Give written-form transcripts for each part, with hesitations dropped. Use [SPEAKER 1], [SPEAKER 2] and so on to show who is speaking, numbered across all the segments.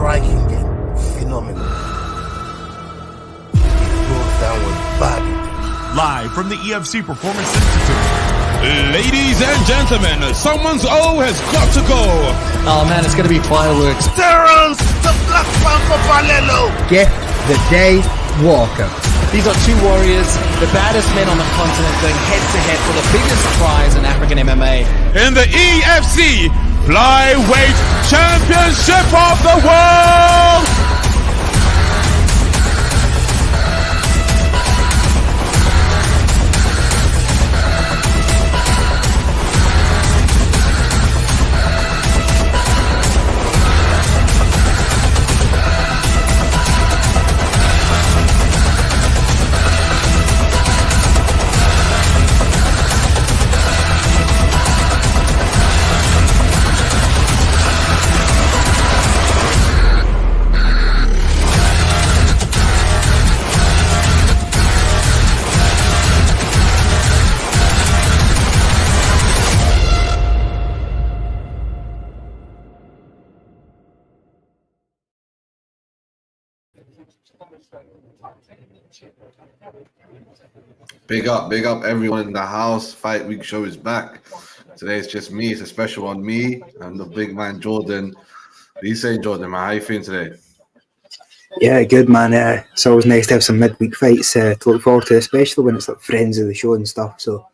[SPEAKER 1] striking game, phenomenal. He throws down with body.
[SPEAKER 2] Live from the EFC Performance Institute. Ladies and gentlemen, someone's O has got to go.
[SPEAKER 3] Oh man, it's going to be fireworks.
[SPEAKER 1] Terence, the Black Panther Balelo.
[SPEAKER 4] Gift the day, Walkerr.
[SPEAKER 3] These are two warriors, the baddest men on the continent, going head to head for the biggest prize in African MMA.
[SPEAKER 2] In the EFC Flyweight Championship of the World.
[SPEAKER 5] Big up everyone in the house. Fight Week show is back. Today it's just me. It's a special one. Me and the big man Jordan. What are you saying, Jordan, man? How you feeling today?
[SPEAKER 4] Yeah, good, man. It's always nice to have some midweek fights to look forward to, especially when it's like friends of the show and stuff. So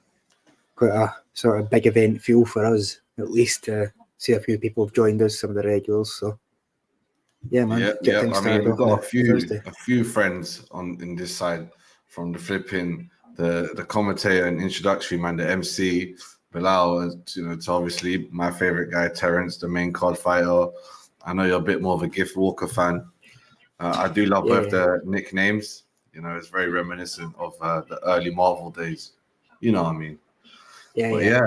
[SPEAKER 4] quite a sort of big event feel for us, at least to see a few people have joined us, some of the regulars. So yeah, man.
[SPEAKER 5] Yeah. I mean, we've got a few friends in this side from the flipping, the commentator and introductory man, the MC, Balelo, it's obviously my favorite guy, Terence, the main card fighter. I know you're a bit more of a Gift Walker fan. I do love both the nicknames. It's very reminiscent of the early Marvel days. You know what I mean? Yeah.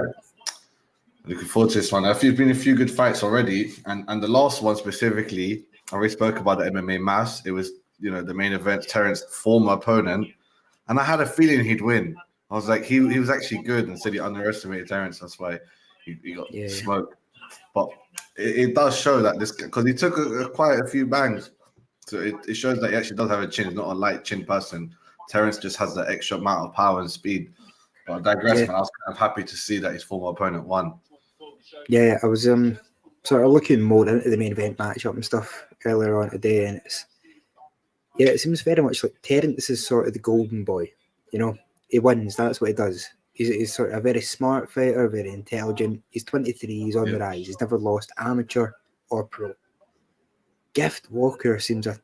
[SPEAKER 5] Looking forward to this one. There's been a few good fights already, and the last one specifically, I already spoke about the MMA mass. It was, the main event, Terence, former opponent, and I had a feeling he'd win. I was like, he was actually good, and said he underestimated Terence. That's why he got smoked. But it does show that this, because he took quite a few bangs, so it shows that he actually does have a chin. He's not a light chin person. Terence just has that extra amount of power and speed. But I digress, man. I was kind of happy to see that his former opponent won.
[SPEAKER 4] Yeah, I was sort of looking more into the main event matchup and stuff earlier on today, and it seems very much like Terence is sort of the golden boy. He wins. That's what he does. He's sort of a very smart fighter, very intelligent. He's 23. He's on the rise. He's never lost amateur or pro. Gift Walkerr seems a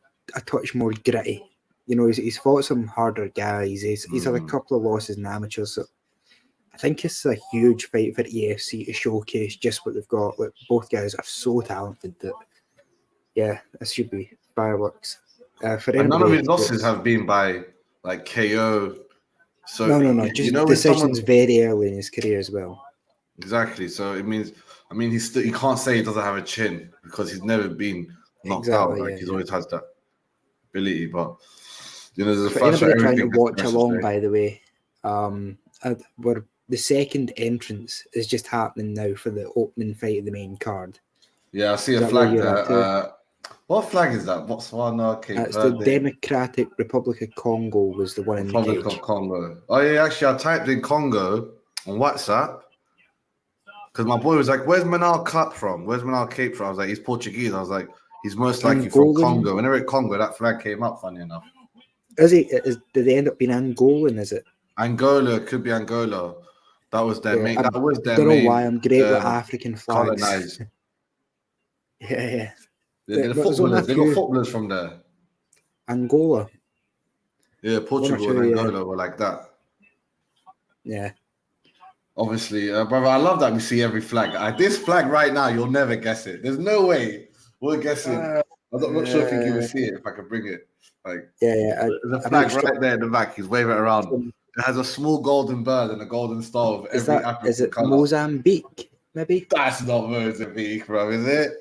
[SPEAKER 4] touch more gritty. He's fought some harder guys. He's had a couple of losses in amateurs. So I think it's a huge fight for EFC to showcase just what they've got. Like, both guys are so talented that, this should be fireworks.
[SPEAKER 5] None of his losses have been by KO. So
[SPEAKER 4] no. Just decisions very early in his career as well.
[SPEAKER 5] Exactly. So it means, he can't say he doesn't have a chin because he's never been knocked out. He's always has that ability. But there's a
[SPEAKER 4] for anybody trying to watch along, by the way, where the second entrance is just happening now for the opening fight of the main card.
[SPEAKER 5] Yeah, I see a flag there. What flag is that? Botswana? Okay,
[SPEAKER 4] it's the Democratic Republic of Congo was the one in the cage.
[SPEAKER 5] Republic of Congo. Oh yeah, actually I typed in Congo on WhatsApp because my boy was like, "Where's Manal Cup from? Where's Manal Cape from?" I was like, "He's Portuguese." I was like, "He's most likely from Congo." Whenever it Congo, that flag came up. Funny enough.
[SPEAKER 4] Did they end up being Angolan? Is it
[SPEAKER 5] Angola? Could be Angola. That was their main. That was their
[SPEAKER 4] main. I don't know
[SPEAKER 5] main,
[SPEAKER 4] why I'm great with African flags.
[SPEAKER 5] Colonized.
[SPEAKER 4] Yeah.
[SPEAKER 5] They're footballers. They got footballers from there.
[SPEAKER 4] Angola.
[SPEAKER 5] Yeah, Portugal and Angola were like that.
[SPEAKER 4] Yeah.
[SPEAKER 5] Obviously, brother, I love that we see every flag. This flag right now, you'll never guess it. There's no way we're guessing. I'm not sure if you can even see it, if I can bring it. There's a flag right there in the back. He's waving it around. It has a small golden bird and a golden star of every African
[SPEAKER 4] Is it
[SPEAKER 5] color.
[SPEAKER 4] Mozambique, maybe?
[SPEAKER 5] That's not Mozambique, bro, is it?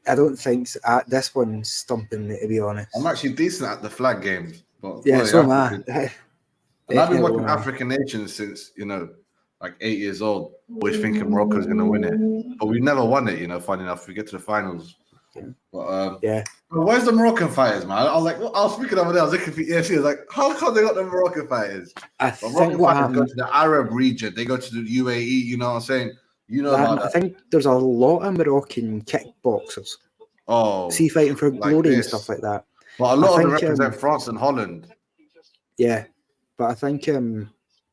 [SPEAKER 4] I don't think so. This one's stumping me, to be honest.
[SPEAKER 5] I'm actually decent at the flag games. But
[SPEAKER 4] so am I.
[SPEAKER 5] And I've been watching African nations since, 8 years old, always thinking Morocco's going to win it. But we've never won it, funny enough. We get to the finals.
[SPEAKER 4] Yeah.
[SPEAKER 5] But where's the Moroccan fighters, man? I was like, I was speaking over there. I was looking for EFC. I was like, how come they got the Moroccan fighters?
[SPEAKER 4] I
[SPEAKER 5] But
[SPEAKER 4] think
[SPEAKER 5] Moroccan
[SPEAKER 4] what
[SPEAKER 5] fighters go
[SPEAKER 4] happened.
[SPEAKER 5] to the Arab region. They go to the UAE. You know what I'm saying? You know about
[SPEAKER 4] I
[SPEAKER 5] that.
[SPEAKER 4] think there's a lot of Moroccan kickboxers.
[SPEAKER 5] Oh,
[SPEAKER 4] See, fighting for
[SPEAKER 5] like
[SPEAKER 4] glory and
[SPEAKER 5] this.
[SPEAKER 4] stuff like that.
[SPEAKER 5] But a lot of them
[SPEAKER 4] think,
[SPEAKER 5] represent France and Holland.
[SPEAKER 4] Yeah, but I think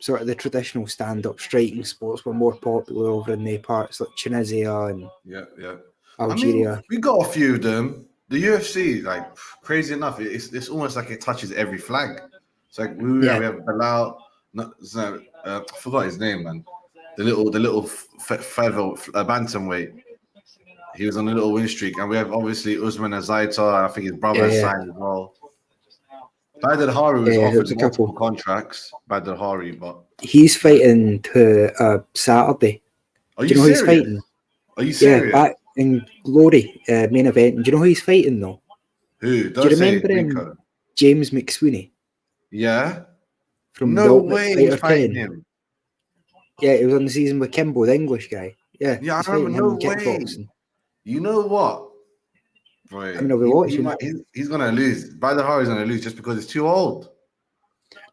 [SPEAKER 4] sort of the traditional stand-up striking sports were more popular over in the parts like Tunisia and
[SPEAKER 5] Yeah.
[SPEAKER 4] Algeria.
[SPEAKER 5] I mean, we got a few of them. The UFC, like crazy enough, it's almost like it touches every flag. It's like we have Balelo. I forgot his name, man. The little feather bantamweight. He was on a little win streak, and we have obviously Usman Azaita. I think his brother signed as well. Badr Hari was offered multiple contracts. Badr Hari, but
[SPEAKER 4] he's fighting to Saturday.
[SPEAKER 5] Are you
[SPEAKER 4] Do you know
[SPEAKER 5] serious?
[SPEAKER 4] who he's fighting?
[SPEAKER 5] Are you serious?
[SPEAKER 4] Yeah, back in Glory main event. Do you know who he's fighting though?
[SPEAKER 5] Who?
[SPEAKER 4] Do you remember him? James McSweeney.
[SPEAKER 5] Yeah.
[SPEAKER 4] From
[SPEAKER 5] No way he's fighting him.
[SPEAKER 4] Yeah, he was on the season with Kimbo, the English guy. Yeah,
[SPEAKER 5] I remember. No way. You know what? Boy,
[SPEAKER 4] I mean, I'll be watching.
[SPEAKER 5] He's gonna lose. Badr Hari's gonna lose just because it's too old.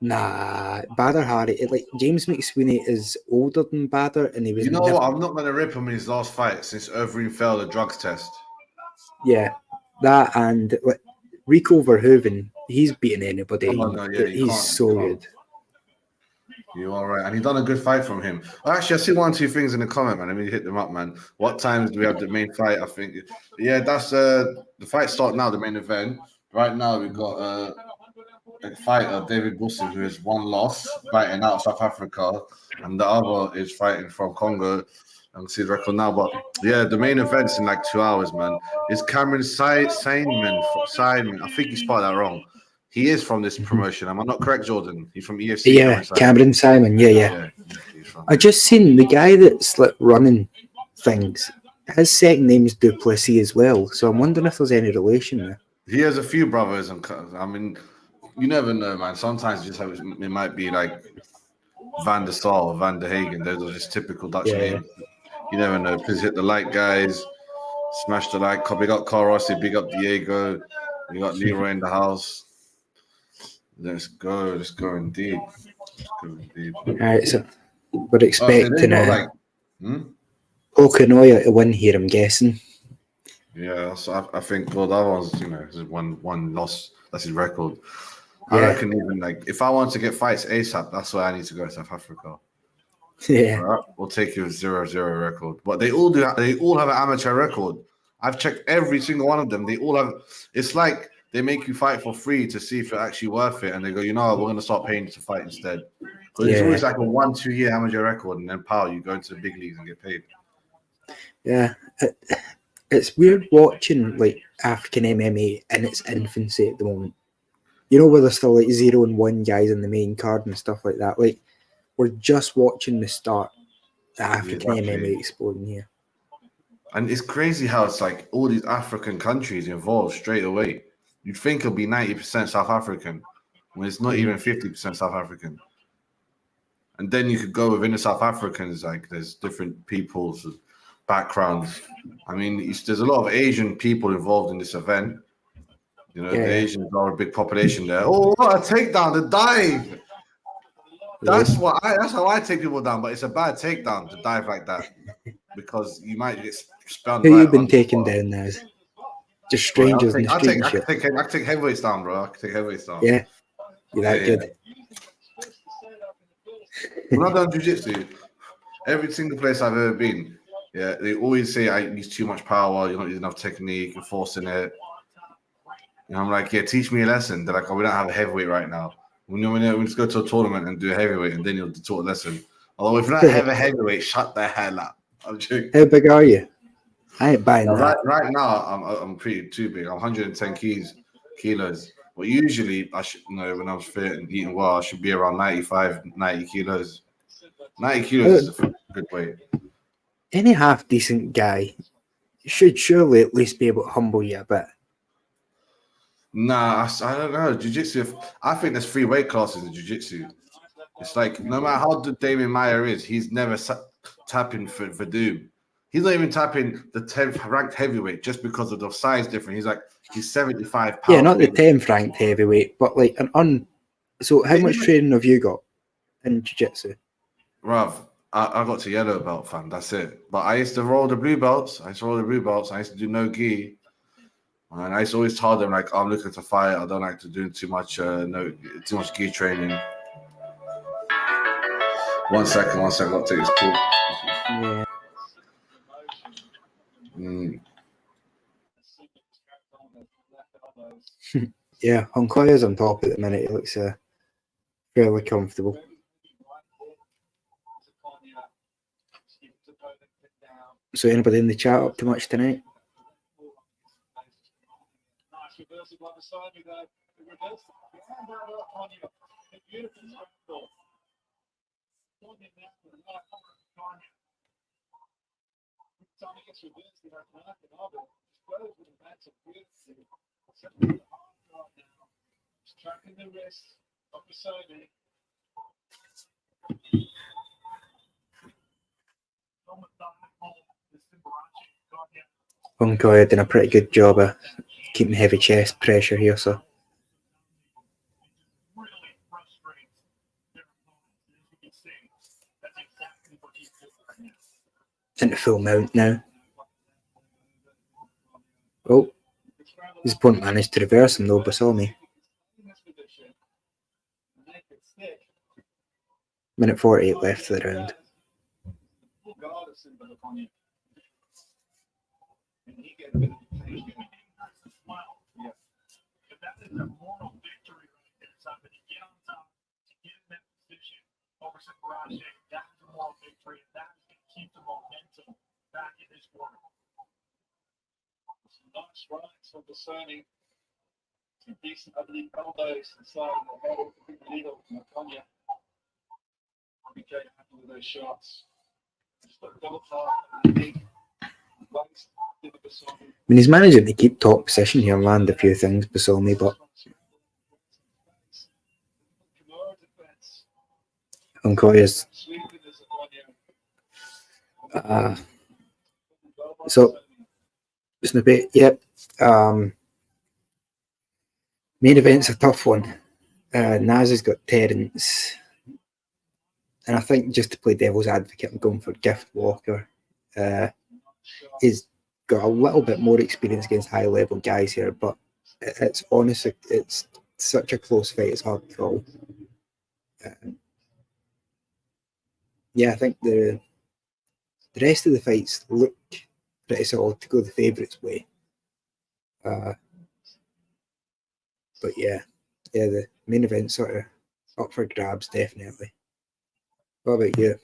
[SPEAKER 4] Nah, Badr Hari. Like James McSweeney is older than Badr, and he was.
[SPEAKER 5] You know what? I'm not gonna rip him in his last fight since Overeem failed a drugs test.
[SPEAKER 4] Yeah, that and like Rico Verhoeven. He's beating anybody. He's so good.
[SPEAKER 5] You're all right. And he done a good fight from him. Actually, I see 1 or 2 things in the comment, man. Let me hit them up, man. What times do we have the main fight? I think, yeah, that's the fight start now, the main event. Right now, we've got a fighter, David Wilson, who has 1 loss, fighting out of South Africa. And the other is fighting from Congo. I can see the record now. But yeah, the main event's in like 2 hours, man. It's Cameron Simon. I think you spelled that wrong. He is from this promotion. Am I not correct, Jordan? He's from EFC.
[SPEAKER 4] Yeah, Cameron Simon. Yeah. I just seen the guy that's like running things. His second name's Duplessis as well. So I'm wondering if there's any relation there.
[SPEAKER 5] He has a few brothers, and I mean, you never know, man. Sometimes it might be like Van der Sar or Van der Hagen. Those are just typical Dutch names. You never know. Please hit the like, guys. Smash the like. Big up Carl Rossi. Big up Diego. We got Leroy in the house. Let's go indeed.
[SPEAKER 4] All right, so we're expecting Okanoya to win here, I'm guessing.
[SPEAKER 5] Yeah, so I think that one's, is one loss. That's his record. I reckon even if I want to get fights ASAP, that's why I need to go to South Africa.
[SPEAKER 4] Yeah,
[SPEAKER 5] right, we'll take you a 0-0 record. But they all do. They all have an amateur record. I've checked every single one of them. They all have. It's like they make you fight for free to see if it's actually worth it, and they go, we're going to start paying you to fight instead. Because it's always like a 1-2 year amateur record, and then you go into the big leagues and get paid.
[SPEAKER 4] Yeah, it's weird watching like African MMA in its infancy at the moment. Where there's still like 0 and 1 guys in the main card and stuff like that. Like we're just watching the start of African MMA exploding here.
[SPEAKER 5] And it's crazy how it's like all these African countries involved straight away. You'd think it'll be 90% South African when it's not even 50% South African. And then you could go within the South Africans, like there's different people's backgrounds. I mean, there's a lot of Asian people involved in this event. The Asians are a big population there. Oh, what a takedown, the dive. That's how I take people down, but it's a bad takedown to dive like that because you might get spun.
[SPEAKER 4] Who you been taking down now? Just strangers in the street.
[SPEAKER 5] I can take heavyweights down, bro. I can take heavyweights down.
[SPEAKER 4] Yeah, you're that good.
[SPEAKER 5] When I've done jiu-jitsu, every single place I've ever been, they always say I use too much power, you're not using enough technique, you're forcing it. And I'm like, teach me a lesson. They're like, we don't have a heavyweight right now. We just go to a tournament and do a heavyweight, and then you'll do a lesson. Although if you don't have a heavyweight, shut the hell up. I'm joking.
[SPEAKER 4] How big are you? I ain't buying that.
[SPEAKER 5] Right now, I'm pretty too big. I'm 110 kilos. But usually, I should when I was fit and eating well, I should be around 95, 90 kilos. 90 kilos is a good weight.
[SPEAKER 4] Any half decent guy should surely at least be able to humble you a bit.
[SPEAKER 5] Nah, I don't know. Jiu-jitsu, I think there's 3 weight classes in jiu-jitsu. It's like, no matter how good Damien Maia is, he's never tapping for doom. He's not even tapping the 10th ranked heavyweight just because of the size difference. He's 75 pounds.
[SPEAKER 4] Yeah, not the 10th ranked heavyweight, but like So how much training have you got in jiu-jitsu?
[SPEAKER 5] Bruv, I got to yellow belt, fam. That's it. But I used to roll the blue belts. I used to do no gi. And I used to always tell them, like, I'm looking to fight. I don't like to do too much gi training. One second. I'll take this call.
[SPEAKER 4] Yeah. Yeah, Honkoya's on top at the minute. He looks fairly comfortable. So anybody in the chat up to much tonight? Honkoya done a pretty good job of keeping heavy chest pressure here, so. Into full mount now. Oh, his opponent managed to reverse him though, Basami. Minute 48 left of the round. I mean, he's managing to keep top position here and land a few things, Basami, but Honkoya's so Snippet, yep. Main event's a tough one. Naz has got Terence. And I think just to play devil's advocate, I'm going for Gift Walkerr. He's got a little bit more experience against high level guys here, but it's honestly, it's such a close fight, it's hard to call. Yeah, I think the rest of the fights look pretty solid to go the favourites' way. But yeah, the main event sort of up for grabs, definitely. What about you?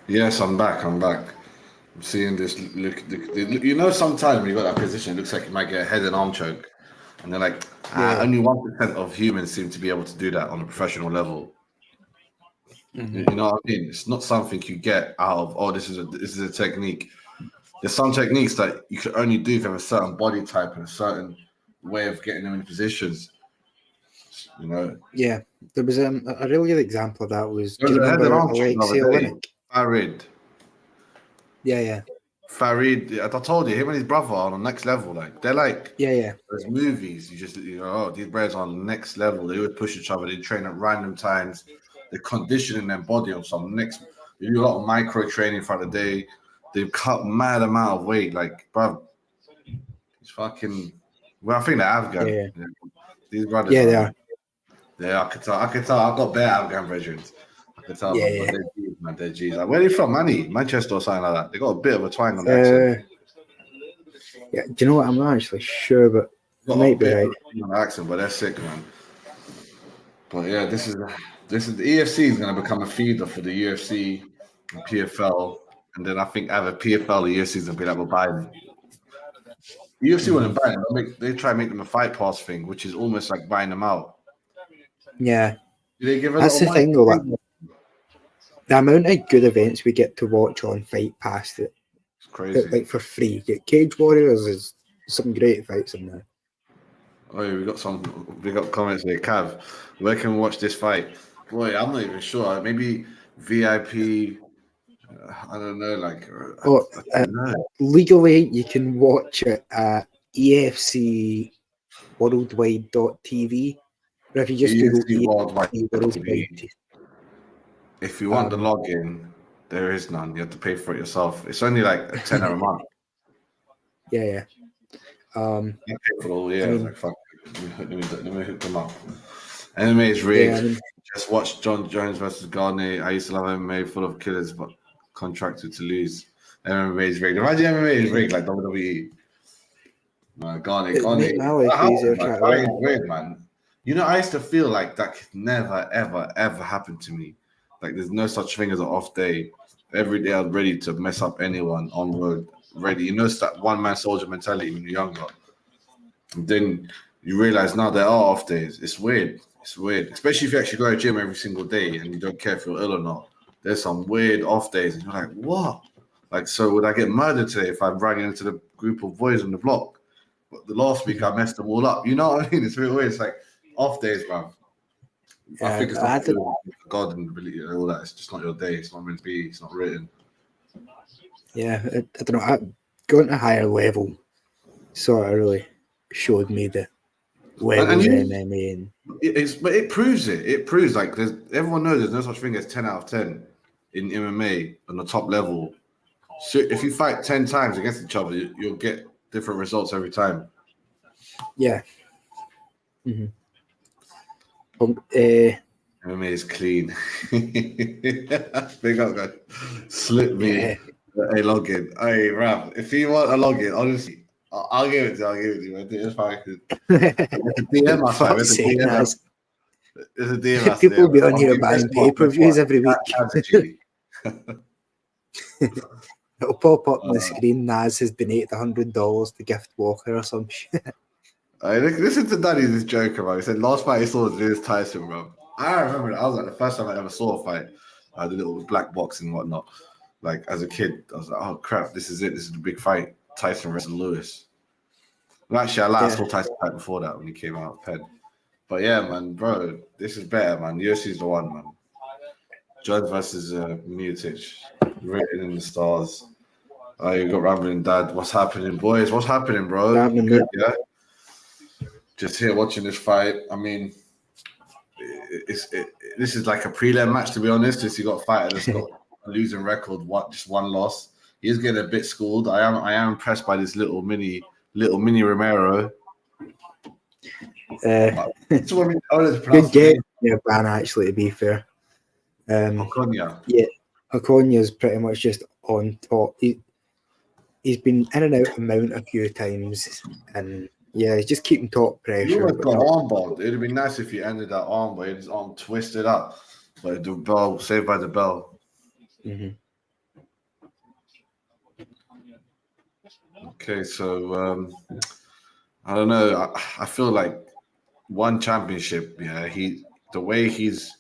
[SPEAKER 5] Yes, I'm back. I'm seeing this. Look, you know, sometimes when you got that position, it looks like you might get a head and arm choke. And they're like, only 1% of humans seem to be able to do that on a professional level. Mm-hmm. You know what I mean? It's not something you get out of, this is a technique. There's some techniques that you can only do if you have a certain body type and a certain way of getting them in positions. You know?
[SPEAKER 4] Yeah, there was a really good example of that was, do you remember Alexei Oleinik?
[SPEAKER 5] Farid.
[SPEAKER 4] Yeah.
[SPEAKER 5] Farid, I told you, him and his brother are on the next level. Like they're like,
[SPEAKER 4] yeah.
[SPEAKER 5] There's movies. These brothers are on the next level. They always push each other. They train at random times. They're conditioning their body on some next. They do a lot of micro training for the day. They've cut mad amount of weight. Like, bro, it's fucking. Well, I think they're Afghan.
[SPEAKER 4] Yeah.
[SPEAKER 5] These brothers.
[SPEAKER 4] Yeah, they are.
[SPEAKER 5] Yeah, I can tell. I've got bare Afghan brethren. I can tell.
[SPEAKER 4] Yeah.
[SPEAKER 5] They're G's. Like, where are they from, Manny? Manchester or something like that. They got a bit of a twang on the accent.
[SPEAKER 4] Yeah, do you know what? I'm not actually sure, but you might be right.
[SPEAKER 5] Accent, but they're sick, man. But yeah, this is the EFC is going to become a feeder for the UFC and PFL, and then I think either PFL or UFC is going to be like, we'll buy them. UFC wouldn't buy them. They try to make them a fight pass thing, which is almost like buying them out.
[SPEAKER 4] Yeah,
[SPEAKER 5] that's
[SPEAKER 4] the thing, though. The amount of good events we get to watch on Fight Pass, it's
[SPEAKER 5] crazy.
[SPEAKER 4] Like for free. Get Cage Warriors is some great fights in there.
[SPEAKER 5] Oh, yeah, we got comments here. Cav, where can we watch this fight? Boy, I'm not even sure. Maybe VIP. I don't know. Like,
[SPEAKER 4] Oh,
[SPEAKER 5] I don't know.
[SPEAKER 4] legally, you can watch it at EFC worldwide.tv. Or if you just Google
[SPEAKER 5] EFC Worldwide
[SPEAKER 4] EFC
[SPEAKER 5] TV.
[SPEAKER 4] worldwide,
[SPEAKER 5] If you want the login, there is none. You have to pay for it yourself. It's only like a tenner a month.
[SPEAKER 4] yeah.
[SPEAKER 5] You pay for all year.
[SPEAKER 4] I
[SPEAKER 5] I was
[SPEAKER 4] mean,
[SPEAKER 5] like, fuck. Let me hook them up. MMA is rigged.
[SPEAKER 4] Yeah, I mean-
[SPEAKER 5] Just watch John Jones versus Garney. I used to love MMA, full of killers, but contracted to lose. MMA is rigged. Imagine MMA is rigged like WWE. Garney.
[SPEAKER 4] it made my life
[SPEAKER 5] How
[SPEAKER 4] easier.
[SPEAKER 5] man? Fighting is weird, man. You know, I used to feel like that could never, ever, ever happen to me. Like, there's no such thing as an off day. Every day I'm ready to mess up anyone on road. Ready. You know, it's that one man soldier mentality when you're younger. And then you realize now there are off days. It's weird. It's weird. Especially if you actually go to the gym every single day and you don't care if you're ill or not. There's some weird off days. And you're like, what? Like, so would I get murdered today if I'm running into the group of boys on the block? But the last week I messed them all up. You know what I mean? It's really weird. It's like off days, man. I think it's not God and believe and all that. It's just not your day. It's not meant to be. It's not written.
[SPEAKER 4] Yeah, I don't know. Going to a higher level sort of really showed me the levels of MMA. And
[SPEAKER 5] But it proves it. It proves like everyone knows there's no such thing as 10 out of 10 in MMA on the top level. So if you fight 10 times against each other, you'll get different results every time.
[SPEAKER 4] yeah. Mm-hmm.
[SPEAKER 5] MMA is clean. Big up, guys. Slip me a login. Hey, Ram, if you want a login, honestly, I'll give it to you. It's fine. It's a DM, It's a DM.
[SPEAKER 4] People be on here buying pay-per-views every week. It'll pop up on the screen. Naz has donated $100 to gift Walkerr or some shit.
[SPEAKER 5] Listen to Danny, this joker, man. He said last fight he saw was Lewis Tyson, bro. I remember that. I was like the first time I ever saw a fight. The little black box and whatnot. Like as a kid, I was like, oh crap, this is it. This is the big fight. Tyson versus Lewis. Well, actually, I saw Tyson fight before that when he came out of Penn. But yeah, man, bro, this is better, man. UFC's the one, man. Jones versus Miocic, written in the stars. You got Rambling Dad. What's happening, boys? What's happening, bro? Good, yeah. Just here watching this fight. I mean, this is like a prelim match, to be honest. Since you got a fighter that's got a losing record, just one loss. He's getting a bit schooled. I am impressed by this little mini Romero.
[SPEAKER 4] Good game, ban actually. To be fair,
[SPEAKER 5] Okonya.
[SPEAKER 4] Yeah, Okonya's pretty much just on top. He's been in and out of mount a few times, and yeah, he's just keeping top pressure.
[SPEAKER 5] You almost got armbarred. It'd be nice if you ended that arm where his arm twisted up, but the bell saved by the bell.
[SPEAKER 4] Mm-hmm.
[SPEAKER 5] Okay, so I don't know. I feel like one championship. Yeah, the way he's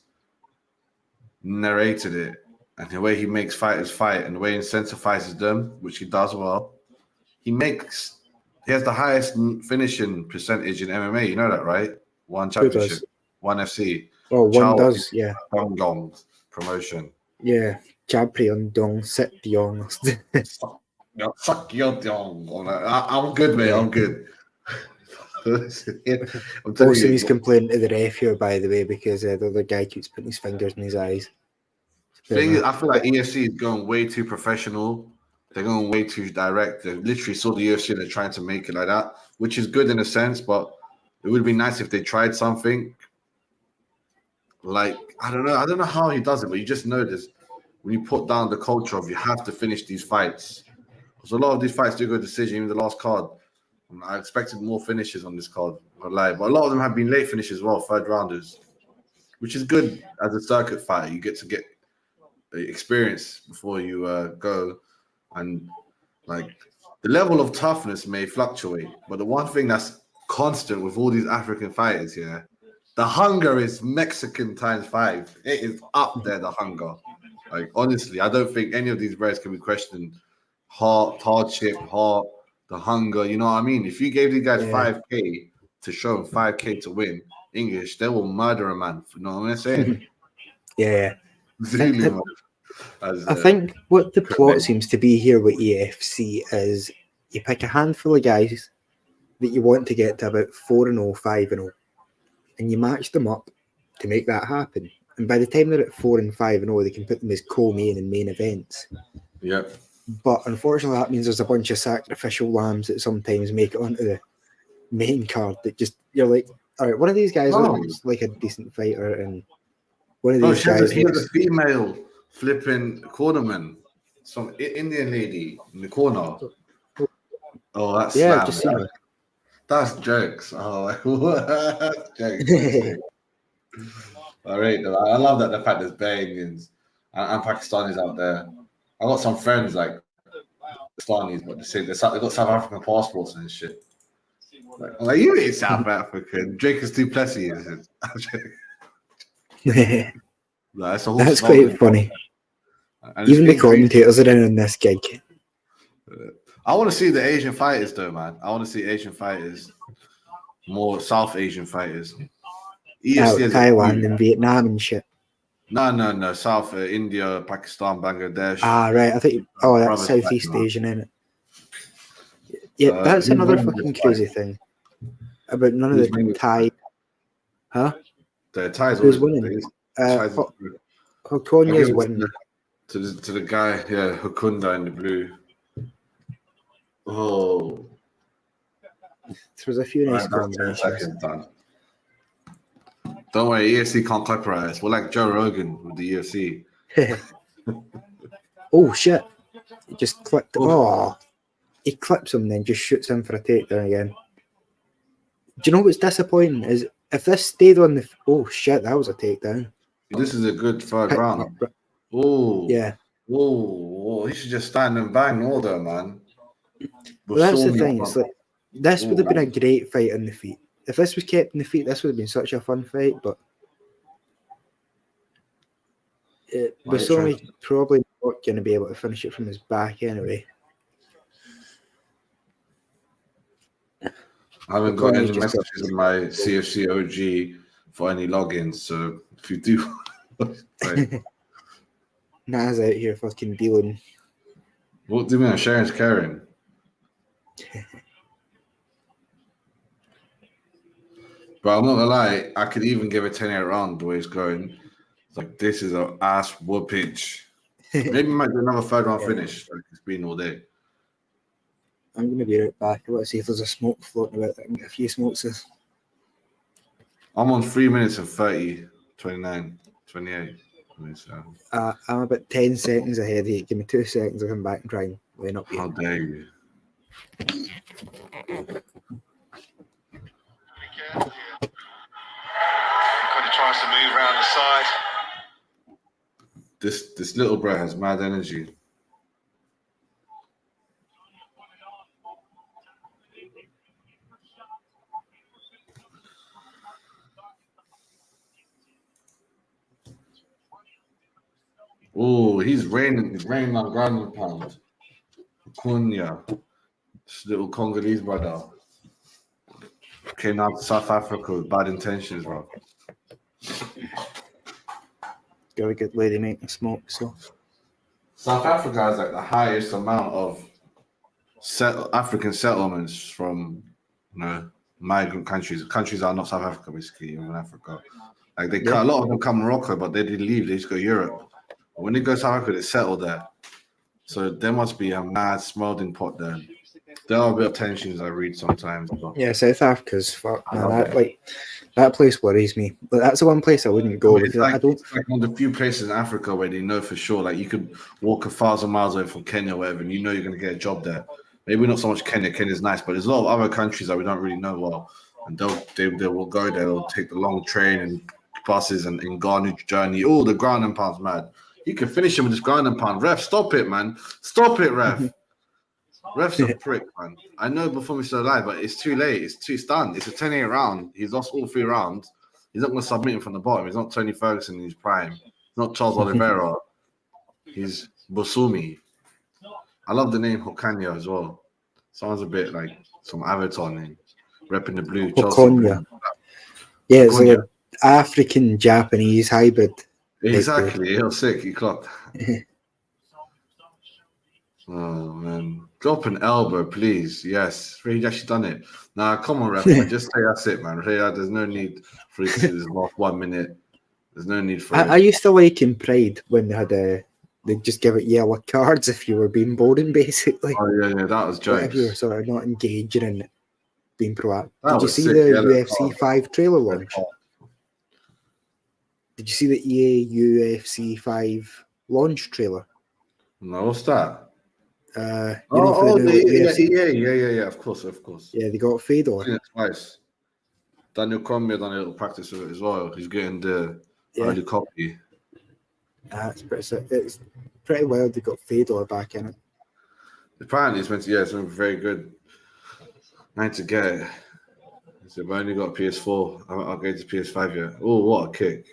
[SPEAKER 5] narrated it and the way he makes fighters fight and the way he incentivizes them, which he does well. He has the highest finishing percentage in MMA. You know that, right? One championship, one FC.
[SPEAKER 4] Oh, one does, yeah.
[SPEAKER 5] Dong promotion.
[SPEAKER 4] Yeah, Chaprion Dong, Sit Dion.
[SPEAKER 5] Suck your dong. I'm good, mate. I'm good.
[SPEAKER 4] Also, he's complaining to the ref here, by the way, because the other guy keeps putting his fingers in his eyes.
[SPEAKER 5] Thing is, I feel like EFC is going way too professional. They're going way too direct. They literally saw the UFC and they're trying to make it like that, which is good in a sense, but it would be nice if they tried something. Like, I don't know how he does it, but you just know this. When you put down the culture of you have to finish these fights. Because a lot of these fights do go decision, even the last card. I expected more finishes on this card, but a lot of them have been late finishes as well, third rounders, which is good as a circuit fighter. You get experience before you go, and like the level of toughness may fluctuate, but the one thing that's constant with all these African fighters, the hunger is Mexican times 5. It is up there, the hunger. Like honestly, I don't think any of these brothers can be questioning hardship, the hunger. You know what I mean? If you gave these guys 5K to show them 5K to win English, they will murder a man. You know what I'm saying?
[SPEAKER 4] Yeah.
[SPEAKER 5] Zulu mode.
[SPEAKER 4] I think what the plot seems to be here with EFC is you pick a handful of guys that you want to get to about 4-0, 5-0, and you match them up to make that happen. And by the time they're at 4 and 5-0, they can put them as co-main and main events.
[SPEAKER 5] Yep.
[SPEAKER 4] But unfortunately, that means there's a bunch of sacrificial lambs that sometimes make it onto the main card that just, you're like, all right, one of these guys looks like a decent fighter, and one of these guys
[SPEAKER 5] he was a female flipping cornerman, some Indian lady in the corner. Oh, that's
[SPEAKER 4] yeah,
[SPEAKER 5] slam.
[SPEAKER 4] just seen her.
[SPEAKER 5] That's jokes. Oh, that's jokes. All right, I love that the fact there's bare Indians and Pakistanis out there. I got some friends like Pakistanis, but they say they got South African passports and shit. Like you ain't South African. Drake Du Plessis is.
[SPEAKER 4] That's quite funny. Even the commentators are in on this gig.
[SPEAKER 5] I want to see the Asian fighters though, man. I want to see Asian fighters, more South Asian fighters.
[SPEAKER 4] Out Thailand and Vietnam and shit.
[SPEAKER 5] No. South India, Pakistan, Bangladesh.
[SPEAKER 4] Ah, right. I think. Oh, that's Southeast Asian, isn't it? Yeah, that's another fucking crazy thing about none of the Thai. Huh?
[SPEAKER 5] The Thais.
[SPEAKER 4] Who's winning? Hokonya's winning.
[SPEAKER 5] To the guy, yeah, Hukunda in the blue. Oh.
[SPEAKER 4] There was a few nice combinations.
[SPEAKER 5] Don't worry, EFC can't copyright us. We're like Joe Rogan with the EFC.
[SPEAKER 4] Oh shit! He just clipped. Oh, he clips him, then just shoots him for a takedown again. Do you know what's disappointing is if this stayed on the. Oh shit! That was a takedown.
[SPEAKER 5] This is a good third round. Oh
[SPEAKER 4] yeah.
[SPEAKER 5] Oh, he should just stand and bang order, man.
[SPEAKER 4] Well, that's the thing. It's like this would have been a great fight on the feet. If this was kept in the feet, this would have been such a fun fight. But Basumi probably not going to be able to finish it from his back anyway.
[SPEAKER 5] I haven't got any messages in my CFC OG for any logins, so if you do,
[SPEAKER 4] Nas out here fucking dealing.
[SPEAKER 5] What do you mean? Sharon's caring. But I'm not gonna lie, I could even give a 10-8 round the way it's going. It's like this is an ass whoopage. Maybe we might do another third round finish. Like it's been all day.
[SPEAKER 4] I'm gonna be right back. I want to see if there's a smoke floating about. I can get a few smokes.
[SPEAKER 5] I'm on 3 minutes and 30, 29, 28.
[SPEAKER 4] I'm about 10 seconds ahead of you. Give me 2 seconds. I'll come back and try and line up.
[SPEAKER 5] How dare you?
[SPEAKER 6] Kind of tries to move around the side.
[SPEAKER 5] This little bro has mad energy. Oh, he's raining on ground and pound. Cunha, this little Congolese brother. Came out to South Africa with bad intentions, bro.
[SPEAKER 4] Got a good lady making smoke, so.
[SPEAKER 5] South Africa has like the highest amount of African settlements from, migrant countries. Countries that are not South Africa, basically, in Africa. Like a lot of them come Morocco, but they didn't leave. They just go Europe. But when they go to South Africa, they settle there. So there must be a mad smelting pot there. There are a bit of tensions I read sometimes. But
[SPEAKER 4] yeah, South Africa's fuck. Man, that place worries me. But that's the one place I wouldn't go.
[SPEAKER 5] It's like one of the few places in Africa where they know for sure. Like you could walk 1,000 miles away from Kenya, or whatever, and you know you're going to get a job there. Maybe not so much Kenya. Kenya's nice, but there's a lot of other countries that we don't really know well, and they will go there. They'll take the long train and buses and Ghana journey. Oh, the ground and pound's mad. You can finish him with this ground and pound. Ref, stop it, man. Stop it, ref. Ref's a prick, man. I know before we still alive, but it's too late. It's done. It's a 10-8 round. He's lost all 3 rounds. He's not going to submit him from the bottom. He's not Tony Ferguson in his prime. He's not Charles Oliveira. He's Basumi. I love the name Hokanya as well. Sounds a bit like some Avatar name. Repping the blue.
[SPEAKER 4] Hokonya. Yeah, it's like an African-Japanese hybrid.
[SPEAKER 5] Exactly. He was sick. He clocked. Oh man, drop an elbow, please. Yes, he's actually done it. Nah, come on, ref, man. Just say that's it, man. There's no need for you to do this last 1 minute. There's no need for
[SPEAKER 4] I
[SPEAKER 5] it.
[SPEAKER 4] used to like in Pride when they'd just give it yellow cards if you were being boring, basically.
[SPEAKER 5] Oh yeah, that was jokes.
[SPEAKER 4] If you were sort of not engaging and being proactive.
[SPEAKER 5] That
[SPEAKER 4] Did you
[SPEAKER 5] was
[SPEAKER 4] see
[SPEAKER 5] sick,
[SPEAKER 4] the
[SPEAKER 5] yellow
[SPEAKER 4] UFC
[SPEAKER 5] card.
[SPEAKER 4] 5 trailer launch? Did you see the EA UFC 5 launch trailer?
[SPEAKER 5] No, what's that?
[SPEAKER 4] You know, for the new UFC.
[SPEAKER 5] Yeah. Of course.
[SPEAKER 4] Yeah, they got Fedor.
[SPEAKER 5] I've seen it twice. Daniel Cormier done a little practice with it as well. He's getting the early copy.
[SPEAKER 4] It's pretty wild they got Fedor back in it.
[SPEAKER 5] Apparently, it's meant to be very good. I need to get it. He said, I only got a PS4. I'll get to PS5 yet. Oh, what a kick.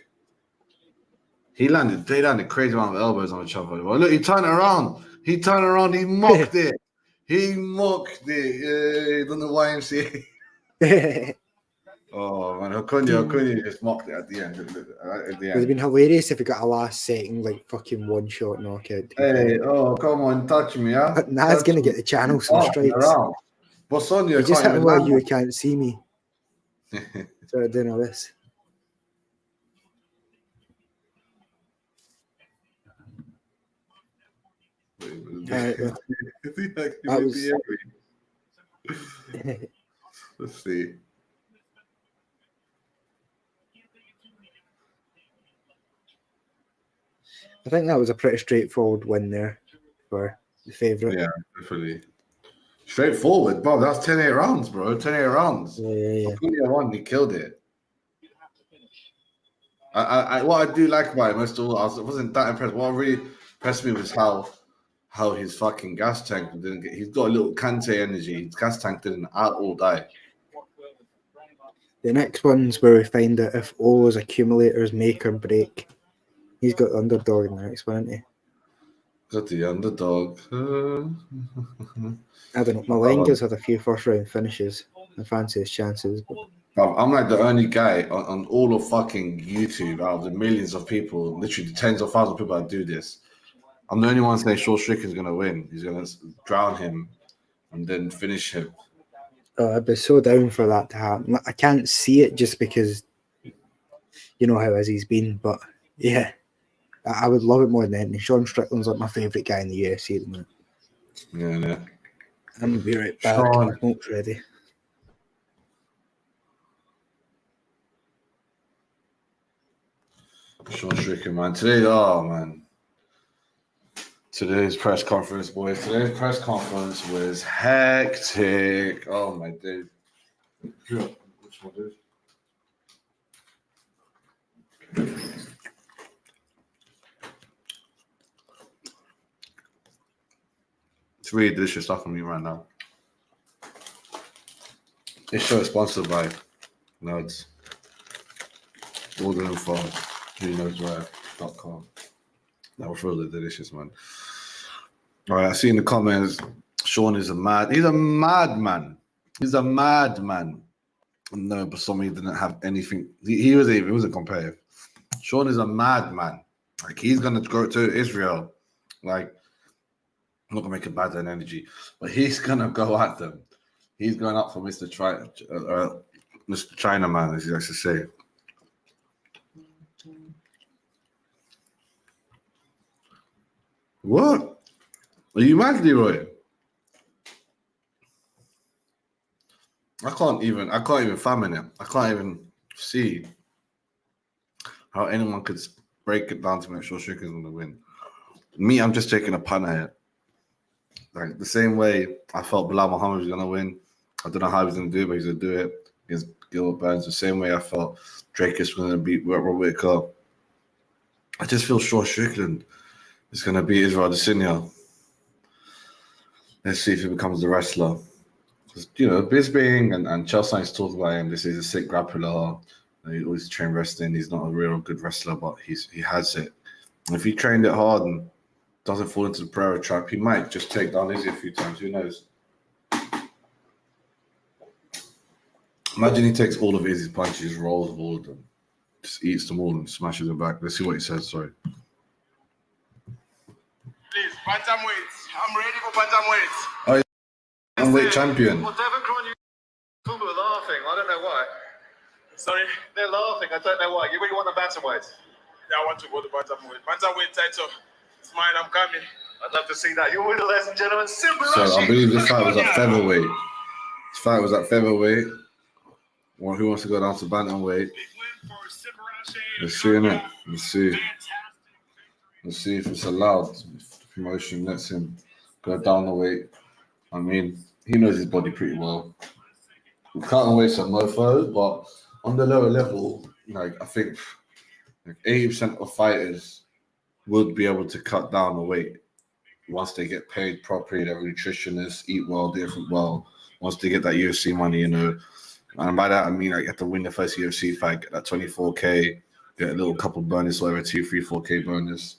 [SPEAKER 5] They landed crazy amount of elbows on each other. Well, look, he turned around. He mocked it. He mocked it. Yeah, he done the YMCA. Oh, man. Hakunya just mocked it at the end.
[SPEAKER 4] It would have been hilarious if he got a last second, like, fucking one-shot knockout.
[SPEAKER 5] Hey, come on, touch me, huh?
[SPEAKER 4] But Na's going to get the channel some strikes.
[SPEAKER 5] But Sonya
[SPEAKER 4] You just hit
[SPEAKER 5] can't
[SPEAKER 4] him
[SPEAKER 5] even
[SPEAKER 4] while
[SPEAKER 5] land.
[SPEAKER 4] you can't see me. So I'm doing all this.
[SPEAKER 5] Let's see.
[SPEAKER 4] I think that was a pretty straightforward win there for the favourite.
[SPEAKER 5] Yeah, definitely. Straightforward, Bob. That's 10-8 rounds, bro. 10-8 rounds.
[SPEAKER 4] Yeah.
[SPEAKER 5] He killed it. What I do like about him, most of all, I wasn't that impressed. What really impressed me was how his fucking gas tank didn't get. He's got a little Kante energy. His gas tank didn't at all die.
[SPEAKER 4] The next one's where we find out if O's accumulators make or break. He's got the underdog in the next one, hasn't he?
[SPEAKER 5] Got the underdog.
[SPEAKER 4] I don't know. Malenga's had a few first-round finishes. I fancy his chances. But
[SPEAKER 5] I'm like the only guy on all of fucking YouTube out of the millions of people, literally the tens of thousands of people that do this. I'm the only one saying Shaw Strickland's going to win. He's going to drown him and then finish him.
[SPEAKER 4] Oh, I'd be so down for that to happen. I can't see it just because you know how he's been, but yeah, I would love it more than anything. Sean Strickland's like my favourite guy in the UFC at the minute.
[SPEAKER 5] Yeah.
[SPEAKER 4] I'm going to be right back.
[SPEAKER 5] Sean.
[SPEAKER 4] Smoke's ready.
[SPEAKER 5] Sean Strickland, man. Today's press conference, boys. Today's press conference was hectic. Oh, my dude. Which one, dude? It's really delicious stuff from me right now. This show is sponsored by Nodes. Order them from whoknowswhere.com. That was really delicious, man. All right, I see in the comments, Sean is he's a madman. He's a madman. No, but somebody didn't have anything. He wasn't competitive. Sean is a madman. Like, he's going to go to Israel. Like, I'm not going to make a bad energy, but he's going to go at them. He's going up for Mr. Chinaman, as he likes to say. What? Are you mad, Leroy? I can't even fathom it. I can't even see how anyone could break it down to make sure Strickland's going to win. Me, I'm just taking a punt at it. Like, the same way I felt Bilal Muhammad was going to win. I don't know how he was going to do it, but he's going to do it against Gilbert Burns. The same way I felt Drake is going to beat Robert Whittaker. I just feel Shaw Strickland is going to beat Israel Adesanya. Let's see if he becomes the wrestler. Because, Bisping and Chelsea's talked about him. This is a sick grappler. He always trained wrestling. He's not a real good wrestler, but he has it. And if he trained it hard and doesn't fall into the prayer trap, he might just take down Izzy a few times. Who knows? Imagine he takes all of Izzy's punches, rolls all of them. just eats them all and smashes them back. Let's see what he says. Sorry.
[SPEAKER 6] Please, bantamweight. I'm ready for bantamweight.
[SPEAKER 5] Oh, yeah. Bantamweight champion.
[SPEAKER 6] Well, Devon Cron, people are laughing. I don't know why. Sorry? They're laughing. I don't know why. You really want the bantamweight? Yeah, I want to go to bantamweight. Bantamweight title. It's mine. I'm coming. I'd love to see that. You're winner, ladies and gentlemen. Simple.
[SPEAKER 5] So I believe this fight was at featherweight. This fight was at featherweight. Well, who wants to go down to bantamweight? Let's see, innit? Let's see. Let's see if it's allowed. If the promotion lets him go down the weight. I mean, he knows his body pretty well. We can't waste some mofos, but on the lower level, like I think like 80% of fighters would be able to cut down the weight once they get paid properly. They're nutritionists, eat well, different well. Once they get that UFC money, you know, and by that I mean like you have to win the first UFC fight, get that 24K, get a little couple bonus, whatever, 2, 3, 4K bonus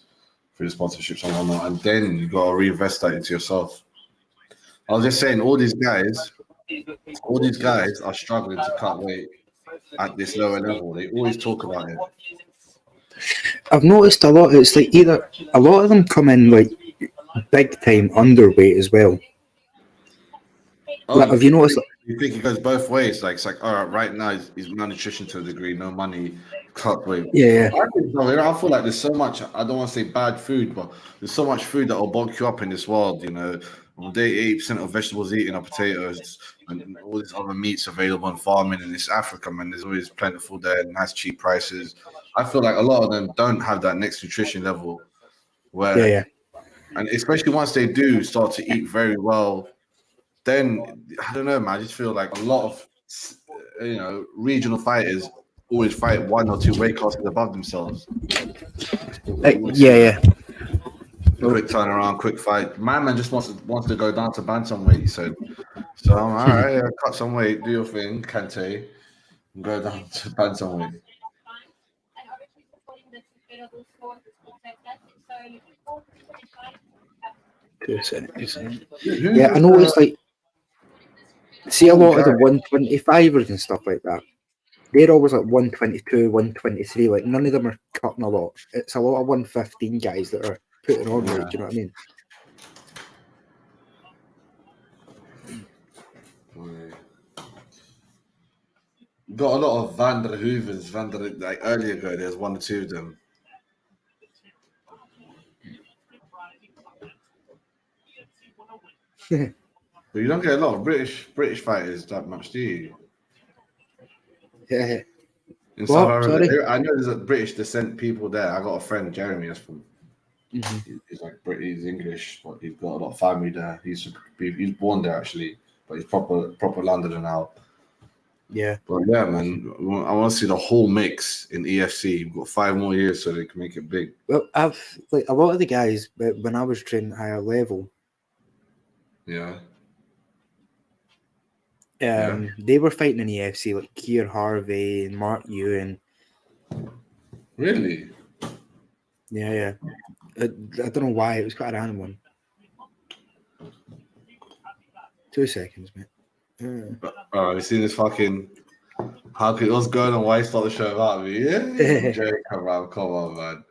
[SPEAKER 5] for the sponsorships and whatnot, and then you gotta reinvest that into yourself. I was just saying, all these guys are struggling to cut weight at this lower level. They always talk about it.
[SPEAKER 4] I've noticed a lot. It's like either a lot of them come in like big time underweight as well.
[SPEAKER 5] Oh,
[SPEAKER 4] Like, have you noticed?
[SPEAKER 5] You think it goes both ways? Like it's like, all right, right now he's malnutrition to a degree, no money, cut weight.
[SPEAKER 4] Yeah.
[SPEAKER 5] I feel like there's so much. I don't want to say bad food, but there's so much food that will bulk you up in this world. You know, on day 80% of vegetables eaten are potatoes, and all these other meats available on farming in this Africa, man. There's always plentiful there, nice cheap prices. I feel like a lot of them don't have that next nutrition level, where, and especially once they do start to eat very well. Then I don't know, man. I just feel like a lot of regional fighters always fight 1 or 2 weight classes above themselves.
[SPEAKER 4] Quick
[SPEAKER 5] turnaround, quick fight. My man just wants to go down to bantamweight. He said, "So I'm all right. Cut some weight, do your thing, Kante, and go down to bantamweight."
[SPEAKER 4] Yeah, I know it's like. See a lot of the 125ers and stuff like that. They're always like 122, 123. Like none of them are cutting a lot. It's a lot of 115 guys that are putting on weight. Do you know what I mean?
[SPEAKER 5] Got a lot of Van der Hoevens. Like earlier ago, there's 1 or 2 of them. But you don't get a lot of British fighters that much, do you?
[SPEAKER 4] Yeah.
[SPEAKER 5] In South Africa, I know there's a British descent people there. I got a friend, Jeremy, that's from. He's like British, he's English, but he's got a lot of family there. He's born there actually, but he's proper Londoner now.
[SPEAKER 4] Yeah.
[SPEAKER 5] But yeah, man, I want to see the whole mix in EFC. We've got 5 more years so they can make it big.
[SPEAKER 4] Well, I've like a lot of the guys when I was training higher level.
[SPEAKER 5] Yeah.
[SPEAKER 4] They were fighting in EFC, like Keir Harvey and Mark Ewan.
[SPEAKER 5] Really?
[SPEAKER 4] Yeah. I don't know why. It was quite a random one. 2 seconds, mate.
[SPEAKER 5] You seen this fucking... What's going on? Why start the show about me? Yeah? Jake, come on, man.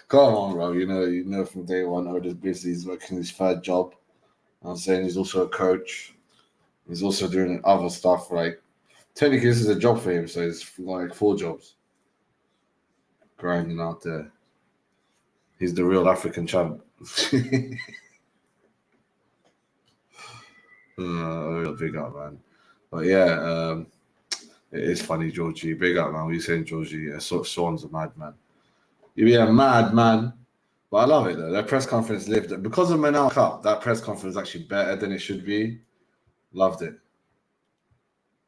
[SPEAKER 5] Come on, bro. You know from day one, Oda's busy. He's working his 3rd job. I'm saying he's also a coach. He's also doing other stuff. Like technically, this is a job for him, so it's like 4 jobs. Grinding out there. He's the real African champ. Big up, man. But yeah, it is funny, Georgie. Big up, man. What are you saying, Georgie? Yeah, Sean's a madman. You be a madman. But I love it though. That press conference lived because of Manal Cup. That press conference is actually better than it should be. Loved it.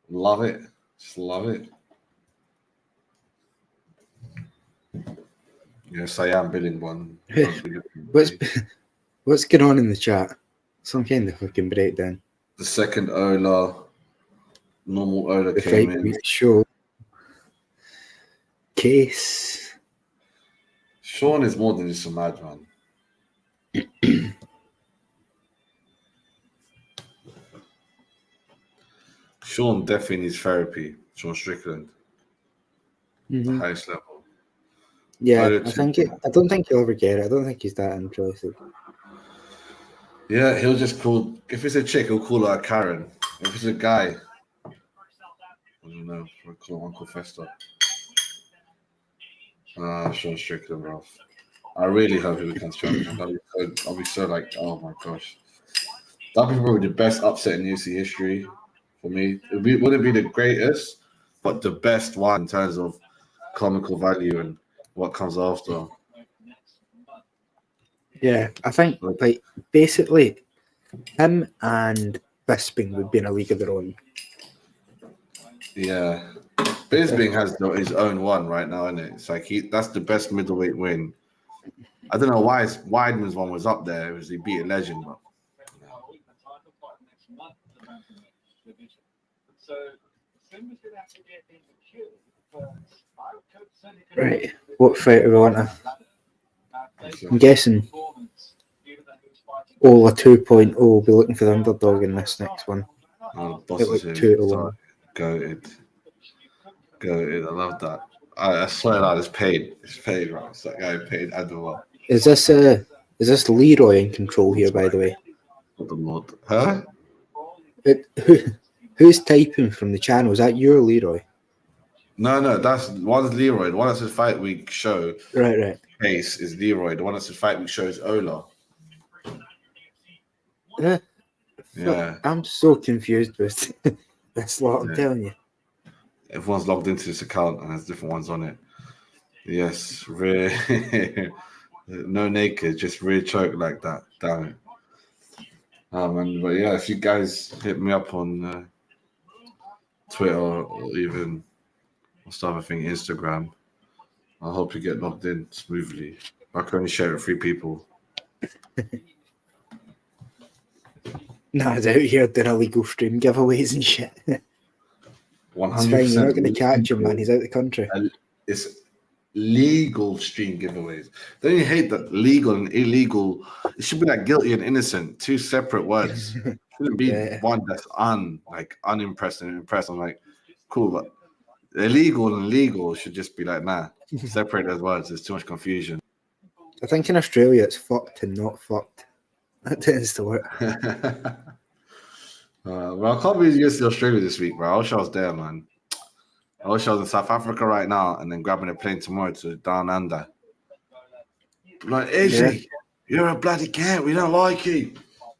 [SPEAKER 5] Love it. Just love it. Yes, I am billing one.
[SPEAKER 4] What's going on in the chat? Some kind of fucking breakdown.
[SPEAKER 5] The second Ola, normal Ola came in.
[SPEAKER 4] Show. Case.
[SPEAKER 5] Sean is more than just a madman. Sean definitely needs therapy. Sean Strickland. The highest level.
[SPEAKER 4] Yeah,
[SPEAKER 5] Either
[SPEAKER 4] I
[SPEAKER 5] two.
[SPEAKER 4] think I don't think he'll ever get it. I don't think he's that interested.
[SPEAKER 5] Yeah, he'll just call. If it's a chick, he'll call her a Karen. If it's a guy, I don't know. We'll call him Uncle Fester. Sean Strickland, bro. I really hope he becomes champion. I'll be so like, oh my gosh. That'd be probably the best upset in UFC history for me. Wouldn't be the greatest, but the best one in terms of comical value and what comes after.
[SPEAKER 4] Yeah, I think like basically him and Bisping would be in a league of their own.
[SPEAKER 5] Yeah. Bisping has his own one right now, isn't it? It's like that's the best middleweight win. I don't know why Weidman's one was up there. It was he beat a legend, but
[SPEAKER 4] Right. What fight do we want to? I'm guessing Ola 2.0 will be looking for the underdog in this next one.
[SPEAKER 5] boss
[SPEAKER 4] It
[SPEAKER 5] is
[SPEAKER 4] like
[SPEAKER 5] here.
[SPEAKER 4] 2-1.
[SPEAKER 5] Goated. I love that. I swear that it's paid. It's paid, right? It's that guy paid Adwell.
[SPEAKER 4] Is this Leroy in control here, by the way?
[SPEAKER 5] What the Lord? Huh?
[SPEAKER 4] Who's typing from the channel? Is that your Leroy?
[SPEAKER 5] No, that's one's Leroy. The one that's his fight week show.
[SPEAKER 4] Right.
[SPEAKER 5] Case is Leroy. The one that's his fight week show is Ola. Yeah.
[SPEAKER 4] I'm so confused with this lot, I'm telling you.
[SPEAKER 5] Everyone's logged into this account and has different ones on it. Yes, really. No naked, just rear choke like that. Damn it. Man, but yeah, if you guys hit me up on Twitter or even what's the other thing, Instagram, I hope you get logged in smoothly. I can only share it with 3 people.
[SPEAKER 4] Nah, he's out here doing illegal stream giveaways and shit.
[SPEAKER 5] 100%.
[SPEAKER 4] You're not going to catch him, man. He's out the country.
[SPEAKER 5] It's legal stream giveaways. Don't you hate that legal and illegal? It should be like guilty and innocent, 2 separate words. It shouldn't be one that's unimpressed and impressed. I'm like, cool, but illegal and legal should just be like, nah, separate those words. There's too much confusion.
[SPEAKER 4] I think in Australia it's fucked and not fucked. That tends to work.
[SPEAKER 5] Well, I can't believe you to Australia this week, bro. I wish I was there, man. I wish I was in South Africa right now and then grabbing a plane tomorrow to down under. Like, Izzy, you're a bloody cunt. We don't like you.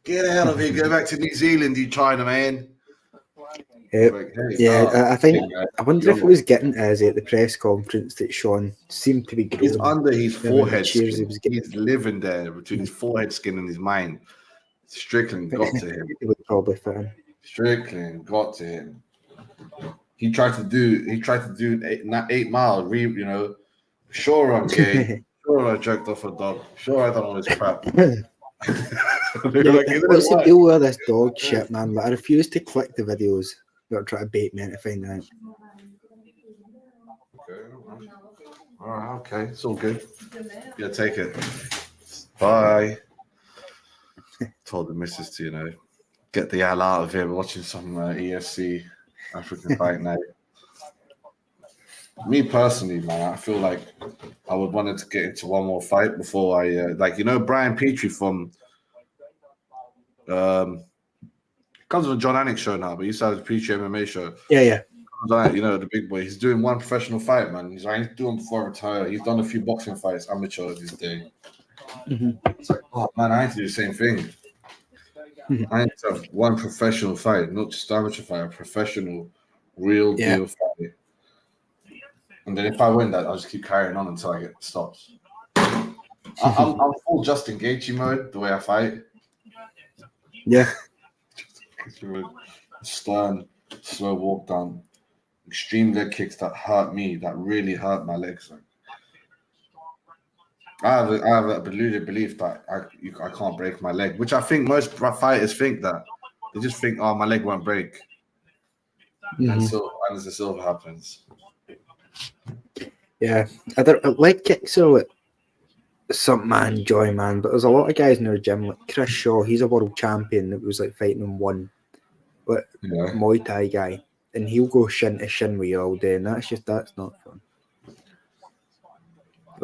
[SPEAKER 5] Get out of here. Go back to New Zealand, you China man.
[SPEAKER 4] Like, I wonder if it was getting Izzy at the press conference that Sean seemed to be growing.
[SPEAKER 5] He's under his forehead skin. He's living there between his forehead skin and his mind. Strickland got to him.
[SPEAKER 4] It would probably fit him.
[SPEAKER 5] Strickland got to him. He tried to do 8 mile, sure I'm gay, sure I jerked off a dog, sure I done all this crap.
[SPEAKER 4] What's the deal with this dog shit, man? Like, I refuse to click the videos that are trying to bait me into finding out.
[SPEAKER 5] Okay, it's all good. Yeah, take it. Bye. Told the missus to, get the hell out of here. We're watching some EFC African Fight Night. Me personally, man, I feel like I would want to get into one more fight before I, Brian Petrie from, comes from the John Anik show now, but he used to have the Petrie MMA show.
[SPEAKER 4] Yeah.
[SPEAKER 5] The big boy. He's doing one professional fight, man. He's doing before I retire. He's done a few boxing fights, amateur this day. It's like, oh man, I need to do the same thing. I need to have one professional fight, not just amateur fight, a professional, real deal fight. And then if I win that, I'll just keep carrying on until I get stops. I'm full Justin Gaethje mode, the way I fight.
[SPEAKER 4] Yeah.
[SPEAKER 5] Stern, slow walk down, extreme leg kicks that hurt me, that really hurt my legs. I have a deluded belief that I can't break my leg, which I think most fighters think that. They just think, oh, my leg won't break. And so as the silver happens.
[SPEAKER 4] Yeah. Leg kicks are like something I enjoy, man. But there's a lot of guys in our gym, like Chris Shaw, he's a world champion that was like fighting in one. But Muay Thai guy. And he'll go shin to shin with you all day, and that's not fun.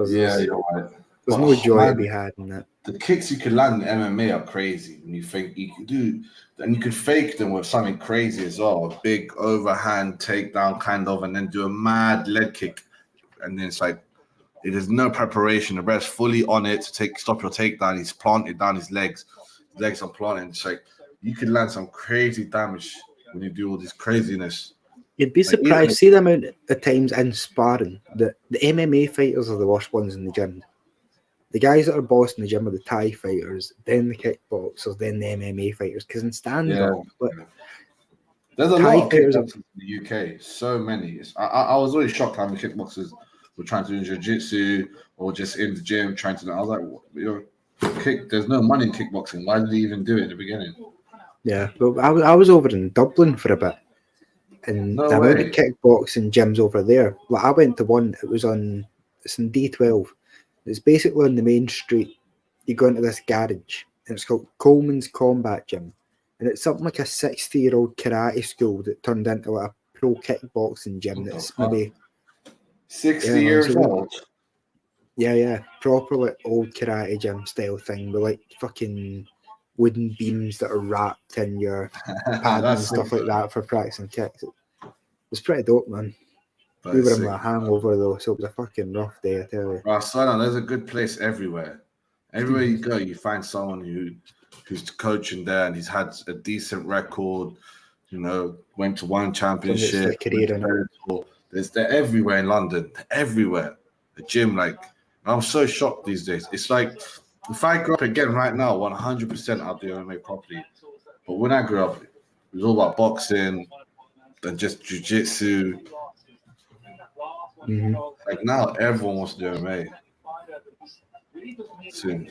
[SPEAKER 5] Yeah, you're right.
[SPEAKER 4] There's
[SPEAKER 5] But,
[SPEAKER 4] no joy to
[SPEAKER 5] man,
[SPEAKER 4] be had in that.
[SPEAKER 5] the kicks you can land in MMA are crazy when you think you could do, and you could fake them with something crazy as well. A big overhand takedown, kind of, and then do a mad leg kick. And then it's like, there's no preparation. The ref's fully on it to stop your takedown. He's planted down his legs. His legs are planted. It's like, you could land some crazy damage when you do all this craziness.
[SPEAKER 4] You'd be
[SPEAKER 5] Like,
[SPEAKER 4] surprised. See the amount of times in sparring that the MMA fighters are the worst ones in the gym. The guys that are boss in the gym are the Thai fighters, then the kickboxers, then the MMA fighters. Because in stand-up,
[SPEAKER 5] there's a
[SPEAKER 4] Thai
[SPEAKER 5] lot of
[SPEAKER 4] fighters
[SPEAKER 5] kickboxers in the UK. So many. I was always shocked how many kickboxers were trying to do jiu-jitsu or just in the gym trying to. I was like, there's no money in kickboxing. Why did he even do it in the beginning?
[SPEAKER 4] Yeah, but I was over in Dublin for a bit, and
[SPEAKER 5] No
[SPEAKER 4] the amount
[SPEAKER 5] way.
[SPEAKER 4] of kickboxing gyms over there. Like I went to one. It's in D12. It's basically on the main street. You go into this garage, and it's called Coleman's Combat Gym, and it's something like a 60-year-old karate school that turned into like a pro kickboxing gym.
[SPEAKER 5] What the
[SPEAKER 4] That's
[SPEAKER 5] fuck?
[SPEAKER 4] maybe
[SPEAKER 5] 60 years old.
[SPEAKER 4] Yeah, proper like old karate gym style thing with like fucking wooden beams that are wrapped in your pads and stuff like that for practicing kicks. It was pretty dope, man. We were in my hangover though, so it was a fucking rough day, I tell you.
[SPEAKER 5] Right, so there's a good place everywhere. Everywhere you go, you find someone who's coaching there and he's had a decent record. You know, went to one championship. They're everywhere in London. Everywhere. The gym, like, I'm so shocked these days. It's like, if I grew up again right now, 100% I'll do MMA properly. But when I grew up, it was all about boxing and just jiu-jitsu.
[SPEAKER 4] Mm-hmm.
[SPEAKER 5] Like now, everyone wants to do MMA. Soon.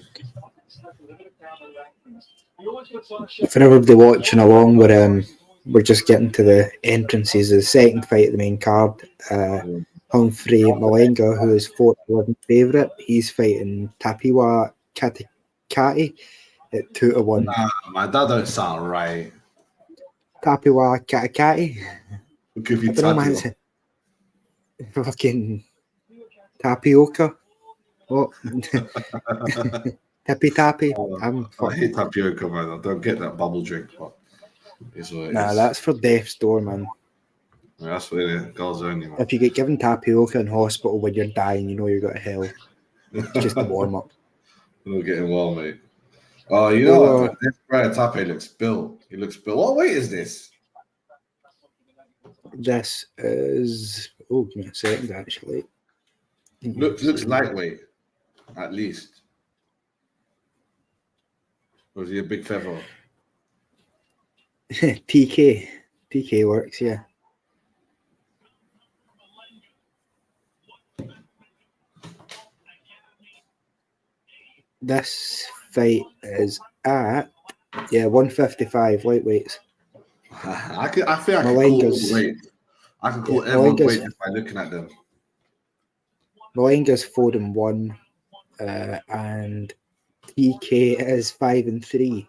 [SPEAKER 4] For everybody watching along, we're just getting to the entrances of the second fight of the main card. Humphrey Malenga, who is 4-11 favourite, he's fighting Tapiwa Katikati at 2-1.
[SPEAKER 5] Nah, man, that don't sound right.
[SPEAKER 4] Tapiwa Katikati.
[SPEAKER 5] Who could be
[SPEAKER 4] Tapio? Fucking tapioca. What? Tappy.
[SPEAKER 5] I hate tapioca, man. I don't get that bubble drink, but it's what it is.
[SPEAKER 4] That's for death's door, man.
[SPEAKER 5] Yeah, that's what it is. Girls only, man.
[SPEAKER 4] If you get given tapioca in hospital when you're dying, you know you're going to hell. Just a warm up.
[SPEAKER 5] We're not getting well, mate. Oh, you know what? This Brad Tape looks built. He looks built. What weight is this?
[SPEAKER 4] This is give me a second actually.
[SPEAKER 5] Looks lightweight, at least. Or is he a big feather?
[SPEAKER 4] TK works, yeah. This fight is at 155 lightweights.
[SPEAKER 5] I think I can call weight. I can call everyone weight just by looking at them.
[SPEAKER 4] Malenga's 4-1, and TK is 5-3.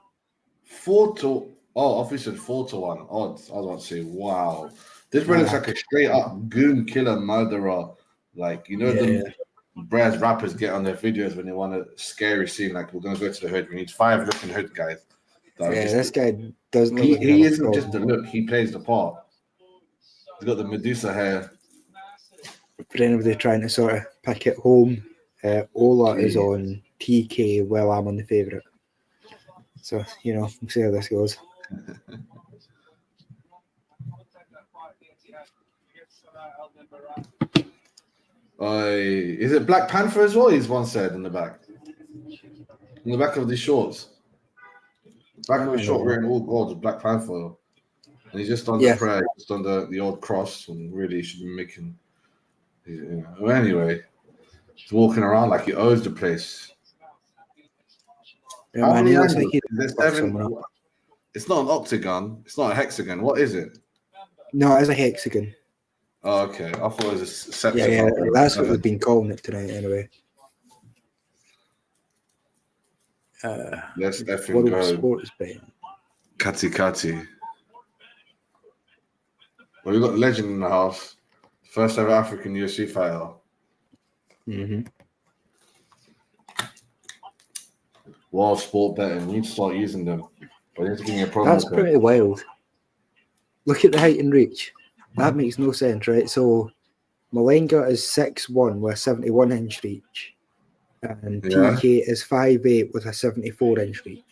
[SPEAKER 5] 4-1 odds. I was about to say, wow. This brother looks like a straight up goon killer murderer. Like, you know, the Brad's rappers get on their videos when they want a scary scene, like we're gonna go to the hood. We need 5 looking hood guys.
[SPEAKER 4] This guy doesn't.
[SPEAKER 5] He isn't just the look. He plays the part. He's got the Medusa hair.
[SPEAKER 4] For anybody trying to sort of pick it home, Ola is on TK while I'm on the favourite. So, we'll see how this goes.
[SPEAKER 5] Is it Black Panther as well? He's one said in the back. In the back of the shorts. Back of the short wearing all gold with Black Panther. And he's just on the prayer, just on the old cross, and really should be making. Well, anyway, he's walking around like he owns the place.
[SPEAKER 4] Yeah, man, he looks like
[SPEAKER 5] it's not an octagon. It's not a hexagon. What is it?
[SPEAKER 4] No, it's a hexagon.
[SPEAKER 5] Oh, okay. I thought it was a section.
[SPEAKER 4] Yeah, that's what we've been calling it tonight, anyway.
[SPEAKER 5] Let's effing go.
[SPEAKER 4] Sports betting.
[SPEAKER 5] Kati. Well, we've got legend in the house. First ever African UFC fighter.
[SPEAKER 4] Mm-hmm.
[SPEAKER 5] World Sport Betting. You need to start using them. But you need to give me a promo
[SPEAKER 4] That's
[SPEAKER 5] code.
[SPEAKER 4] pretty wild. Look at the height and reach. That makes no sense, right? So Malenga is 6'1" with a 71-inch reach. And
[SPEAKER 5] Yeah.
[SPEAKER 4] PK is 5'8" with a 74-inch reach.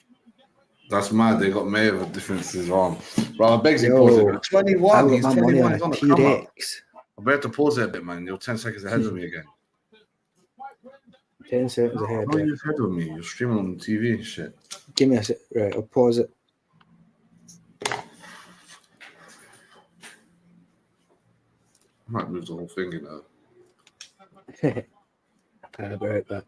[SPEAKER 5] That's mad. They got May of a differences on. Bro, I beg you
[SPEAKER 4] Yo,
[SPEAKER 5] pause it. 21.
[SPEAKER 4] I've got
[SPEAKER 5] He's
[SPEAKER 4] my money
[SPEAKER 5] 21.
[SPEAKER 4] on
[SPEAKER 5] He's
[SPEAKER 4] a
[SPEAKER 5] on the come up.
[SPEAKER 4] T-Rex.
[SPEAKER 5] I better to pause it a bit, man. You're 10 seconds ahead of me again.
[SPEAKER 4] 10 seconds ahead.
[SPEAKER 5] How are you ahead of me? You're streaming on TV and shit.
[SPEAKER 4] Give me a sec. Right, I'll pause it.
[SPEAKER 5] I might lose the whole thing, you know.
[SPEAKER 4] I'll be right back.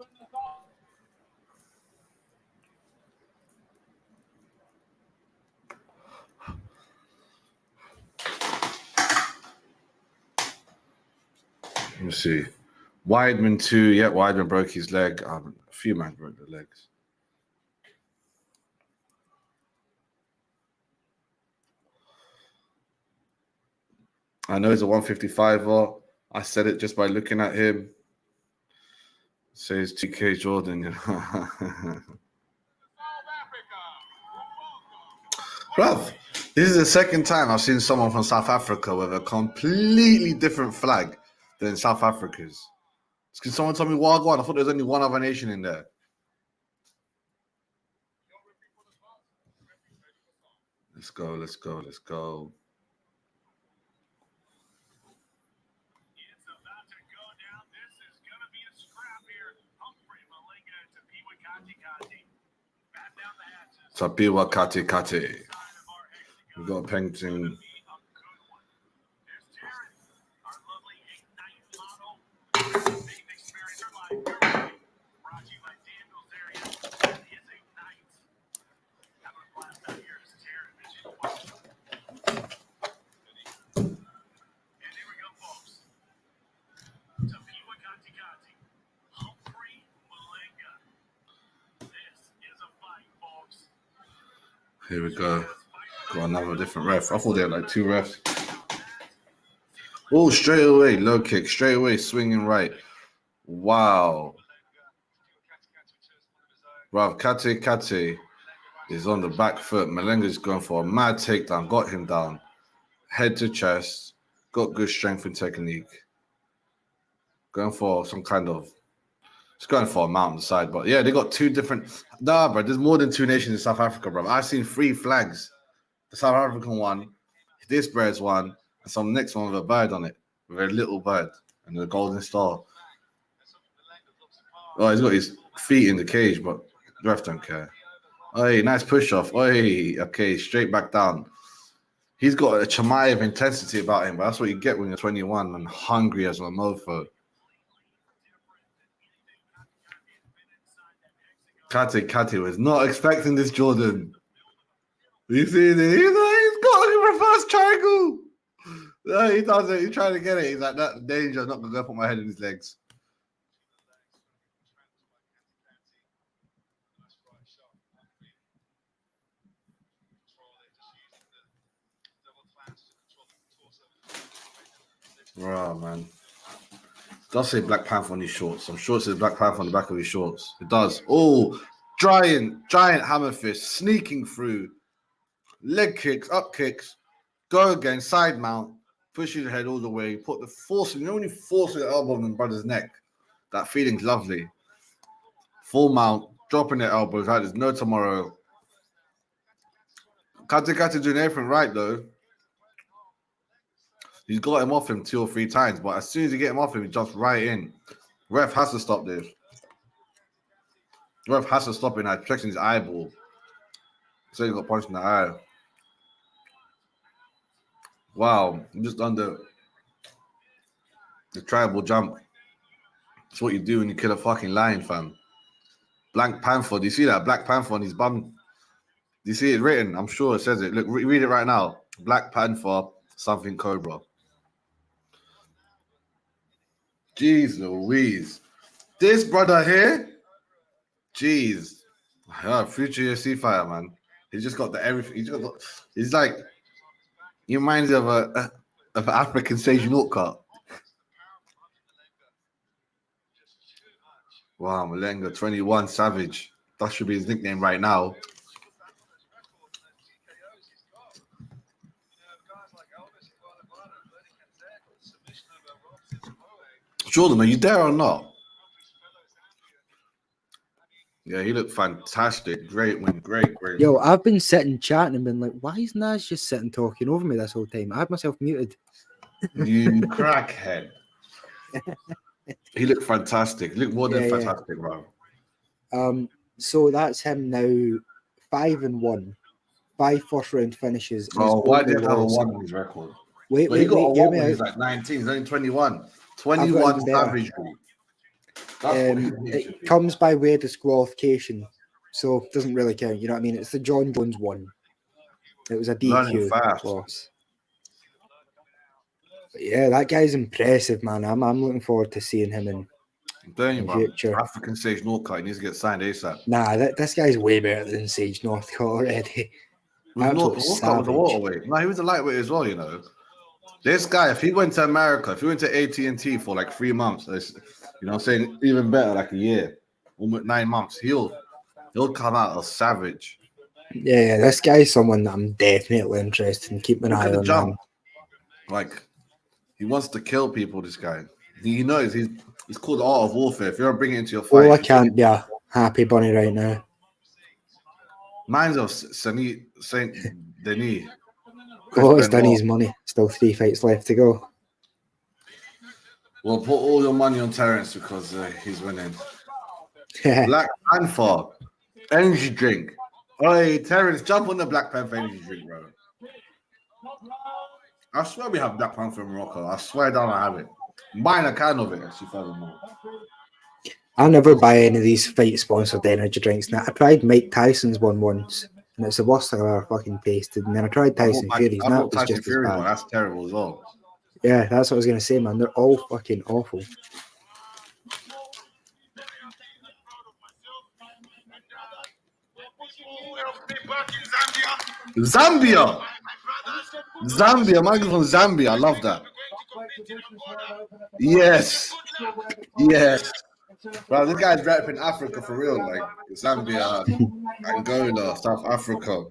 [SPEAKER 5] Let me see. Weidman 2. Yeah, Weidman broke his leg. A few men broke their legs. I know he's a 155er. I said it just by looking at him. Says 2K Jordan. You know? Bruv, this is the second time I've seen someone from South Africa with a completely different flag than South Africa's. Can someone tell me Wagwan? I thought there was only one other nation in there. Let's go, let's go, let's go. Tapiwa Kate Kate. We've got a painting. Here we go. Got another different ref. I thought they had like two refs. Oh, straight away, low kick. Straight away, swinging right. Wow. Bruv, Kate is on the back foot. Malenga's going for a mad takedown. Got him down. Head to chest. Got good strength and technique. Going for some kind of... It's going for a mountain side, but yeah, they got two different... Nah, bro, there's more than two nations in South Africa, bro. I've seen 3 flags. The South African one, this bird's one, and some next one with a bird on it, with a little bird and a golden star. Oh, he's got his feet in the cage, but the ref don't care. Hey, nice push off. Hey, okay, straight back down. He's got a Chimaev intensity about him, but that's what you get when you're 21 and hungry as a mofo. Kate was not expecting this, Jordan. You see this? He's got a reverse triangle. No, he does it. He's trying to get it. He's like, that danger. I'm not going to go put my head in his legs. Wow, man. It does say Black Panther on his shorts. I'm sure it says Black Panther on the back of his shorts. It does. Oh, giant hammer fist, sneaking through. Leg kicks, up kicks, go again, side mount, push his head all the way, put the forcing, you only forcing the elbow on the brother's neck. That feeling's lovely. Full mount, dropping the elbows, like there's no tomorrow. Kate doing everything right though. He's got him off him 2 or 3 times, but as soon as you get him off him, he jumps right in. Ref has to stop this. Ref has to stop him. Protecting his eyeball. So he got punched in the eye. Wow, I'm just done the tribal jump. That's what you do when you kill a fucking lion, fam. Black Panther. Do you see that? Black Panther on his bum. Do you see it written? I'm sure it says it. Look, read it right now. Black Panther, something Cobra. Jeez Louise. This brother here, jeez. Future UFC fighter, man. He's just got the everything. He's like, he reminds me of an African stage knockout. Wow, Malenga, 21, savage. That should be his nickname right now. Jordan, are you there or not? Yeah, he looked fantastic. Great win. Great.
[SPEAKER 4] Yo, I've been sitting chatting and been like, why is Naz just sitting talking over me this whole time? I had myself muted.
[SPEAKER 5] You crackhead. He looked fantastic. He looked more than fantastic, bro.
[SPEAKER 4] So that's him now 5-1. 5 first-round finishes.
[SPEAKER 5] Oh, why did he have a 1 on his record?
[SPEAKER 4] Wait,
[SPEAKER 5] he got a 1 when
[SPEAKER 4] out.
[SPEAKER 5] he's like 19. He's only 21. 21 savagery.
[SPEAKER 4] It comes by way of disqualification, so it doesn't really count. You know what I mean? It's the John Jones one. It was a DQ loss. But yeah, that guy's impressive, man. I'm looking forward to seeing him in the future.
[SPEAKER 5] African Sage Northcutt, he needs to get signed ASAP.
[SPEAKER 4] Nah, this guy's way better than Sage Northcutt already.
[SPEAKER 5] Northcutt was a waterweight. No, he was a lightweight as well, you know. This guy, if he went to America, if he went to AT&T for like 3 months, you know what I'm saying, even better, like a year, almost 9 months, he'll come out a savage.
[SPEAKER 4] Yeah, this guy's someone that I'm definitely interested in keeping an eye on.
[SPEAKER 5] Jump. Like, he wants to kill people, this guy. He knows he's called the art of warfare. If you ever bring it into your fight.
[SPEAKER 4] Oh, I can't be a happy bunny right now.
[SPEAKER 5] Mine's of Saint Denis.
[SPEAKER 4] Oh, he's done his money. Still 3 fights left to go.
[SPEAKER 5] Well, put all your money on Terence because he's winning. Black Panther energy drink. Hey, Terence, jump on the Black Panther energy drink, bro. I swear we have Black Panther in Morocco. I swear down I have it. I'm buying a can of it, actually, furthermore.
[SPEAKER 4] I never buy any of these fight-sponsored energy drinks. Now, I tried Mike Tyson's one once, and it's the worst thing I've ever fucking tasted. And then I tried Tyson Fury's, and that was just as bad.
[SPEAKER 5] That's terrible as well.
[SPEAKER 4] Yeah, that's what I was going to say, man. They're all fucking awful.
[SPEAKER 5] Zambia, Michael from Zambia. I love that. Yes. Bro, this guy's rapping Africa for real, like Zambia, Angola, South Africa.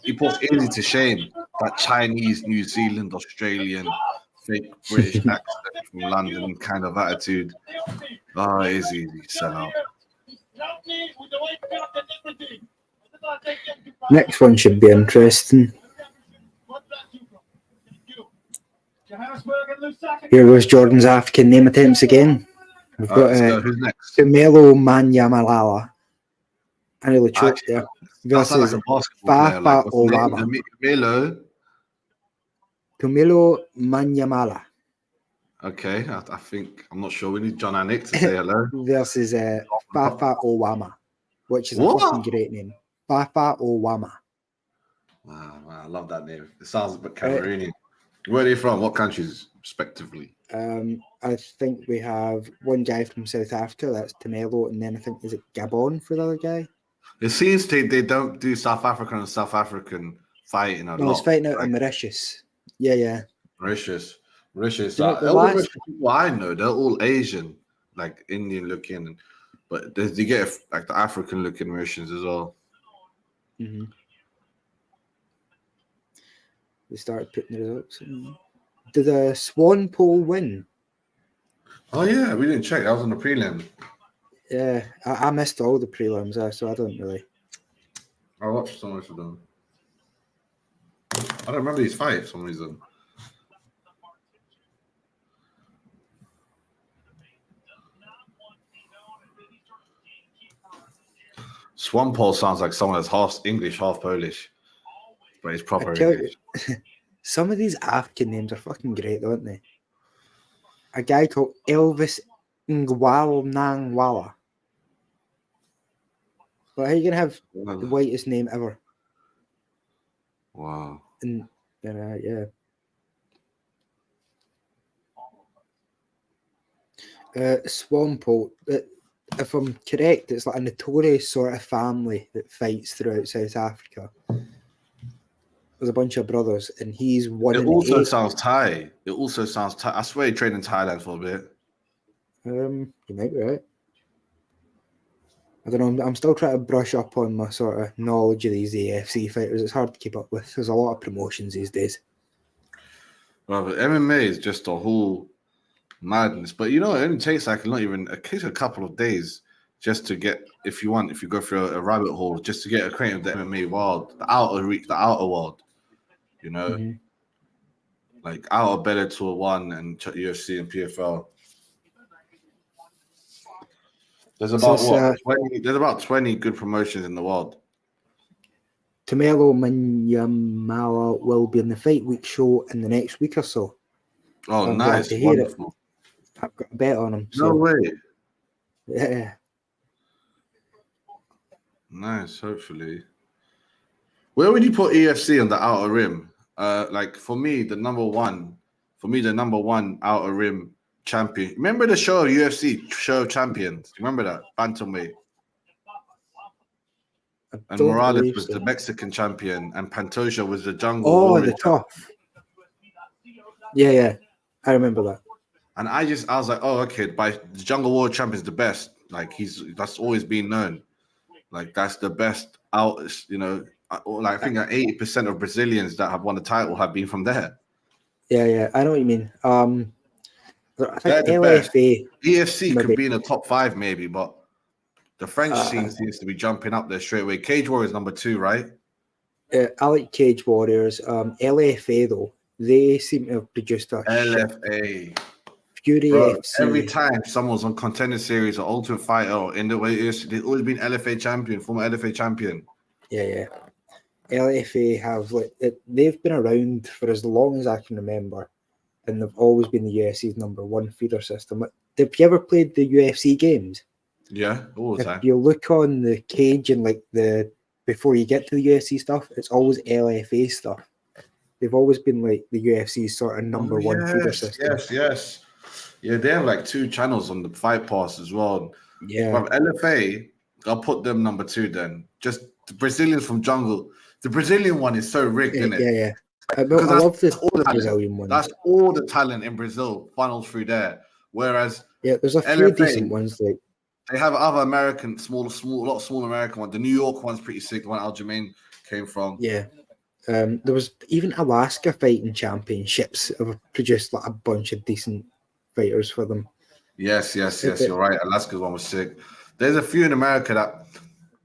[SPEAKER 5] He puts Izzy to shame. That Chinese, New Zealand, Australian, fake British accent from London kind of attitude. Oh, Izzy, sell out.
[SPEAKER 4] Next one should be interesting. Here goes Jordan's African name attempts again. We've got Tumelo Manyamalala. I nearly choked there. Versus Fafa Owama. Tumelo Manyamala.
[SPEAKER 5] Okay, I think, I'm not sure. We need John Anik to say hello.
[SPEAKER 4] Versus Fafa Owama, which is a fucking great name. Fafa Owama.
[SPEAKER 5] Wow, I love that name. It sounds a bit Cameroonian. Where are they from? What countries, respectively?
[SPEAKER 4] I think we have one guy from South Africa, that's Tumelo, and then I think, is it Gabon for the other guy?
[SPEAKER 5] It seems they don't do South African fighting a lot.
[SPEAKER 4] No, he's fighting out in Mauritius. Yeah.
[SPEAKER 5] Mauritius. All the people I know, they're all Asian, like Indian looking, but you get like the African looking Mauritians as well.
[SPEAKER 4] Mm-hmm. They started putting the results in. Did the Swan Pole win?
[SPEAKER 5] Oh yeah, we didn't check. That was on the prelim.
[SPEAKER 4] Yeah, I missed all the prelims there, so I don't really.
[SPEAKER 5] I watched so much of them. I don't remember these fights for some reason. Swan Pole sounds like someone that's half English, half Polish, but it's proper English.
[SPEAKER 4] Some of these African names are fucking great, aren't they? A guy called Elvis Ngwalnangwala. But how are you gonna have the whitest name ever?
[SPEAKER 5] Wow.
[SPEAKER 4] And yeah. Swampole. If I'm correct, it's like a notorious sort of family that fights throughout South Africa. There's a bunch of brothers, and he's one.
[SPEAKER 5] It also sounds Thai. I swear he trained in Thailand for a bit.
[SPEAKER 4] You might be right. I don't know. I'm still trying to brush up on my sort of knowledge of these EFC fighters. It's hard to keep up with. There's a lot of promotions these days.
[SPEAKER 5] Well, but MMA is just a whole madness. But it only takes like a couple of days just to get, if you go through a rabbit hole, just to get acquainted with the MMA world, the outer world, like out of Bellator 1 and UFC and PFL. There's about 20 good promotions in the world.
[SPEAKER 4] Tomelo Manyamala will be in the Fight Week show in the next week or so.
[SPEAKER 5] Oh,
[SPEAKER 4] I'm
[SPEAKER 5] nice.
[SPEAKER 4] glad to hear
[SPEAKER 5] Wonderful.
[SPEAKER 4] it. I've got a bet on him.
[SPEAKER 5] No way.
[SPEAKER 4] Yeah.
[SPEAKER 5] Nice, hopefully. Where would you put EFC on the outer rim? Like for me, the number one outer rim champion. Remember the show of UFC, Show of Champions? Remember that? Bantamweight. And Morales was the Mexican champion, and Pantoja was the jungle.
[SPEAKER 4] Oh, the tough. Yeah. I remember that.
[SPEAKER 5] And I was like, oh, okay, by the Jungle World Champion is the best. Like that's always been known. Like that's the best out. Like I think that 80% of Brazilians that have won the title have been from there.
[SPEAKER 4] Yeah, I know what you mean. I think LFA,
[SPEAKER 5] EFC could be in the top 5 maybe, but the French scene seems to be jumping up there straight away. Cage Warriors number 2, right?
[SPEAKER 4] I like Cage Warriors. LFA though, they seem to have produced a
[SPEAKER 5] LFA.
[SPEAKER 4] Fury FC.
[SPEAKER 5] Every time someone's on Contender Series or Ultimate Fighter or in the way they've always been LFA champion, former LFA champion.
[SPEAKER 4] Yeah. LFA have they've been around for as long as I can remember, and they've always been the UFC's number 1 feeder system. Have you ever played the UFC games?
[SPEAKER 5] Yeah, all the time.
[SPEAKER 4] If you look on the cage and before you get to the UFC stuff, it's always LFA stuff. They've always been like the UFC's sort of number 1 feeder system.
[SPEAKER 5] Yes. Yeah, they have like 2 channels on the Fight Pass as well.
[SPEAKER 4] Yeah.
[SPEAKER 5] But LFA, I'll put them number 2 then. Just the Brazilians from Jungle. The Brazilian one is so rigged, isn't it?
[SPEAKER 4] Yeah. I love the Brazilian one.
[SPEAKER 5] That's all the talent in Brazil funnels through there. Whereas
[SPEAKER 4] there's a few decent ones.
[SPEAKER 5] They have other American, a lot of small American ones. The New York one's pretty sick. The one Aljamain came from.
[SPEAKER 4] Yeah. There was even Alaska fighting championships have produced a bunch of decent fighters for them.
[SPEAKER 5] Yes, you're right. Alaska's one was sick. There's a few in America that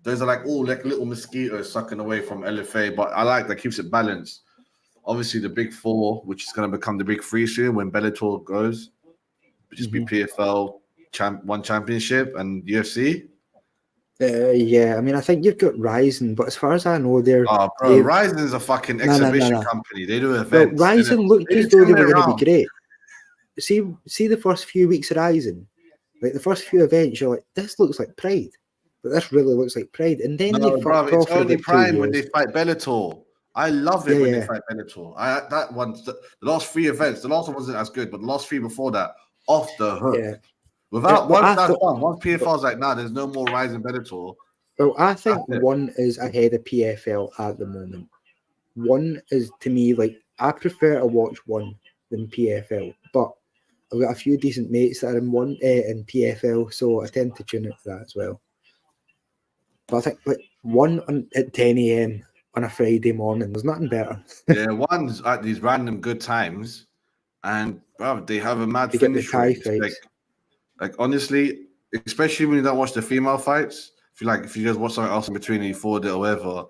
[SPEAKER 5] those are all little mosquitoes sucking away from LFA, but I like that keeps it balanced. Obviously, the big 4, which is going to become the big 3 soon when Bellator goes, which is be PFL one championship and UFC.
[SPEAKER 4] Yeah, I mean, I think you've got Ryzen, but as far as I know,
[SPEAKER 5] Ryzen's a fucking exhibition company. They do events.
[SPEAKER 4] Well, Ryzen looked as though they were going to be great. See the first few weeks of Ryzen, the first few events, you're like, this looks like Pride, but this really looks like Pride. And then
[SPEAKER 5] it's only Pride when they fight Bellator. I love it when they fight Bellator. That one, the last 3 events, the last one wasn't as good, but the last 3 before that, off the hook. Yeah. Once PFL's like, nah, there's no more Ryzen Bellator.
[SPEAKER 4] Well, I think 1 is ahead of PFL at the moment. 1 is, to me, I prefer to watch 1 than PFL, but I've got a few decent mates that are in PFL, so I tend to tune into that as well. But I think 1 at 10 a.m. on a Friday morning, there's nothing better.
[SPEAKER 5] Yeah, 1's at these random good times, and they have a mad finish. Honestly, especially when you don't watch the female fights, if you just watch something else in between and you forward it or whatever,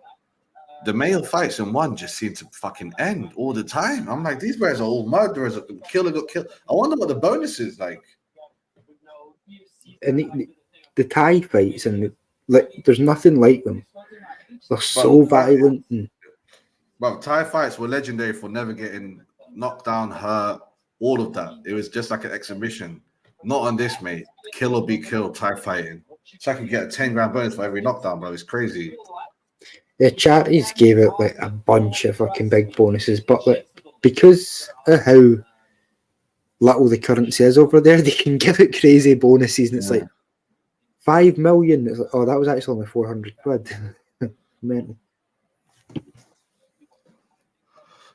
[SPEAKER 5] the male fights in 1 just seem to fucking end all the time. I'm like, these guys are all murderers. Killer got killed. I wonder what the bonus is like.
[SPEAKER 4] And the Thai fights, and there's nothing like them. They're so violent.
[SPEAKER 5] Well, Thai fights were legendary for never getting knocked down, hurt, all of that. It was just like an exhibition. Not on this, mate. Kill or be killed, Thai fighting. So I could get a 10 grand bonus for every knockdown, bro. It's crazy.
[SPEAKER 4] The charities gave it a bunch of fucking big bonuses, but because of how little the currency is over there, they can give it crazy bonuses, and it's 5 million. It's that was actually only 400 quid. Mental.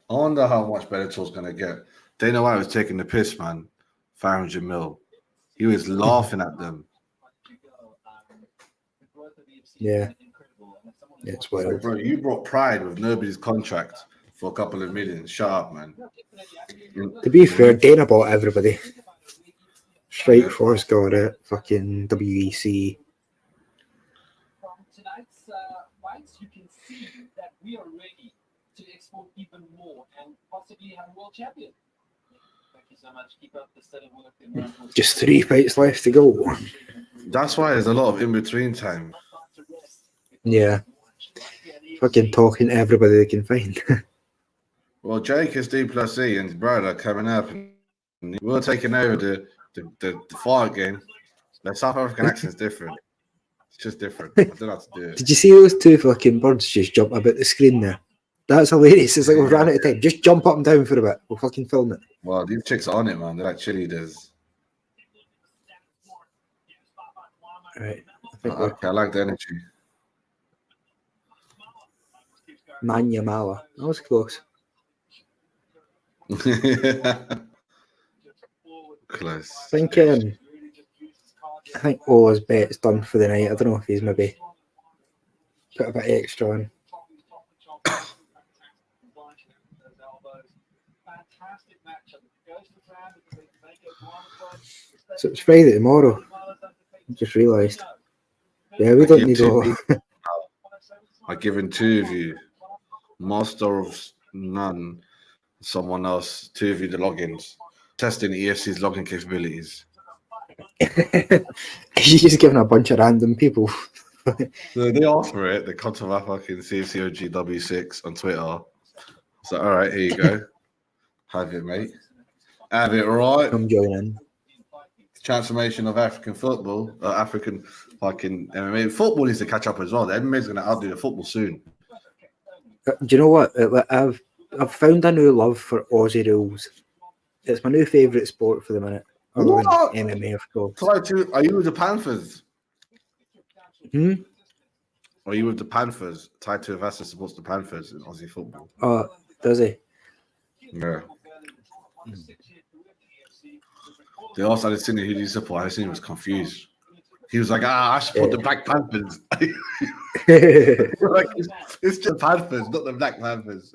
[SPEAKER 5] I wonder how much Bellator's gonna get. Dana White was taking the piss, man. 500 mil. He was laughing at them.
[SPEAKER 4] Yeah. Yeah, it's wild.
[SPEAKER 5] Bro, you brought pride with nobody's contract for a couple of million. Shut up, man.
[SPEAKER 4] To be fair, Dana bought everybody. Strike Force got it. Fucking WEC.
[SPEAKER 7] From tonight's fights, you can see that we are ready to export even more and possibly have a world champion. Thank you so much. Keep up the steady work.
[SPEAKER 4] Just 3 fights left to go.
[SPEAKER 5] That's why there's a lot of in-between time.
[SPEAKER 4] Yeah. Fucking talking to everybody they can find.
[SPEAKER 5] Well, Jake is D+E and his brother coming up. And we're taking over the fight game. The South African accent's different. It's just different. I don't know how to do it.
[SPEAKER 4] Did you see those two fucking birds just jump about the screen there? That's hilarious. It's like we've ran out of time. Just jump up and down for a bit. We'll fucking film it.
[SPEAKER 5] Well, these chicks are on it, man. They're like cheerleaders.
[SPEAKER 4] Right.
[SPEAKER 5] Okay, I like the energy.
[SPEAKER 4] Manya Mala. That was close.
[SPEAKER 5] Close.
[SPEAKER 4] I think Ola's bet's done for the night. I don't know if he's maybe put a bit extra on. So it's Friday tomorrow. I just realised. Yeah, we don't need all.
[SPEAKER 5] I've given two of you, Master of None, someone else, two of you the logins, testing EFC's login capabilities.
[SPEAKER 4] You're just giving a bunch of random people.
[SPEAKER 5] So they offer it. They come to my fucking CFCOGW6 on Twitter. So, all right, here you go. Have it, mate. Have it, right?
[SPEAKER 4] Come join in.
[SPEAKER 5] Transformation of African football, African fucking MMA. Football needs to catch up as well. The MMA is going to outdo the football soon.
[SPEAKER 4] Do you know what? I've found a new love for Aussie rules. It's my new favourite sport for the minute. Other than MMA, of course.
[SPEAKER 5] Are you with the Panthers?
[SPEAKER 4] Hmm?
[SPEAKER 5] Are you with the Panthers? Taito Vasa supports the Panthers in Aussie football.
[SPEAKER 4] Oh, does he?
[SPEAKER 5] Yeah. They also had Sydney who do you support. I was confused. He was like, I support the Black Panthers. Like, it's just Panthers, not the Black Panthers.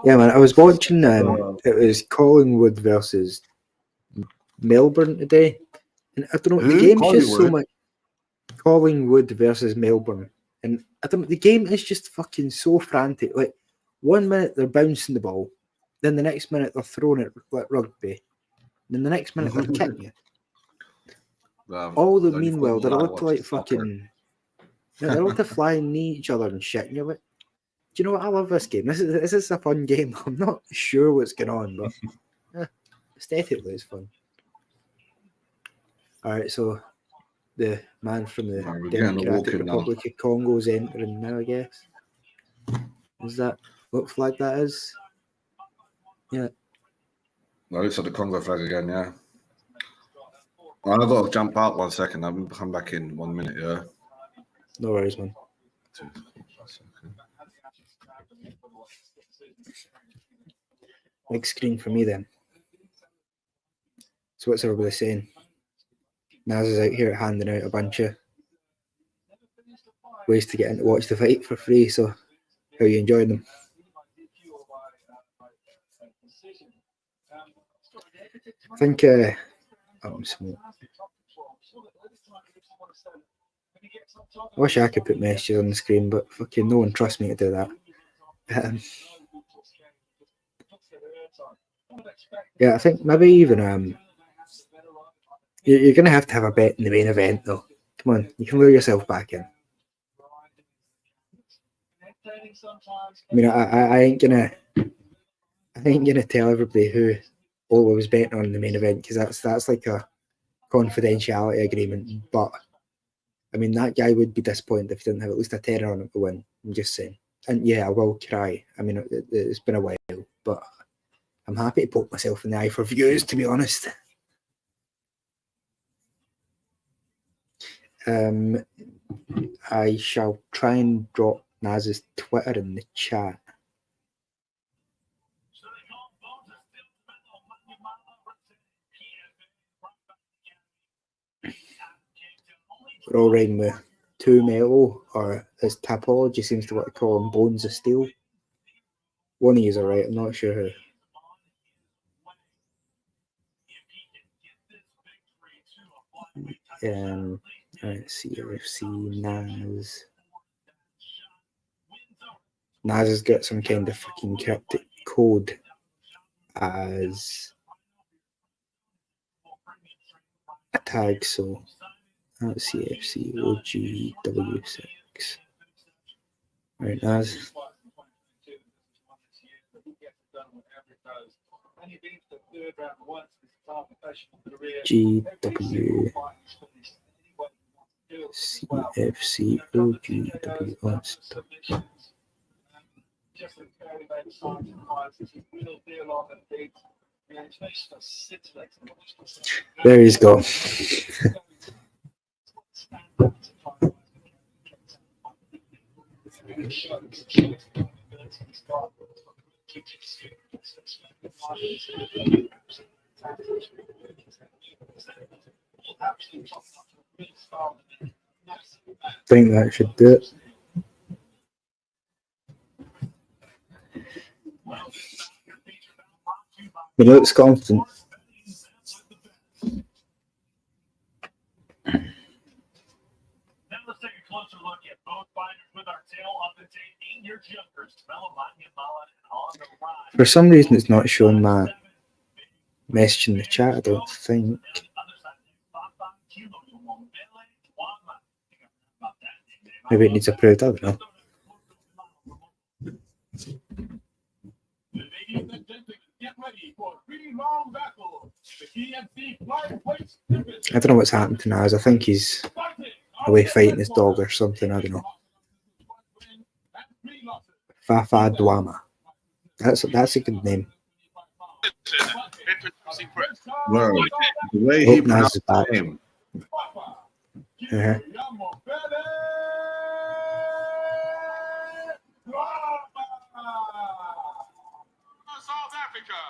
[SPEAKER 4] Yeah, man. I was watching. It was Collingwood versus Melbourne today, and I don't know. The game's just so much. Collingwood versus Melbourne, and I don't. The game is just fucking so frantic. Like 1 minute they're bouncing the ball, then the next minute they're throwing it like rugby, then the next minute they're kicking it. All the meanwhile they're allowed to like fucking. Yeah, they're allowed to fly and knee each other and shit. And you're like, do you know what? I love this game. This is a fun game. I'm not sure what's going on, but aesthetically it's fun. All right, so the man from the Democratic Republic of Congo is entering now, I guess. Is that what flag that is? Yeah.
[SPEAKER 5] No, it looks like the Congo flag again, yeah. I've got to jump out 1 second. I'll come back in 1 minute, yeah.
[SPEAKER 4] No worries, man. Big screen for me then. So what's everybody saying? Naz is out here handing out a bunch of ways to get in to watch the fight for free. So how are you enjoying them? I think I'm smoke. I wish I could put messages on the screen, but fucking no one trusts me to do that. Yeah, I think maybe even you're gonna have to have a bet in the main event though. Come on, you can lure yourself back in. I mean, I ain't gonna tell everybody who Ola was betting on in the main event because that's like a confidentiality agreement. But I mean, that guy would be disappointed if he didn't have at least a tenner on him to win. I'm just saying. And yeah, I will cry. I mean, it's been a while, but I'm happy to poke myself in the eye for views, to be honest. I shall try and drop Naz's Twitter in the chat. We're all riding with 2 metal, or as Tapology seems to want to call them, bones of steel. One of these are right, I'm not sure who. Let's see, EFC, Naz. Naz has got some kind of fucking cryptic code as a tag, so let's see, EFC, OGW6. Right, Naz. GW CFC OGW. There he's go. I think that should do it. He looks confident.
[SPEAKER 6] Let's take a closer look at both fighters with our tail of the tape. 8 years younger, on the rise.
[SPEAKER 4] For some reason, it's not showing my message in the chat, I don't think. Maybe it needs approved, I don't know. I don't know what's happened to Naz. I think he's away fighting his dog or something, I don't know. Fafa Dwama. That's a good name.
[SPEAKER 5] Bro, the way he pronounced
[SPEAKER 4] back.
[SPEAKER 5] his name.
[SPEAKER 4] Uh-huh.
[SPEAKER 6] South Africa,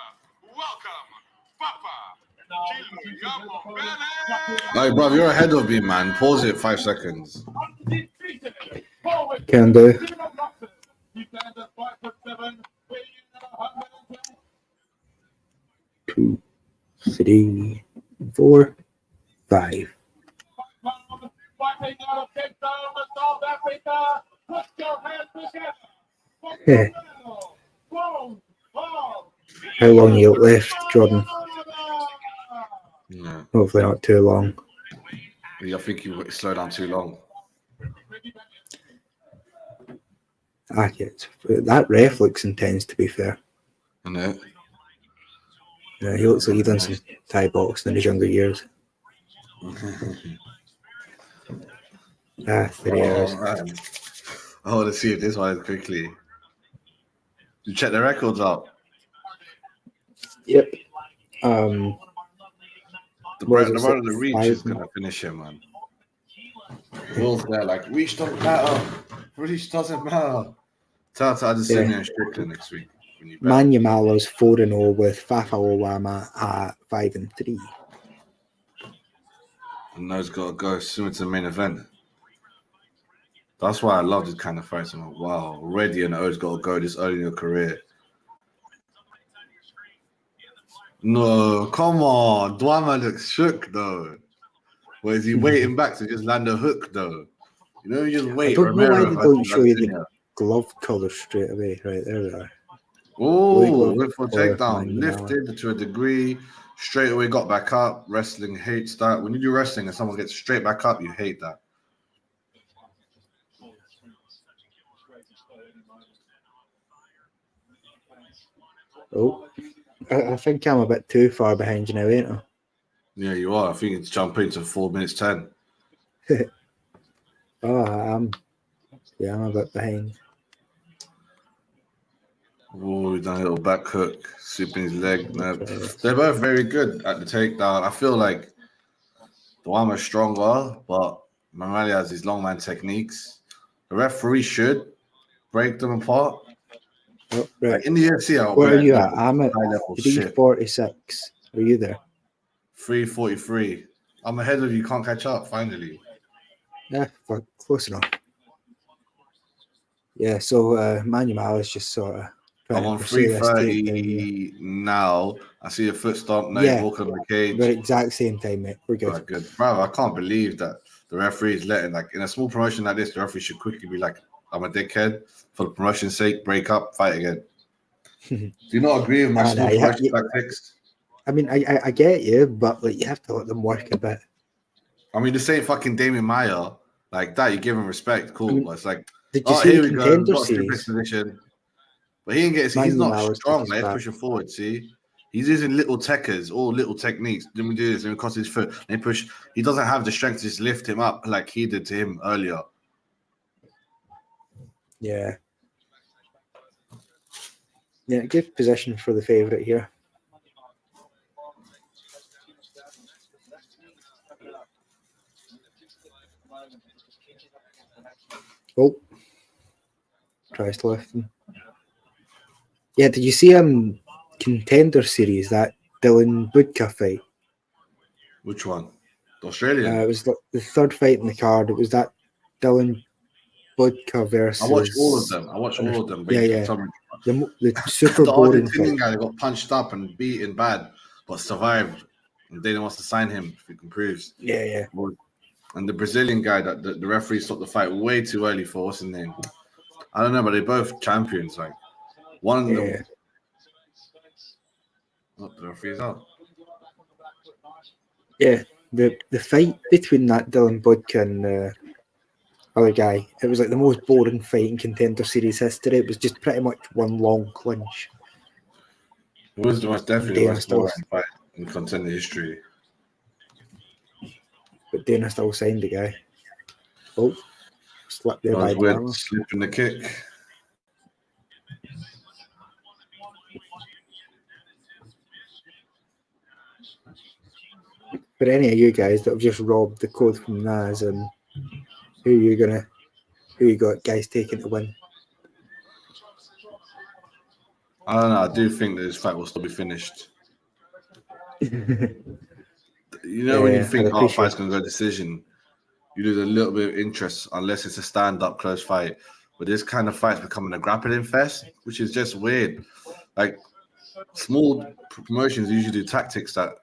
[SPEAKER 6] welcome, Papa.
[SPEAKER 5] Like, bro, you're ahead of me, man. Pause it 5 seconds.
[SPEAKER 4] Can do. 2, 3, 4, 5. Yeah. How long you got left, Jordan?
[SPEAKER 5] Yeah.
[SPEAKER 4] Hopefully not too long.
[SPEAKER 5] I think you slow down too long.
[SPEAKER 4] That ref looks intense, to be fair.
[SPEAKER 5] Isn't it?
[SPEAKER 4] Yeah, he looks like he done some Thai boxing in his younger years. 3 hours.
[SPEAKER 5] Man. I want to see if this one is quickly. You check the records out.
[SPEAKER 4] Yep.
[SPEAKER 5] The brand of the reach is going to finish him, man. Will's there, like, reach doesn't matter. Reach doesn't matter. Tell Adesanya and Strickland next week.
[SPEAKER 4] Manya Malo's 4-0 with Fafa Owama at 5-3.
[SPEAKER 5] And those got to go soon to the main event. That's why I love this kind of fights. I'm like, wow, already an O's got to go this early in your career. No, come on. Dwama looks shook, though. Or is he waiting back to just land a hook, though? You know, you just wait.
[SPEAKER 4] I don't know why they don't show you the glove colour straight away. Right, there we are.
[SPEAKER 5] Oh, went for a takedown. Lifted to a degree. Straight away got back up. Wrestling hates that. When you do wrestling and someone gets straight back up, you hate that.
[SPEAKER 4] Oh, I think I'm a bit too far behind you now, ain't I?
[SPEAKER 5] Yeah, you are. I think it's jumping to 4 minutes 10.
[SPEAKER 4] I'm a bit behind.
[SPEAKER 5] Oh, he's done a little back hook, sweeping his leg. No, they're both very good at the takedown. I feel like Dwama's stronger, but Mamali has his long man techniques. The referee should break them apart.
[SPEAKER 4] Oh, right.
[SPEAKER 5] Like in the UFC,
[SPEAKER 4] where are you at? I'm at 346. Are you there?
[SPEAKER 5] 343. I'm ahead of you. Can't catch up. Finally.
[SPEAKER 4] Yeah, close enough. Yeah, so Manuel is just sort of trying
[SPEAKER 5] I'm
[SPEAKER 4] to
[SPEAKER 5] on
[SPEAKER 4] pursue this takedown.
[SPEAKER 5] 3:30 now. I see a foot stomp. No,
[SPEAKER 4] Yeah,
[SPEAKER 5] Walker in the
[SPEAKER 4] we're
[SPEAKER 5] cage.
[SPEAKER 4] exact same time, mate. We're good.
[SPEAKER 5] Right, good. Bro, I can't believe that the referee is letting, like, in a small promotion like this, the referee should quickly be like, I'm a dickhead. For the promotion's sake, break up, fight again. Do you not agree with my small promotion tactics?
[SPEAKER 4] I mean, I get you, but like you have to let them work a bit.
[SPEAKER 5] I mean, the same fucking Damien Maya, like that, you give him respect, cool.
[SPEAKER 4] I mean,
[SPEAKER 5] but it's like,
[SPEAKER 4] did you
[SPEAKER 5] oh,
[SPEAKER 4] see
[SPEAKER 5] here
[SPEAKER 4] the
[SPEAKER 5] we go. We've
[SPEAKER 4] Contender
[SPEAKER 5] got a suplex
[SPEAKER 4] Series?
[SPEAKER 5] position. But he ain't getting, he's
[SPEAKER 4] Manuel
[SPEAKER 5] not
[SPEAKER 4] Malice
[SPEAKER 5] strong.
[SPEAKER 4] took
[SPEAKER 5] Like,
[SPEAKER 4] his
[SPEAKER 5] he's
[SPEAKER 4] back.
[SPEAKER 5] pushing forward, see? He's using little techers, all little techniques. Let me do this, let me cross his foot. They push. He doesn't have the strength to just lift him up like he did to him earlier.
[SPEAKER 4] Yeah. Yeah, good position for the favourite here. Oh, tries to lift him. Yeah, did you see Contender Series, that Dylan Budka fight?
[SPEAKER 5] Which one? The Australian?
[SPEAKER 4] It was the third fight in the card. It was that Dylan Budka versus.
[SPEAKER 5] I watched all of them. But
[SPEAKER 4] Yeah. The super
[SPEAKER 5] the
[SPEAKER 4] boring
[SPEAKER 5] Argentinian
[SPEAKER 4] fight.
[SPEAKER 5] guy that got punched up and beaten bad, but survived. And they didn't want to sign him if he improves.
[SPEAKER 4] Yeah.
[SPEAKER 5] And the Brazilian guy that the referee stopped the fight way too early for, what's his name? I don't know, but they're both champions. Like one of them. Oh, the referee's out.
[SPEAKER 4] Yeah, the fight between that Dylan Budka and other guy, it was like the most boring fight in Contender Series history. It was just pretty much one long clinch.
[SPEAKER 5] It was definitely the most boring fight in Contender history.
[SPEAKER 4] But Dana still signed the guy. Oh, slipped there by Balelo.
[SPEAKER 5] Slipping the kick.
[SPEAKER 4] For any of you guys that have just robbed the code from Naz, and who you got guys taking to win?
[SPEAKER 5] I don't know. I do think that this fight will still be finished. You know, when you think our fight's going to go decision, you lose a little bit of interest unless it's a stand-up close fight. But this kind of fight's becoming a grappling fest, which is just weird. Like, small promotions usually do tactics that.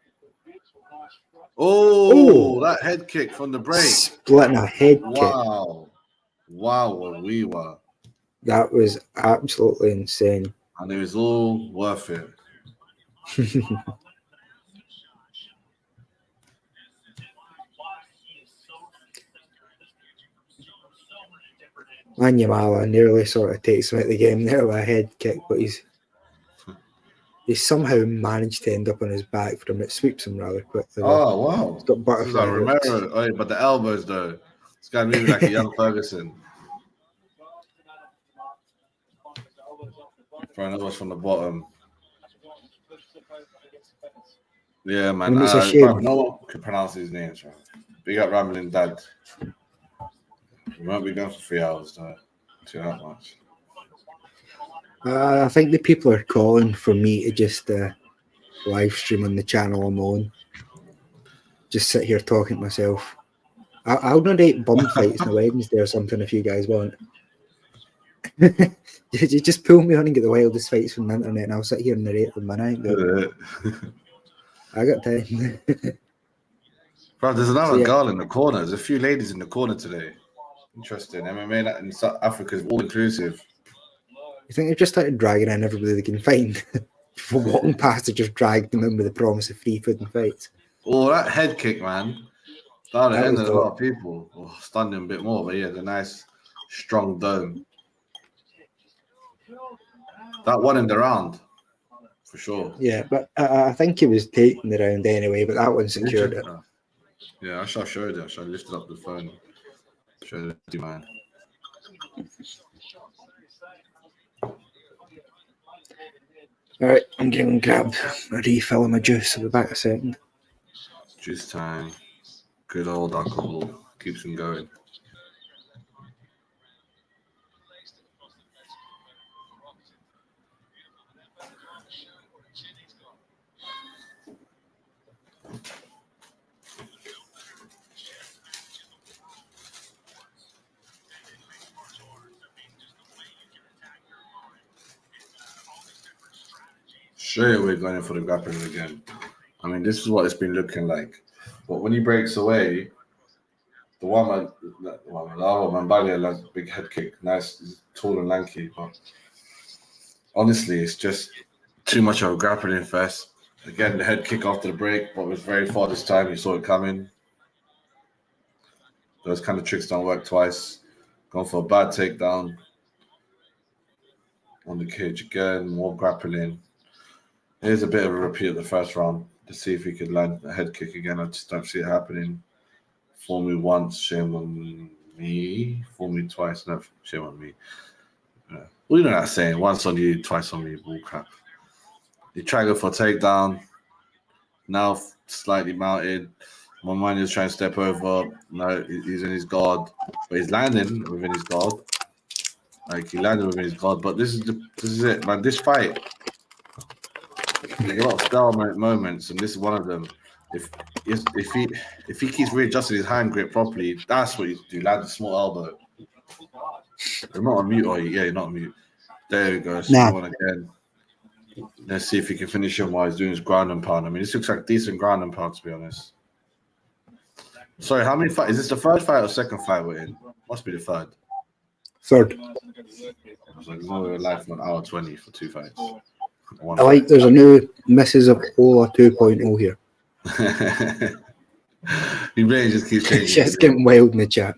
[SPEAKER 5] Oh, that head kick from the break.
[SPEAKER 4] Splitting a head kick.
[SPEAKER 5] Wow, we were.
[SPEAKER 4] That was absolutely insane.
[SPEAKER 5] And it was all worth it.
[SPEAKER 4] Manyamala nearly sort of takes him out of the game there with a head kick, but he somehow managed to end up on his back from it, sweeps him rather quickly.
[SPEAKER 5] Oh, wow.
[SPEAKER 4] He's got butterfly hooks.
[SPEAKER 5] Oh, but the elbows, though. This guy moving like a young Ferguson. Throwing elbows from the bottom. Yeah, man.
[SPEAKER 4] I mean, it's a shame.
[SPEAKER 5] No one could pronounce his name. Right? Big up Rambling Dad. We won't be going for 3 hours, though. Too that much.
[SPEAKER 4] I think the people are calling for me to just live stream on the channel I'm on. Just sit here talking to myself. I'll narrate bum fights on a Wednesday or something if you guys want. You just pull me on and get the wildest fights from the internet, and I'll sit here and narrate them. I got time.
[SPEAKER 5] Bro, there's another girl in the corner. There's a few ladies in the corner today. Interesting. MMA in South Africa is all inclusive.
[SPEAKER 4] You think they've just started dragging in everybody they can find? For walking past, they just dragged them in with the promise of free food and fights.
[SPEAKER 5] Oh, that head kick, man. That ended a lot of people. Oh, stunned him a bit more, but yeah, the nice, strong dome. That won in the round, for sure.
[SPEAKER 4] Yeah, but I think he was taking the round anyway, but that one secured it.
[SPEAKER 5] Yeah, I shall show it. I shall lift up the phone. Show it to man.
[SPEAKER 4] All right, I'm going to grab a refill of my juice. I'll be back a second.
[SPEAKER 5] Juice time. Good old alcohol. Keeps him going. Straight away going in for the grappling again. I mean, this is what it's been looking like. But when he breaks away, the other one, Balelo, has a big head kick. Nice, he's tall and lanky. But honestly, it's just too much of a grappling fest. Again, the head kick after the break, but it was very far this time. You saw it coming. Those kind of tricks don't work twice. Going for a bad takedown. On the cage again, more grappling. Here's a bit of a repeat of the first round to see if he could land a head kick again. I just don't see it happening. Fool me once, shame on me. Fool me twice, no, shame on me. Well, you know that saying, once on you, twice on me, bull crap. He tried to go for a takedown. Now slightly mounted. My mind is trying to step over. No, he's in his guard. But he's landing within his guard. Like, he landed within his guard. But this is it, man. This fight, there's a lot of stalemate moments, and this is one of them. If he keeps readjusting his hand grip properly, that's what you do. Land a small elbow. I'm not on mute, or yeah, you're not on mute. There we go. So one again. Let's see if he can finish him while he's doing his ground and pound. I mean, this looks like decent ground and pound, to be honest. Sorry, how many fights? Is this the third fight or second fight we're in? Must be the third.
[SPEAKER 4] Third.
[SPEAKER 5] So there's no life on hour 20 for 2 fights.
[SPEAKER 4] There's a new Mrs. of Ola 2.0 here.
[SPEAKER 5] He really just keeps changing.
[SPEAKER 4] Shit's getting wild in the chat.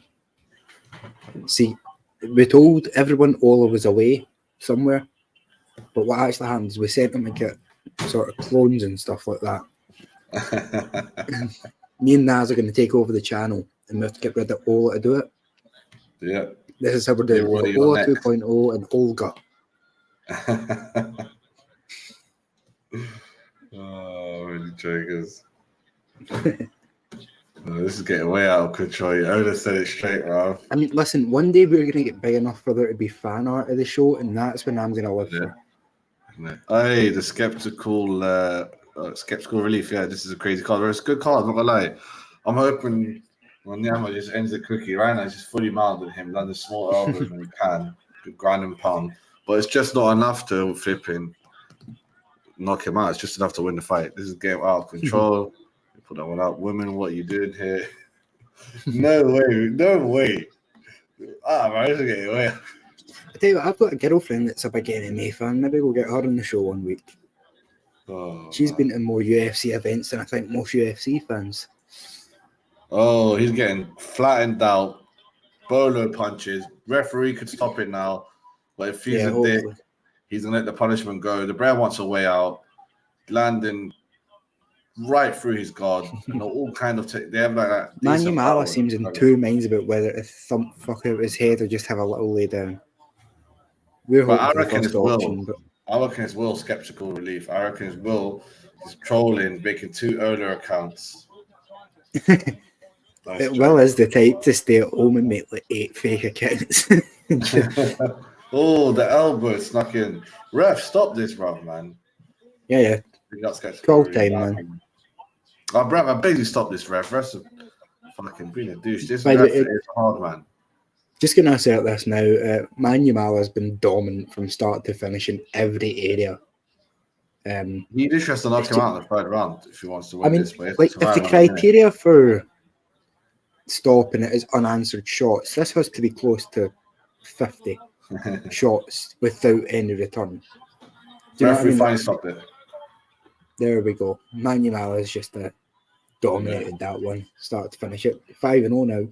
[SPEAKER 4] See, we told everyone Ola was away somewhere, but what actually happened is we sent him to get sort of clones and stuff like that. Me and Naz are going to take over the channel, and we have to get rid of Ola to do it.
[SPEAKER 5] Yeah.
[SPEAKER 4] This is how we're doing it. Ola 2.0 and Olga.
[SPEAKER 5] Oh, really triggers. This is getting way out of control. I would have said it straight, Ralph.
[SPEAKER 4] I mean, listen, one day we're going to get big enough for there to be fan art of the show, and that's when I'm going to live for.
[SPEAKER 5] Hey, the skeptical relief. Yeah, this is a crazy card. It's a good card, I'm not going to lie. I'm hoping when Nyama just ends the cookie. Right now, it's just fully mounted him, land a small elbow when he can, good grind and pound. But it's just not enough to flipping knock him out. It's just enough to win the fight. This is game out of control. Put that one out. Women, what are you doing here? No way. Man, this is getting away.
[SPEAKER 4] I tell you what, I've got a girlfriend that's a big MMA fan. Maybe we'll get her on the show one week. She's been to more UFC events than I think most UFC fans.
[SPEAKER 5] Oh, he's getting flattened out. Bolo punches. Referee could stop it now. But if he's a dick, he's going to let the punishment go. The Brer wants a way out. Landing right through his guard. And all kind of... they have like that...
[SPEAKER 4] Manu Mala seems in two minds about whether to thump fuck out his head or just have a little lay down.
[SPEAKER 5] I reckon it's Will skeptical relief. I reckon it's Will just trolling, making 2 Ola accounts.
[SPEAKER 4] Will is the type to stay at home and make like 8 fake accounts.
[SPEAKER 5] Oh, the elbow snuck in. Ref, stop this, bro, man.
[SPEAKER 4] Yeah. Call time, man.
[SPEAKER 5] Oh, bro, I beg you stop this, ref. Ref's fucking being a douche. This ref is hard, man.
[SPEAKER 4] Just going to assert this now. Manu Mala has been dominant from start to finish in every area.
[SPEAKER 5] He just has to knock him out in the third round if he wants to win this. But
[SPEAKER 4] if the criteria for stopping it is unanswered shots, this has to be close to 50 shots without any return.
[SPEAKER 5] Referee finally stopped it.
[SPEAKER 4] There we go. Manu Mala has just dominated that one, start to finish it. 5-0 now.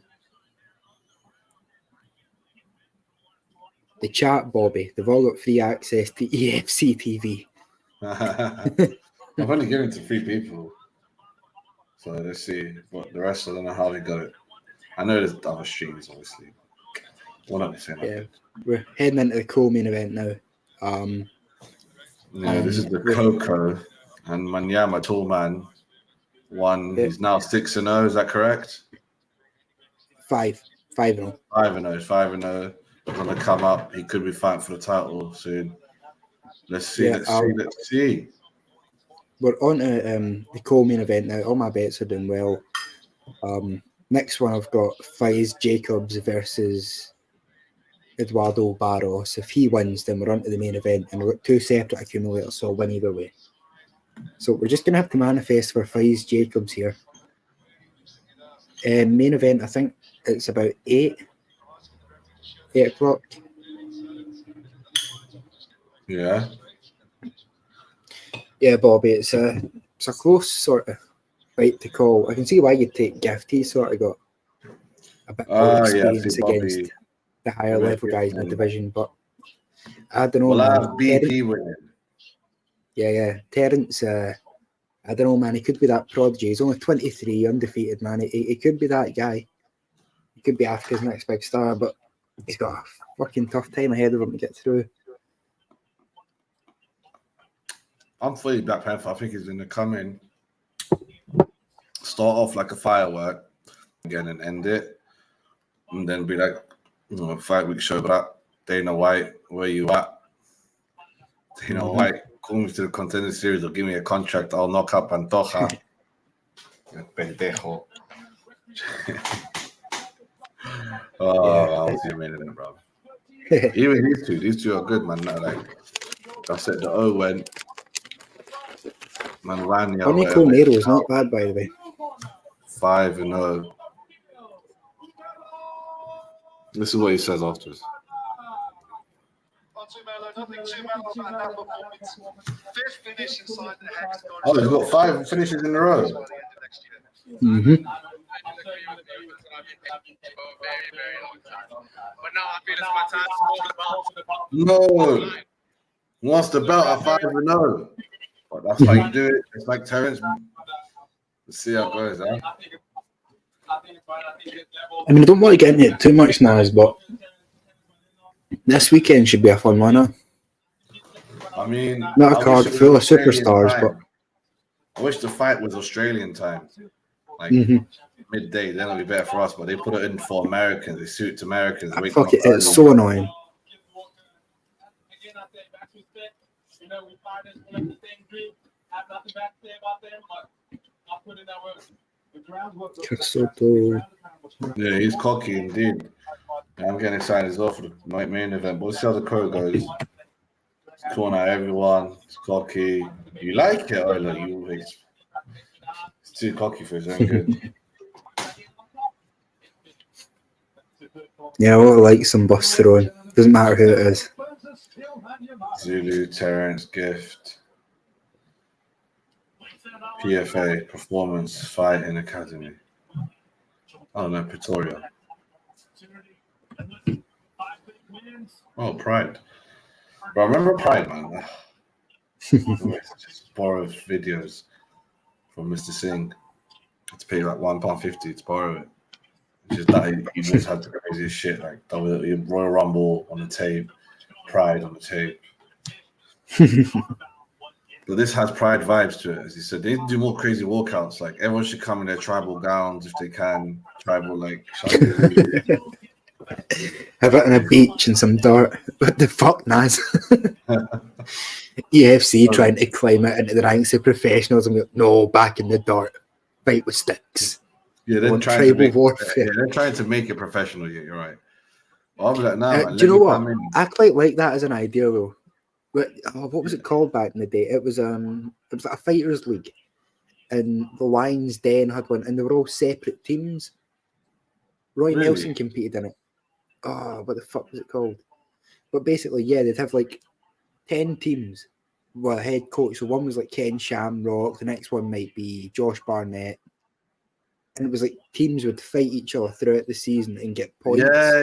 [SPEAKER 4] The chat, Bobby, they've all got free access to EFC TV.
[SPEAKER 5] I've only given it to 3 people. So let's see. But the rest, I don't know how they got it. I know there's other streams, obviously. We're not the same.
[SPEAKER 4] Yeah, we're heading into the co-main event now.
[SPEAKER 5] This is the Coco. And Manyama Toolman won. He's now 6-0. Is that correct?
[SPEAKER 4] 5-0.
[SPEAKER 5] 5-0. 5-0. Going to come up. He could be fighting for the title soon. Let's see. Let's see.
[SPEAKER 4] We're on to the co-main event now. All my bets are doing well. Next one I've got Faiz Jacobs versus Eduardo Barros. If he wins, then we're on to the main event, and we've got 2 separate accumulators, so I'll win either way. So we're just gonna have to manifest for Fies Jacobs here. Main event, I think it's about 8 o'clock.
[SPEAKER 5] Yeah.
[SPEAKER 4] Yeah, Bobby, it's a close sort of fight to call. I can see why you'd take Gift. He's sort of got a bit more experience against the higher level guys in the division, but I don't know.
[SPEAKER 5] Well, I have
[SPEAKER 4] man.
[SPEAKER 5] BP winning.
[SPEAKER 4] Yeah. Terence, I don't know, man. He could be that prodigy. He's only 23, undefeated, man. He could be that guy. He could be Africa's next big star, but he's got a fucking tough time ahead of him to get through.
[SPEAKER 5] I'm fully Black Panther. I think he's going to come in, start off like a firework again and end it, and then be like, 5-week show. But Dana White, where you at? Dana White, call me to the Contender Series or give me a contract. I'll knock up Pantoja. Pendejo. I'll see you in a minute, bro. Even these two are good, man. Like I said, the O went. Man,
[SPEAKER 4] Nico Nero is not bad, by the way.
[SPEAKER 5] 5-0. This is what he says afterwards. Oh, he's got 5 finishes in a row.
[SPEAKER 4] Mm-hmm.
[SPEAKER 5] No. He wants the belt at 5-0. But that's how you do it. It's like Terence. Let's see how it goes, huh?
[SPEAKER 4] I mean, I don't want to get into it too much now, but this weekend should be a fun one, huh?
[SPEAKER 5] I mean,
[SPEAKER 4] not a card full of superstars, but
[SPEAKER 5] I wish the fight was Australian time, like midday. Then it'll be better for us. But they put it in for Americans. They suit Americans.
[SPEAKER 4] Fuck it, it's so annoying.
[SPEAKER 5] Yeah, he's cocky indeed. I'm getting excited as well for the main event. But we'll see how the crow goes. It's calling out everyone. It's cocky. You like it, or like you always? It's too cocky for his own good.
[SPEAKER 4] Yeah, I would like some bus throwing. Doesn't matter who it is.
[SPEAKER 5] Zulu, Terence, Gift, PFA, Performance, Fighting Academy. Oh no, Pretoria. Oh, Pride. But I remember Pride, man. Just borrow videos from Mr. Singh. I had to pay like £1.50 to borrow it. It's just that he just had the craziest shit, like WWE Royal Rumble on the tape, Pride on the tape. But this has Pride vibes to it, as he said. They need to do more crazy walkouts. Like everyone should come in their tribal gowns if they can. Tribal like.
[SPEAKER 4] Have it on a beach and some dirt. What the fuck, Naz? EFC trying to climb out into the ranks of professionals and be like, no, back in the dirt. Fight with sticks.
[SPEAKER 5] Yeah, they're trying to make it professional. Yeah, you're right. Well, I'll be like, nah, man,
[SPEAKER 4] do you know what? I quite like that as an idea, though. But what was it called back in the day? It was like a fighters league, and the Lions Den had one, and they were all separate teams. Roy Nelson competed in it. Oh, what the fuck was it called? But basically, yeah, they'd have like 10 teams. Well, head coach. So one was like Ken Shamrock. The next one might be Josh Barnett. And it was like teams would fight each other throughout the season and get points.
[SPEAKER 5] Yeah.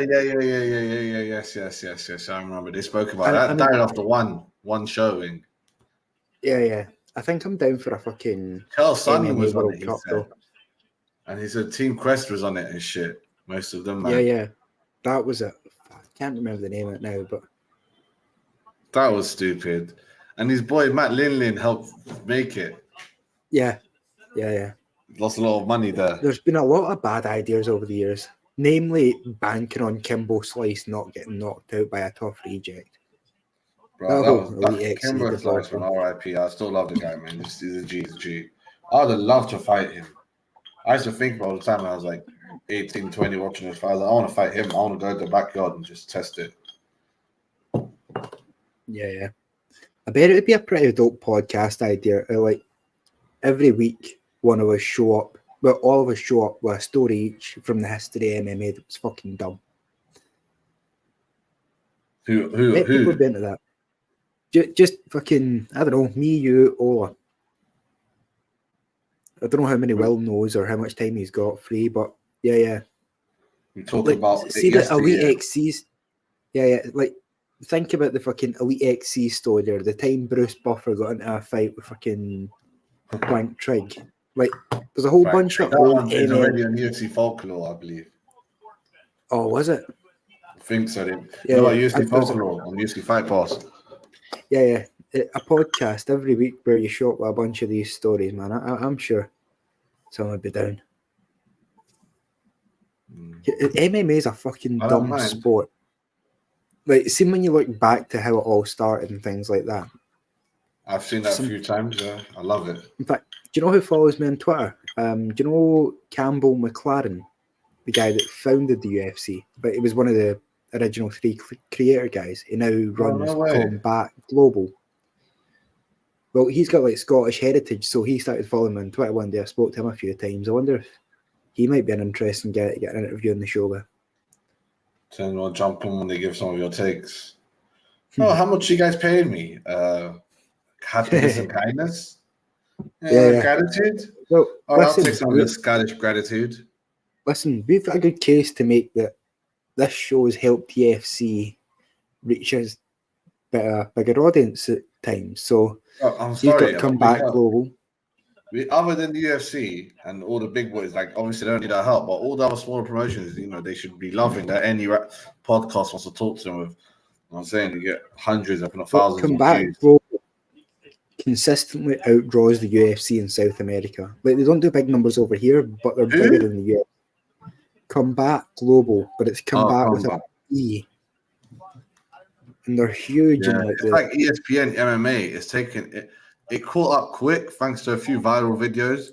[SPEAKER 5] Yes. I remember they spoke about that. Died after one showing.
[SPEAKER 4] Yeah. I think I'm down for a fucking
[SPEAKER 5] Kel Sun was on
[SPEAKER 4] World Cup, though.
[SPEAKER 5] And he said Team Quest was on it and shit. Most of them, man.
[SPEAKER 4] Yeah. That was it. I can't remember the name of it now, but
[SPEAKER 5] that was stupid. And his boy Matt Linlin helped make it.
[SPEAKER 4] Yeah.
[SPEAKER 5] Lost a lot of money there.
[SPEAKER 4] There's been a lot of bad ideas over the years, namely banking on Kimbo Slice not getting knocked out by a tough reject.
[SPEAKER 5] Bro, that was Kimbo Slice from RIP. I still love the guy, man. He's a G. I would love to fight him. I used to think about all the time when I was like 18, 20 watching this fight. I was like, I want to fight him. I want to go to the backyard and just test it.
[SPEAKER 4] Yeah. I bet it would be a pretty dope podcast idea. Like every week, one of us show up. Well, all of us show up with a story each from the history of MMA that was fucking dumb. Bet people would be into that. Just fucking, I don't know, me, you, Ola. I don't know how many Will knows or how much time he's got free, but yeah.
[SPEAKER 5] We talk
[SPEAKER 4] like,
[SPEAKER 5] about
[SPEAKER 4] see the Elite XCs. Yeah. Like, think about the fucking Elite XC story there. The time Bruce Buffer got into a fight with fucking Frank Trigg. Like, there's a whole bunch of old
[SPEAKER 5] It's already on UFC folklore, I believe.
[SPEAKER 4] Oh, was it?
[SPEAKER 5] I think so.
[SPEAKER 4] Yeah,
[SPEAKER 5] UFC folklore on UFC Fight Pass.
[SPEAKER 4] Yeah. A podcast every week where you show up with a bunch of these stories, man. I'm sure someone would be down. MMA is a fucking dumb sport. Like, see, when you look back to how it all started and things like that.
[SPEAKER 5] I've seen that a few times. Yeah, I love it.
[SPEAKER 4] In fact, do you know who follows me on Twitter? Do you know Campbell McLaren, the guy that founded the UFC? But he was one of the original 3 creator guys. He now runs Combat Global. Well, he's got like Scottish heritage, so he started following me on Twitter one day. I spoke to him a few times. I wonder if he might be an interesting guy to get an interview on the show with.
[SPEAKER 5] Then we'll jump in when they give some of your takes. Oh, how much you guys paying me? Happiness and kindness? Yeah. Gratitude?
[SPEAKER 4] Well,
[SPEAKER 5] I'll take some of your Scottish gratitude.
[SPEAKER 4] Listen, we've got a good case to make that this show has helped the EFC reach a bigger audience at times. So
[SPEAKER 5] I'm sorry,
[SPEAKER 4] you've got Come Back Global.
[SPEAKER 5] Other than the UFC and all the big boys, like obviously they don't need our help, but all the other smaller promotions, they should be loving that any podcast wants to talk to them with. I'm saying you get hundreds, if not thousands.
[SPEAKER 4] Come Back Global consistently outdraws the UFC in South America. Like, they don't do big numbers over here, but they're bigger than the UFC. Combat Global, but it's Combat with an E. And they're huge.
[SPEAKER 5] Yeah, it's like ESPN MMA. It's taken it caught up quick thanks to a few viral videos,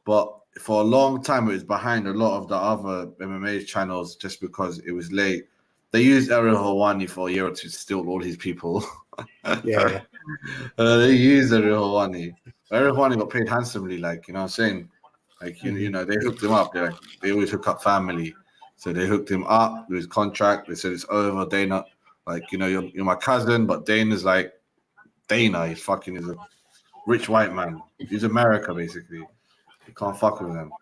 [SPEAKER 5] but for a long time it was behind a lot of the other MMA channels just because it was late. They used Ariel Helwani for a year or two to steal all his people.
[SPEAKER 4] Yeah.
[SPEAKER 5] They used Ariel Helwani. Ariel Helwani got paid handsomely, like, you know what I'm saying? Like, they hooked him up. They always hook up family. So they hooked him up with his contract. They said it's over. Dana, like, you're my cousin, but Dana's like, Dana, he's a rich white man. He's America, basically. You can't fuck with him.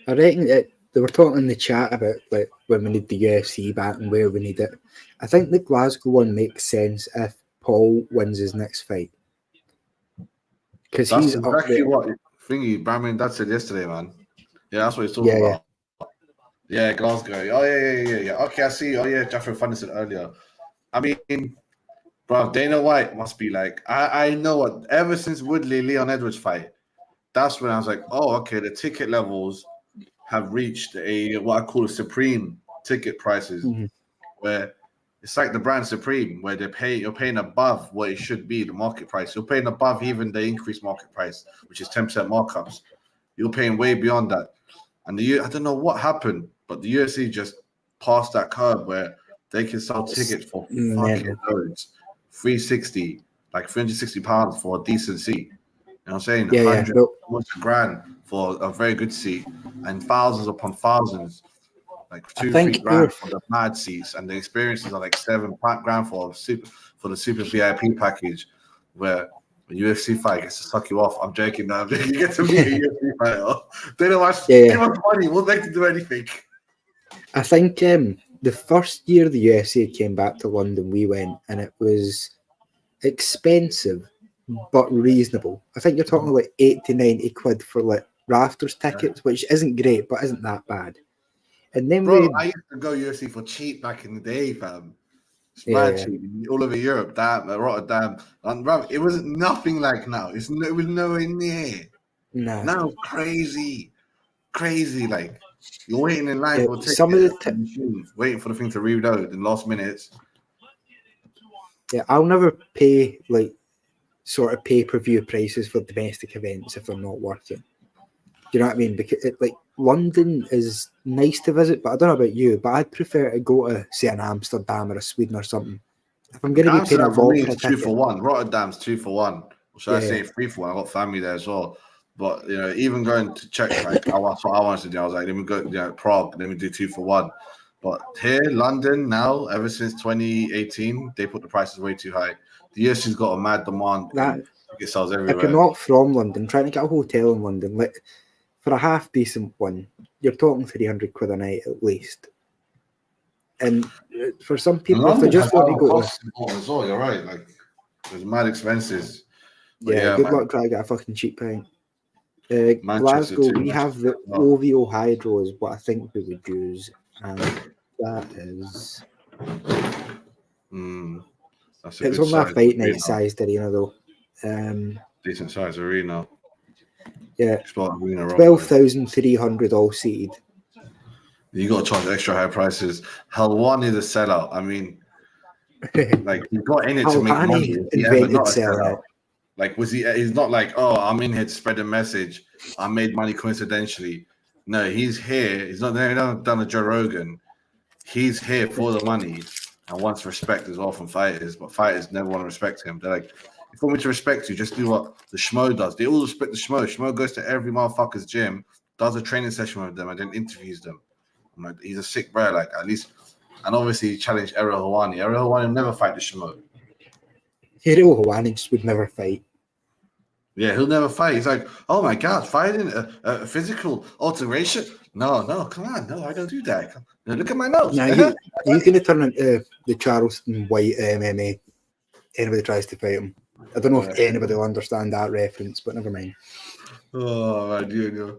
[SPEAKER 4] I reckon they were talking in the chat about like when we need the UFC back and where we need it. I think the Glasgow one makes sense if Paul wins his next fight. Because he's
[SPEAKER 5] exactly what Brahmin Dad said yesterday, man. Yeah, that's what he's talking about. Yeah, Glasgow. Oh, yeah. Okay, I see. Oh, yeah, Jeffrey Funny said earlier. I mean, bro, Dana White must be like, I know what, ever since Woodley-Leon Edwards fight, that's when I was like, oh, okay, the ticket levels have reached what I call a supreme ticket prices, where it's like the brand Supreme, where you're paying above what it should be, the market price. You're paying above even the increased market price, which is 10% markups. You're paying way beyond that. And I don't know what happened, but the UFC just passed that curve where they can sell tickets for fucking loads. 360, like £360 for a decent seat. You know what I'm saying?
[SPEAKER 4] Yeah.
[SPEAKER 5] Almost $1,000 for a very good seat, and thousands upon thousands, like $2-3 for the mad seats, and the experiences are like $7 for the super VIP package, where a UFC fight gets to suck you off. I'm joking now. You get to meet a UFC fighter. They don't watch. Give us money. We'll make them do anything.
[SPEAKER 4] I think the first year the UFC came back to London, we went, and it was expensive but reasonable. I think you're talking about 80 to 90 quid for like rafters tickets, which isn't great, but isn't that bad. And then
[SPEAKER 5] I used to go UFC for cheap back in the day, fam. It's mad cheap all over Europe, Rotterdam, and bro, it was nothing like now. It was nowhere near.
[SPEAKER 4] No.
[SPEAKER 5] Now crazy. Like you're waiting in line for tickets.
[SPEAKER 4] Some of the
[SPEAKER 5] waiting for the thing to reload in the last minutes.
[SPEAKER 4] Yeah, I'll never pay like sort of pay-per-view prices for domestic events if they're not worth it. Do you know what I mean? Because London is nice to visit, but I don't know about you, but I'd prefer to go to, say, an Amsterdam or a Sweden or something If I'm going to be paying a
[SPEAKER 5] Amsterdam for me
[SPEAKER 4] Walkerr
[SPEAKER 5] is 2
[SPEAKER 4] ticket,
[SPEAKER 5] for 1. Rotterdam's 2 for 1. Or should I
[SPEAKER 4] Yeah,
[SPEAKER 5] say
[SPEAKER 4] yeah.
[SPEAKER 5] 3 for 1? I got family there as well. But even going to Czech, like that's what I wanted to do. I was like, let me go, Prague, let me do 2 for 1. But here, London now, ever since 2018, they put the prices way too high. The UFC's got a mad demand
[SPEAKER 4] That
[SPEAKER 5] and it sells
[SPEAKER 4] if you're
[SPEAKER 5] everywhere.
[SPEAKER 4] not from London, trying to get a hotel in London, like for a half decent one, you're talking 300 quid a night at least. And for some people, if they
[SPEAKER 5] London
[SPEAKER 4] just
[SPEAKER 5] has
[SPEAKER 4] want to
[SPEAKER 5] other
[SPEAKER 4] go to,
[SPEAKER 5] costs as well. You're right. Like there's mad expenses. But
[SPEAKER 4] yeah,
[SPEAKER 5] yeah,
[SPEAKER 4] good
[SPEAKER 5] man.
[SPEAKER 4] luck trying to get a fucking cheap pint.
[SPEAKER 5] Manchester
[SPEAKER 4] Glasgow,
[SPEAKER 5] too.
[SPEAKER 4] we have the
[SPEAKER 5] Oh.
[SPEAKER 4] OVO Hydro is what I think we would use, and that is
[SPEAKER 5] That's a
[SPEAKER 4] it's
[SPEAKER 5] good
[SPEAKER 4] only a
[SPEAKER 5] size
[SPEAKER 4] fight night
[SPEAKER 5] arena.
[SPEAKER 4] sized arena though.
[SPEAKER 5] Decent size arena.
[SPEAKER 4] Yeah,
[SPEAKER 5] Spelled arena wrong.
[SPEAKER 4] 12,300 all seated.
[SPEAKER 5] You got to charge extra high prices. Hell, one is a sellout. I mean, like he got in it to make money.
[SPEAKER 4] Al-Hani
[SPEAKER 5] Is he ever
[SPEAKER 4] invented
[SPEAKER 5] not a
[SPEAKER 4] selling
[SPEAKER 5] sellout?
[SPEAKER 4] it.
[SPEAKER 5] Like, was he? He's not like, oh, I'm in here to spread a message. I made money coincidentally. No, he's here. He's not. They've not done a Joe Rogan. He's here for the money and wants respect as well from fighters. But fighters never want to respect him. They're like, if you want me to respect you, just do what the Schmo does. They all respect the Schmo. Schmo goes to every motherfucker's gym, does a training session with them, and then interviews them. I'm like, he's a sick bro. Like, at least, and obviously he challenged Errol Hawani. Errol Hawani will never fight the Schmo.
[SPEAKER 4] Hiro Hawani just would never fight.
[SPEAKER 5] Yeah, he'll never fight. He's like, oh my God, fighting a physical alteration? No, come on. No, I don't do that. Look at my nose.
[SPEAKER 4] Nah, he's going to turn into the Charleston White MMA. Anybody tries to fight him. I don't know if anybody will understand that reference, but never mind.
[SPEAKER 5] Oh, man, you know.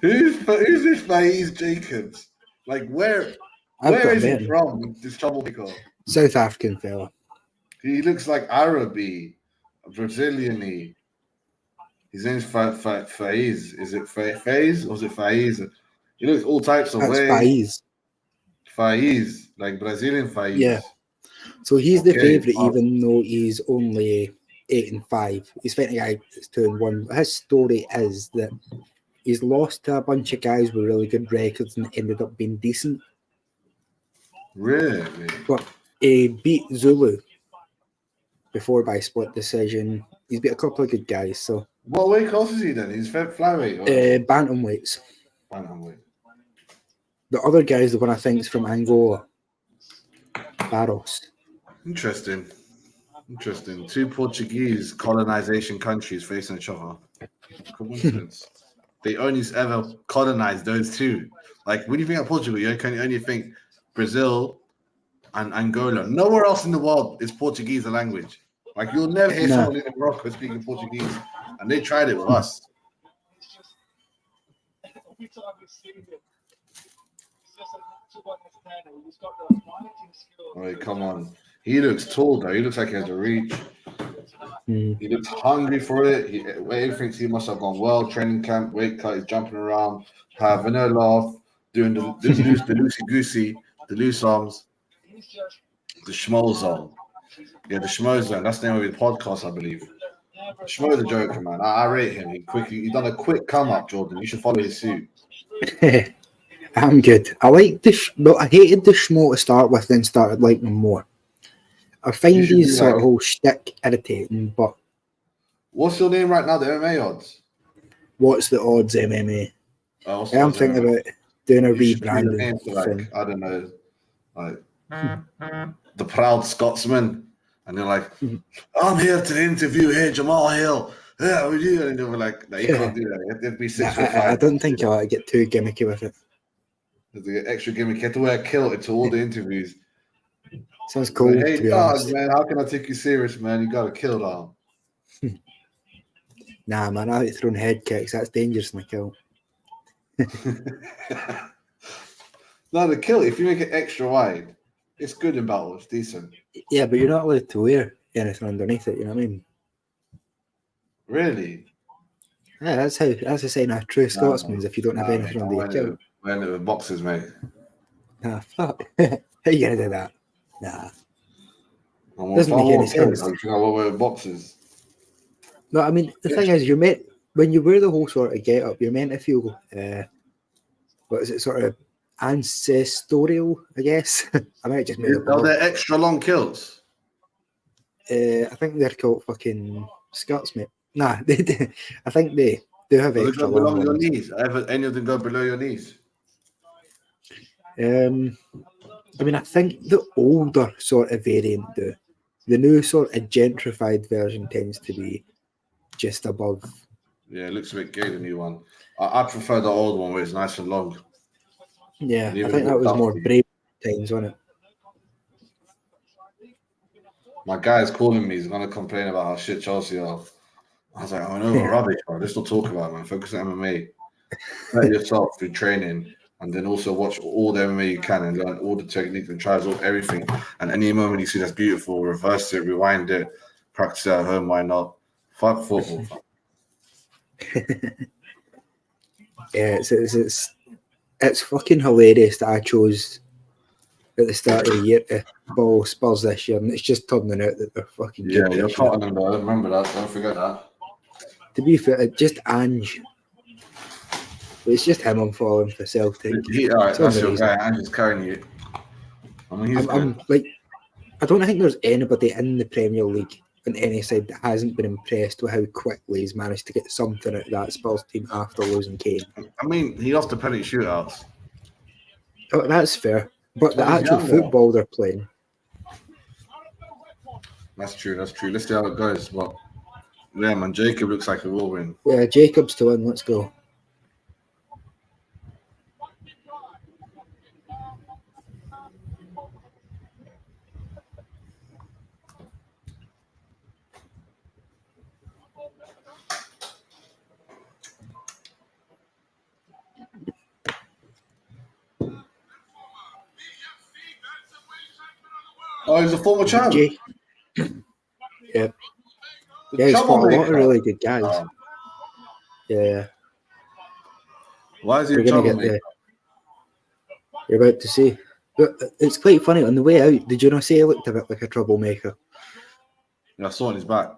[SPEAKER 5] Who's this Faiz Jacobs? Like, where is he from, this troublemaker?
[SPEAKER 4] South African fella.
[SPEAKER 5] He looks like Araby, Brazilian-y. His name's Faiz. Is it Faiz or is it Faiz? He looks all types of ways. Faiz, like Brazilian Faiz.
[SPEAKER 4] Yeah. So he's the favourite, even though he's only 8-5. He's fighting a guy that's 2-1. But his story is that he's lost to a bunch of guys with really good records and ended up being decent.
[SPEAKER 5] Really?
[SPEAKER 4] But he beat Zulu before by split decision. He's beat a couple of good guys. So
[SPEAKER 5] what weight class is he then? He's flyweight?
[SPEAKER 4] Bantamweights.
[SPEAKER 5] Bantamweight.
[SPEAKER 4] The other guy is the one I think is from Angola. Barros.
[SPEAKER 5] Interesting. Two Portuguese colonization countries facing each other. Coincidence. They only ever colonized those two. Like, when you think of Portugal, you can only think Brazil and Angola. Nowhere else in the world is Portuguese a language. Like, you'll never hear someone in Morocco speaking Portuguese. And they tried it with us. Oh, come on. He looks tall, though. He looks like he has a reach. He looks hungry for it. He thinks he must have gone well. Training camp, weight cut, he's jumping around, having a laugh, doing the loosey-goosey, the loose arms, the schmo zone. Yeah, the schmo zone. That's the name of his podcast, I believe. Schmo's a joker, man. I rate him. He done a quick come-up, Jordan. You should follow his suit.
[SPEAKER 4] I'm good. I like but I hated the schmo to start with, then started liking him more. I find his sort of whole shtick irritating, but...
[SPEAKER 5] What's your name right now, the MMA odds?
[SPEAKER 4] What's the odds, MMA?
[SPEAKER 5] I'm
[SPEAKER 4] thinking about doing a rebranding
[SPEAKER 5] thing. I don't know, like the Proud Scotsman, and they're like, I'm here to interview Jamal Hill. Yeah, we do, and they were like, no, you can't do that. You have to be 6 foot 5.
[SPEAKER 4] I don't think I'll get too gimmicky with it.
[SPEAKER 5] There's an extra gimmick. You have to wear a kilt into all the interviews.
[SPEAKER 4] Sounds cool.
[SPEAKER 5] Like, hey,
[SPEAKER 4] to be
[SPEAKER 5] dog,
[SPEAKER 4] honest.
[SPEAKER 5] man, how can I take you serious, man? You got a kilt on.
[SPEAKER 4] Nah, man, I like throwing head kicks. That's dangerous in the kilt.
[SPEAKER 5] No, the kilt, if you make it extra wide, it's good in battle. It's decent.
[SPEAKER 4] Yeah, but you're not allowed to wear anything underneath it. You know what I mean?
[SPEAKER 5] Really?
[SPEAKER 4] Yeah, that's a sign of a true Scotsman. If you don't have anything under your kilt.
[SPEAKER 5] Wearing it with boxes, mate.
[SPEAKER 4] Nah, fuck. How you gonna do that? Nah.
[SPEAKER 5] Doesn't make any sense. I think I will wear boxes.
[SPEAKER 4] No, I mean the thing is, you're meant when you wear the whole sort of get up, you're meant to feel what is it, sort of ancestorial, I guess. I might just made up.
[SPEAKER 5] Are there extra long kilts?
[SPEAKER 4] I think they're called fucking skirts, mate. Nah, I think they do have
[SPEAKER 5] Does it
[SPEAKER 4] extra
[SPEAKER 5] go below
[SPEAKER 4] long
[SPEAKER 5] your
[SPEAKER 4] ones.
[SPEAKER 5] knees? Any of them go below your knees?
[SPEAKER 4] I mean, I think the older sort of variant do. The new sort of gentrified version tends to be just above.
[SPEAKER 5] Yeah, it looks a bit gay, the new one. I prefer the old one where it's nice and long.
[SPEAKER 4] Yeah,
[SPEAKER 5] Leave
[SPEAKER 4] I
[SPEAKER 5] it
[SPEAKER 4] think
[SPEAKER 5] a
[SPEAKER 4] that
[SPEAKER 5] bit
[SPEAKER 4] was more
[SPEAKER 5] dusty.
[SPEAKER 4] brave times, wasn't it?
[SPEAKER 5] My guy's calling me. He's going to complain about how shit Chelsea are. I was like, I know we're rubbish, bro. Let's not talk about it, man. Focus on MMA. Let yourself through training and then also watch all the MMA you can and learn all the techniques and tries all everything. And any moment you see that's beautiful, reverse it, rewind it, practice it at home, why not? Fuck football.
[SPEAKER 4] Yeah, it's fucking hilarious that I chose at the start of the year to follow Spurs this year, and it's just turning out that they're fucking
[SPEAKER 5] Yeah,
[SPEAKER 4] good
[SPEAKER 5] you're
[SPEAKER 4] this year.
[SPEAKER 5] Tottenham, though. Remember that. Don't forget that.
[SPEAKER 4] To be fair, just Ange. It's just him I'm following for Celtic.
[SPEAKER 5] All right,
[SPEAKER 4] It's
[SPEAKER 5] that's
[SPEAKER 4] only
[SPEAKER 5] your
[SPEAKER 4] reason.
[SPEAKER 5] guy. I'm just carrying you. I mean, he's good.
[SPEAKER 4] I'm like, I don't think there's anybody in the Premier League on any side that hasn't been impressed with how quickly he's managed to get something out of that Spurs team after losing Kane.
[SPEAKER 5] I mean, he lost the penalty shootouts.
[SPEAKER 4] Oh, that's fair. But the
[SPEAKER 5] But he's
[SPEAKER 4] actual
[SPEAKER 5] younger.
[SPEAKER 4] football they're playing.
[SPEAKER 5] That's true. That's true. Let's see how it goes. But yeah, man, Jacob looks like he will win.
[SPEAKER 4] Yeah, Jacobs to win. Let's go.
[SPEAKER 5] Oh, he's a former champ.
[SPEAKER 4] Yeah. Yeah, he's fought a lot of really good guys.
[SPEAKER 5] Oh.
[SPEAKER 4] Yeah.
[SPEAKER 5] Why is he
[SPEAKER 4] We're
[SPEAKER 5] a
[SPEAKER 4] gonna get
[SPEAKER 5] troublemaker?
[SPEAKER 4] You're about to see. But it's quite funny. On the way out, did you not say he looked a bit like a troublemaker?
[SPEAKER 5] Yeah, I saw on his back.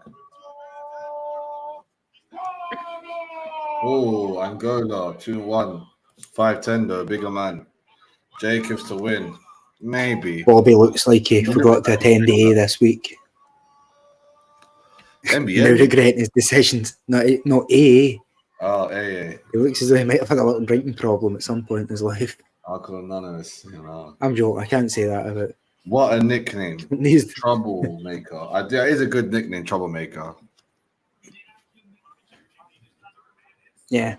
[SPEAKER 5] Oh, Angola, 2-1. 5'10", though, bigger man. Jacobs to win. Maybe.
[SPEAKER 4] Bobby looks like he forgot to attend AA this week. Now
[SPEAKER 5] NBA.
[SPEAKER 4] regretting his decisions. No, AA.
[SPEAKER 5] Oh, AA.
[SPEAKER 4] He looks as though he might have had a little drinking problem at some point in his life.
[SPEAKER 5] Alcohol Anonymous, you know.
[SPEAKER 4] I'm joking. I can't say that about.
[SPEAKER 5] What a nickname.
[SPEAKER 4] These.
[SPEAKER 5] Troublemaker. That is a good nickname, Troublemaker.
[SPEAKER 4] Yeah.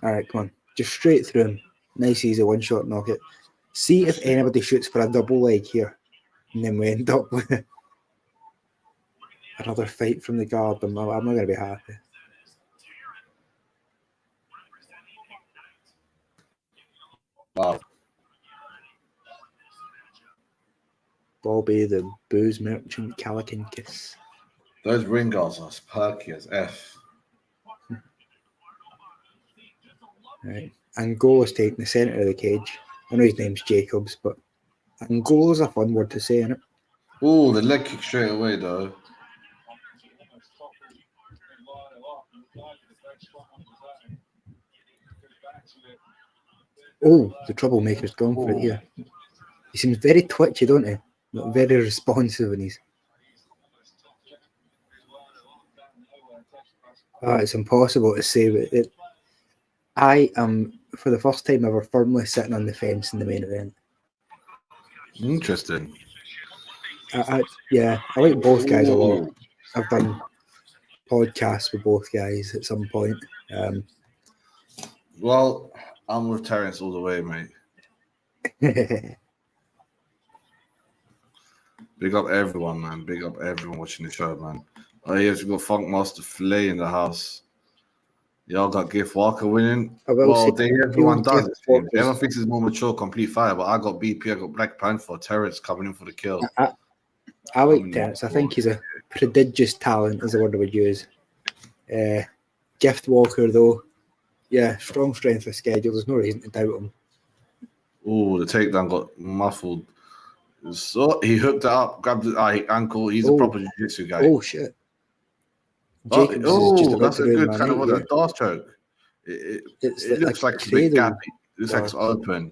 [SPEAKER 4] All right, come on. Just straight through him. Nice, easy one-shot knock it. See if anybody shoots for a double leg here. And then we end up with another fight from the guard. I'm not going to be happy.
[SPEAKER 5] Wow.
[SPEAKER 4] Bobby, the booze merchant, Calicankiss.
[SPEAKER 5] Those ring guards are perky as F.
[SPEAKER 4] Right. Angola's taking the centre of the cage. I know his name's Jacobs, but Angola's a fun word to say, isn't it?
[SPEAKER 5] Oh, the leg kick straight away, though.
[SPEAKER 4] Oh, the troublemaker's gone for it here. He seems very twitchy, don't he? Not very responsive in his. It's impossible to say, but I am, for the first time ever, firmly sitting on the fence in the main event.
[SPEAKER 5] Interesting.
[SPEAKER 4] I like both guys a lot. I've done podcasts with both guys at some point.
[SPEAKER 5] Well, I'm with Terence all the way, mate. Big up everyone, man. Big up everyone watching the show, man. Oh, yes, we got Funkmaster Flay in the house. Y'all got Gift Walker winning. Well, everyone does. Everyone thinks it's more mature, complete fire, but I got BP, I got Black Panther, Terence coming in for the kill.
[SPEAKER 4] I like Terence. I think he's a prodigious talent, is the word I would use. Gift Walker, though, yeah, strong strength of schedule. There's no reason to doubt him.
[SPEAKER 5] Oh, the takedown got muffled. So he hooked it up, grabbed the ankle. He's a proper jiu-jitsu guy.
[SPEAKER 4] Oh, shit. Jacobs is just about
[SPEAKER 5] that's
[SPEAKER 4] to
[SPEAKER 5] a
[SPEAKER 4] do
[SPEAKER 5] good
[SPEAKER 4] man
[SPEAKER 5] kind of
[SPEAKER 4] out,
[SPEAKER 5] a dark choke. It looks like it's a bit gappy. looks like it's open.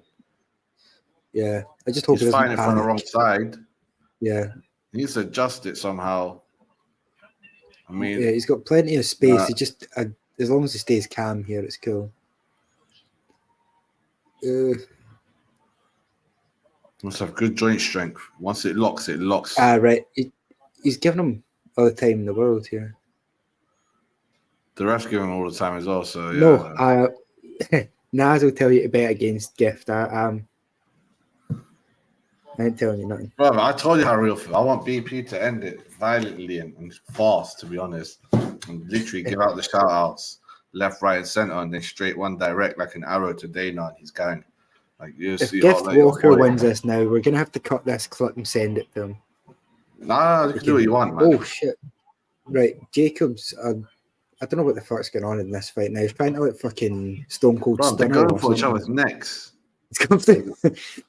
[SPEAKER 4] Yeah, I just hope
[SPEAKER 5] He's
[SPEAKER 4] it doesn't
[SPEAKER 5] fighting from the
[SPEAKER 4] panic.
[SPEAKER 5] wrong side.
[SPEAKER 4] Yeah,
[SPEAKER 5] He needs to adjust it somehow. I mean,
[SPEAKER 4] yeah, he's got plenty of space. He just as long as he stays calm here, it's cool.
[SPEAKER 5] must have good joint strength. Once it locks, it locks.
[SPEAKER 4] Right. He's giving him all the time in the world here.
[SPEAKER 5] The ref's giving him all the time as well. So yeah.
[SPEAKER 4] No, Naz will tell you to bet against Gift. I ain't telling you nothing.
[SPEAKER 5] Brother, I told you how real. I want BP to end it violently and fast, to be honest, and literally give out the shout outs left, right, and center, and then straight one direct like an arrow to Dana and his gang. Like
[SPEAKER 4] if Gift Walkerr wins this now, we're gonna have to cut this clip and send it to him.
[SPEAKER 5] Nah, you can do what you want, man.
[SPEAKER 4] Oh shit! Right, Jacobs. I don't know what the fuck's going on in this fight now. He's trying to like fucking Stone Cold
[SPEAKER 5] Bro, they're
[SPEAKER 4] Stunner
[SPEAKER 5] going
[SPEAKER 4] or
[SPEAKER 5] for each
[SPEAKER 4] something.
[SPEAKER 5] other's necks.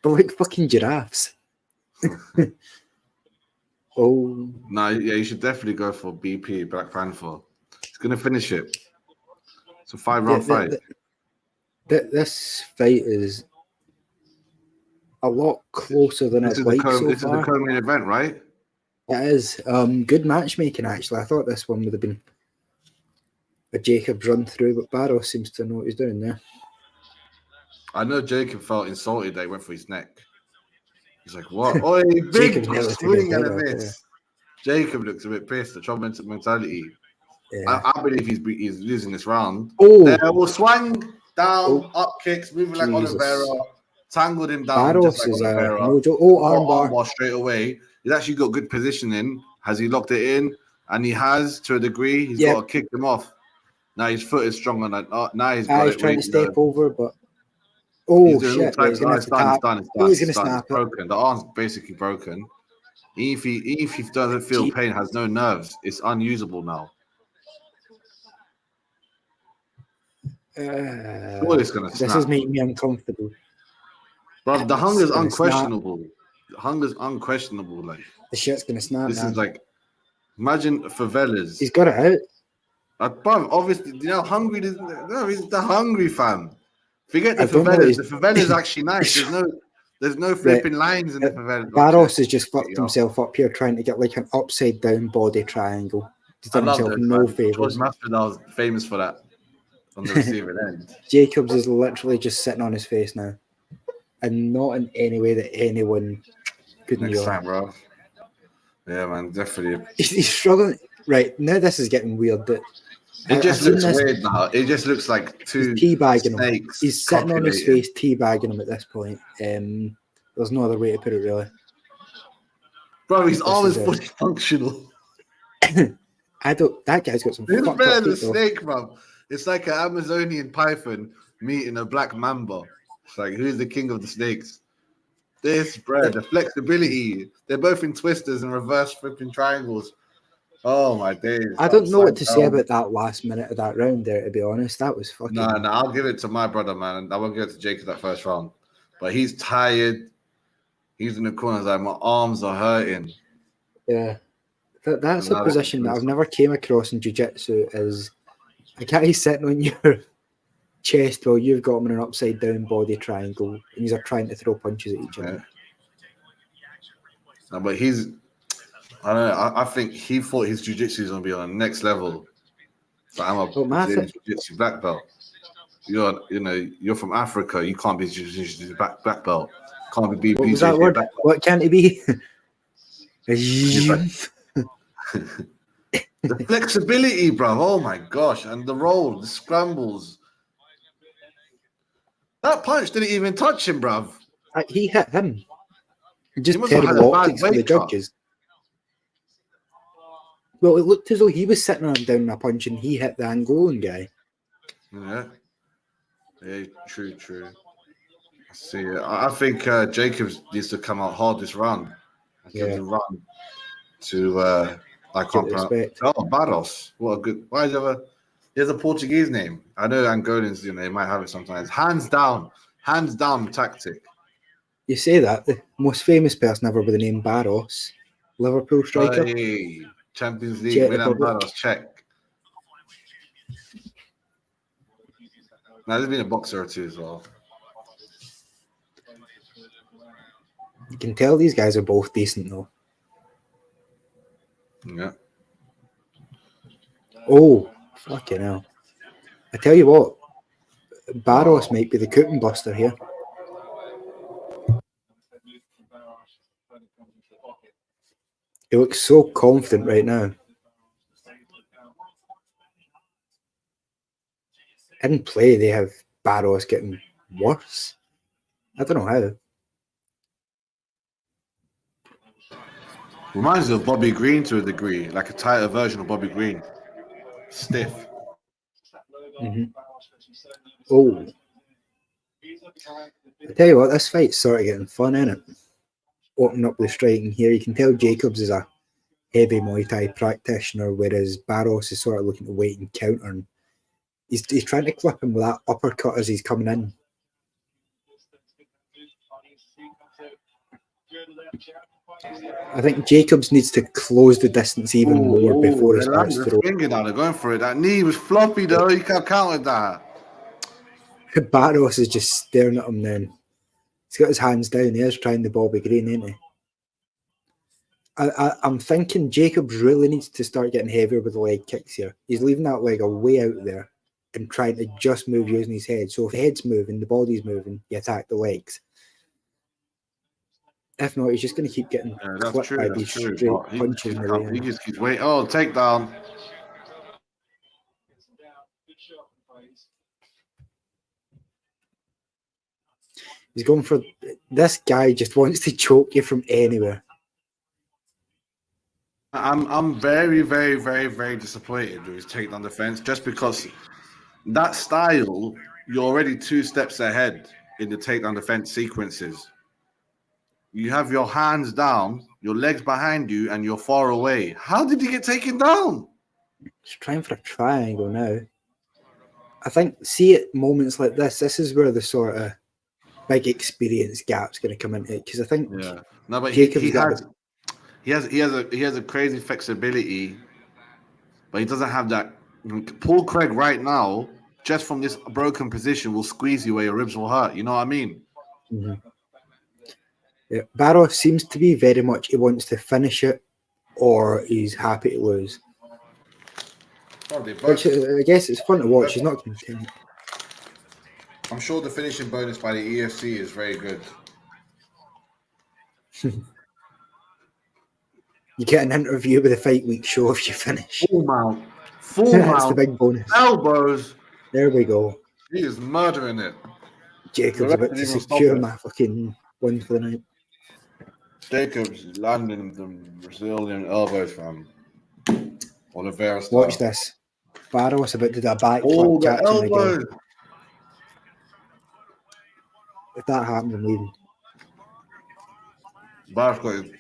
[SPEAKER 4] But like fucking giraffes. Oh
[SPEAKER 5] No, yeah, you should definitely go for BP, Black Panther. He's gonna finish it. It's a 5-round fight.
[SPEAKER 4] This fight is a lot closer than I'd like so
[SPEAKER 5] This is
[SPEAKER 4] far.
[SPEAKER 5] the co-main event, right?
[SPEAKER 4] It is. Good matchmaking, actually. I thought this one would have been a Jacobs run through, but Barros seems to know what he's doing there.
[SPEAKER 5] I know Jacob felt insulted that he went for his neck. He's like, what? Oi, big swing and a miss. Jacob looks a bit pissed. The trouble mentality.
[SPEAKER 4] Yeah.
[SPEAKER 5] I believe he's losing this round.
[SPEAKER 4] Oh,
[SPEAKER 5] there will swing down, up kicks, moving like Oliveira, tangled him down.
[SPEAKER 4] Barros
[SPEAKER 5] just like
[SPEAKER 4] is
[SPEAKER 5] Oliveira.
[SPEAKER 4] armbar
[SPEAKER 5] Straight away. He's actually got good positioning. Has he locked it in? And he has to a degree. He's got to kick him off. Now his foot is strong on that. Now he's got
[SPEAKER 4] he's trying to step over, but shit!
[SPEAKER 5] He's
[SPEAKER 4] going to tap. He's going to snap it.
[SPEAKER 5] Broken. The arm's basically broken. If he doesn't feel pain, has no nerves, it's unusable now. Surely it's going to snap.
[SPEAKER 4] This is making me uncomfortable.
[SPEAKER 5] Bro, the hunger's unquestionable. The hunger's unquestionable. Like
[SPEAKER 4] the shit's going to snap.
[SPEAKER 5] This is like, imagine favelas.
[SPEAKER 4] He's got it out.
[SPEAKER 5] Bro, obviously, you know, hungry. No, he's the hungry fam. Forget the favelas. The favelas actually nice. There's no flipping lines in the favelas.
[SPEAKER 4] Barros has just fucked himself up here trying to get like an upside down body triangle. He's done himself no favors.
[SPEAKER 5] Masvidal's famous for that on the receiving end.
[SPEAKER 4] Jacobs is literally just sitting on his face now, and not in any way that anyone could
[SPEAKER 5] Next time, bro. Yeah, man, definitely.
[SPEAKER 4] He's struggling. Right now, this is getting weird. That
[SPEAKER 5] it just looks weird now. It just looks like two
[SPEAKER 4] teabagging him. He's sitting on his face, teabagging him at this point. There's no other way to put it, really.
[SPEAKER 5] Bro, his arm is fully functional.
[SPEAKER 4] That guy's got some.
[SPEAKER 5] He's better than a snake, bro. It's like an Amazonian python meeting a black mamba. It's like, who's the king of the snakes? This, bro, the flexibility. They're both in twisters and reverse flipping triangles. Oh my days!
[SPEAKER 4] I don't know what to say about that last minute of that round there. To be honest, that was fucking.
[SPEAKER 5] No, I'll give it to my brother, man. I won't give it to Jacob that first round. But he's tired. He's in the corner. Like, my arms are hurting.
[SPEAKER 4] Yeah, that's a position that I've never came across in jiu-jitsu. Is a guy sitting on your chest while you've got him in an upside down body triangle, and he's trying to throw punches at each other.
[SPEAKER 5] No, but he's. I don't know. I think he thought his jiu-jitsu is gonna be on the next level. But I'm a jiu-jitsu black belt. You're from Africa. You can't be jiu-jitsu black belt. Can't be
[SPEAKER 4] What was that word? What can't it be?
[SPEAKER 5] The flexibility, bro. Oh my gosh, and the roll, the scrambles. That punch didn't even touch him, bruv.
[SPEAKER 4] He hit him. Just terrible optics for the judges. Well, it looked as though he was sitting on him down a punch and he hit the Angolan guy.
[SPEAKER 5] Yeah, true. I see. I think Jacobs needs to come out hard this round. Give him a run to I can't pronounce. Oh, Barros. What a good. Why is he has a Portuguese name? I know Angolans, they might have it sometimes. Hands down tactic.
[SPEAKER 4] You say that the most famous person ever with the name Barros, Liverpool striker.
[SPEAKER 5] Hey. Champions League, William Barros, check. Now, there's been a boxer or two as well.
[SPEAKER 4] You can tell these guys are both decent, though.
[SPEAKER 5] Yeah.
[SPEAKER 4] Oh, fucking hell. I tell you what, Barros might be the cooking buster here. He looks so confident right now. In play, they have Barros getting worse. I don't know how.
[SPEAKER 5] Reminds me of Bobby Green to a degree, like a tighter version of Bobby Green. Stiff.
[SPEAKER 4] Oh. I tell you what, this fight's sort of getting fun, isn't it? Opening up the striking here. You can tell Jacobs is a heavy Muay Thai practitioner, whereas Barros is sort of looking to wait and counter. And he's trying to clip him with that uppercut as he's coming in. I think Jacobs needs to close the distance even more before he starts to roll.
[SPEAKER 5] They're going for it. That knee was floppy though. You can't count with that.
[SPEAKER 4] Barros is just staring at him then. He's got his hands down. He's trying the Bobby Green, ain't he? I'm thinking Jacobs really needs to start getting heavier with the leg kicks here. He's leaving that leg way out there and trying to just move using his head. So if the head's moving, the body's moving, you attack the legs. If not, he's just going to keep getting clipped by these straight punches in the rear.
[SPEAKER 5] He just keeps waiting. Oh, takedown.
[SPEAKER 4] He's going for... This guy just wants to choke you from anywhere.
[SPEAKER 5] I'm very, very, very, very disappointed with his takedown defense just because that style, you're already 2 steps ahead in the takedown defense sequences. You have your hands down, your legs behind you, and you're far away. How did he get taken down?
[SPEAKER 4] He's trying for a triangle now. I think, see at moments like this is where the sort of big experience gap's going to come into it. Because I think
[SPEAKER 5] no, but
[SPEAKER 4] Jacobs
[SPEAKER 5] he has a crazy flexibility, but he doesn't have that. Paul Craig right now, just from this broken position, will squeeze you where your ribs will hurt. You know what I mean?
[SPEAKER 4] Mm-hmm. Yeah, Barros seems to be very much he wants to finish it or he's happy to lose. Which I guess it's fun to watch. He's not content.
[SPEAKER 5] I'm sure the finishing bonus by the EFC is very good.
[SPEAKER 4] You get an interview with a Fight Week show if you finish.
[SPEAKER 5] Full mount.
[SPEAKER 4] That's the big bonus.
[SPEAKER 5] Elbows.
[SPEAKER 4] There we go.
[SPEAKER 5] He is murdering it.
[SPEAKER 4] Jacobs about to secure my fucking win for the night.
[SPEAKER 5] Jacobs landing the Brazilian elbows from Oliveira style.
[SPEAKER 4] Watch this. Barros about to do a back
[SPEAKER 5] flip
[SPEAKER 4] catch him
[SPEAKER 5] again.
[SPEAKER 4] If that happens, I'm leaving.
[SPEAKER 5] Barros got his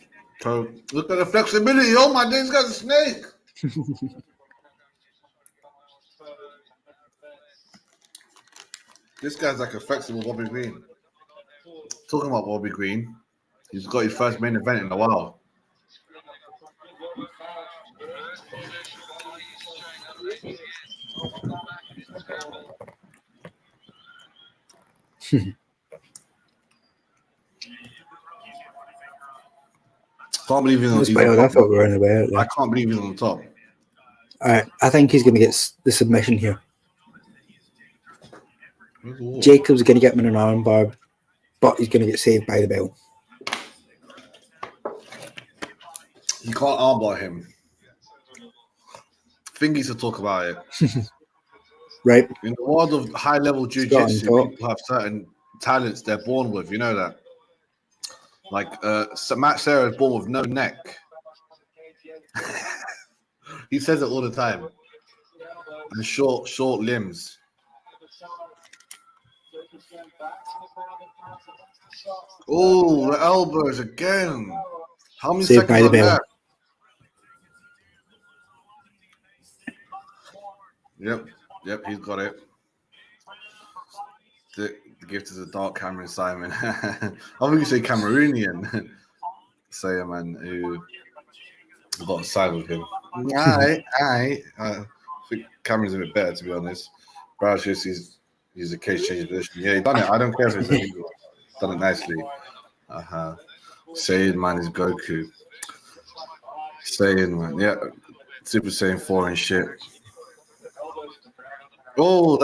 [SPEAKER 5] toe. Look at the flexibility. Oh my days, got a snake. This guy's like a flexible Bobby Green. Talking about Bobby Green, he's got his first main event in a while. Can't believe he's on the top.
[SPEAKER 4] I thought we were in the way out there.
[SPEAKER 5] I can't believe he's on the top.
[SPEAKER 4] All right, I think he's going to get the submission here. Jacobs going to get him in an armbar, but he's going to get saved by the bell.
[SPEAKER 5] You can't armbar him. Thingies to talk about it.
[SPEAKER 4] Right.
[SPEAKER 5] In the world of high-level jiu-jitsu, people have certain talents they're born with. You know that. Like Matt Serra is born with no neck. He says it all the time. And short limbs. Oh, the elbows again. How many
[SPEAKER 4] Saved
[SPEAKER 5] seconds on that? Yep, he's got it. The gift is a dark Cameron Simon. I think you say Cameroonian. Say a man who got a side with him. I think Cameron's a bit better, to be honest. Brad just he's a case change position. Yeah, he done it. I don't care if it's illegal. Done it nicely. Saiyan man is Goku. Saiyan man, yeah. Super Saiyan 4 and shit. Oh,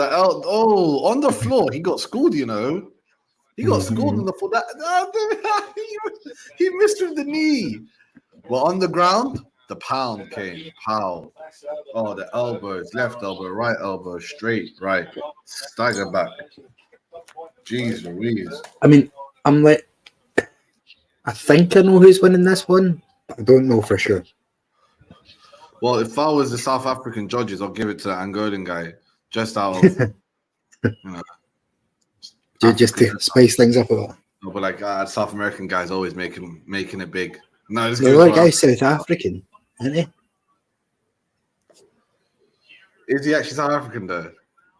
[SPEAKER 5] on the floor. He got schooled, you know. He got schooled on the floor. He missed with the knee. Well, on the ground, the pound came. Pow. Oh, the elbows, left elbow, right elbow, straight, right. Stagger back. Jeez Louise.
[SPEAKER 4] I mean, I'm like, I think I know who's winning this one, but I don't know for sure.
[SPEAKER 5] Well, if I was the South African judges, I'll give it to the Angolan guy, just out of,
[SPEAKER 4] Just to spice things up a bit.
[SPEAKER 5] No, but like South American guys always making it big. No, this
[SPEAKER 4] The other guy's South African, isn't he?
[SPEAKER 5] Is he actually South African though?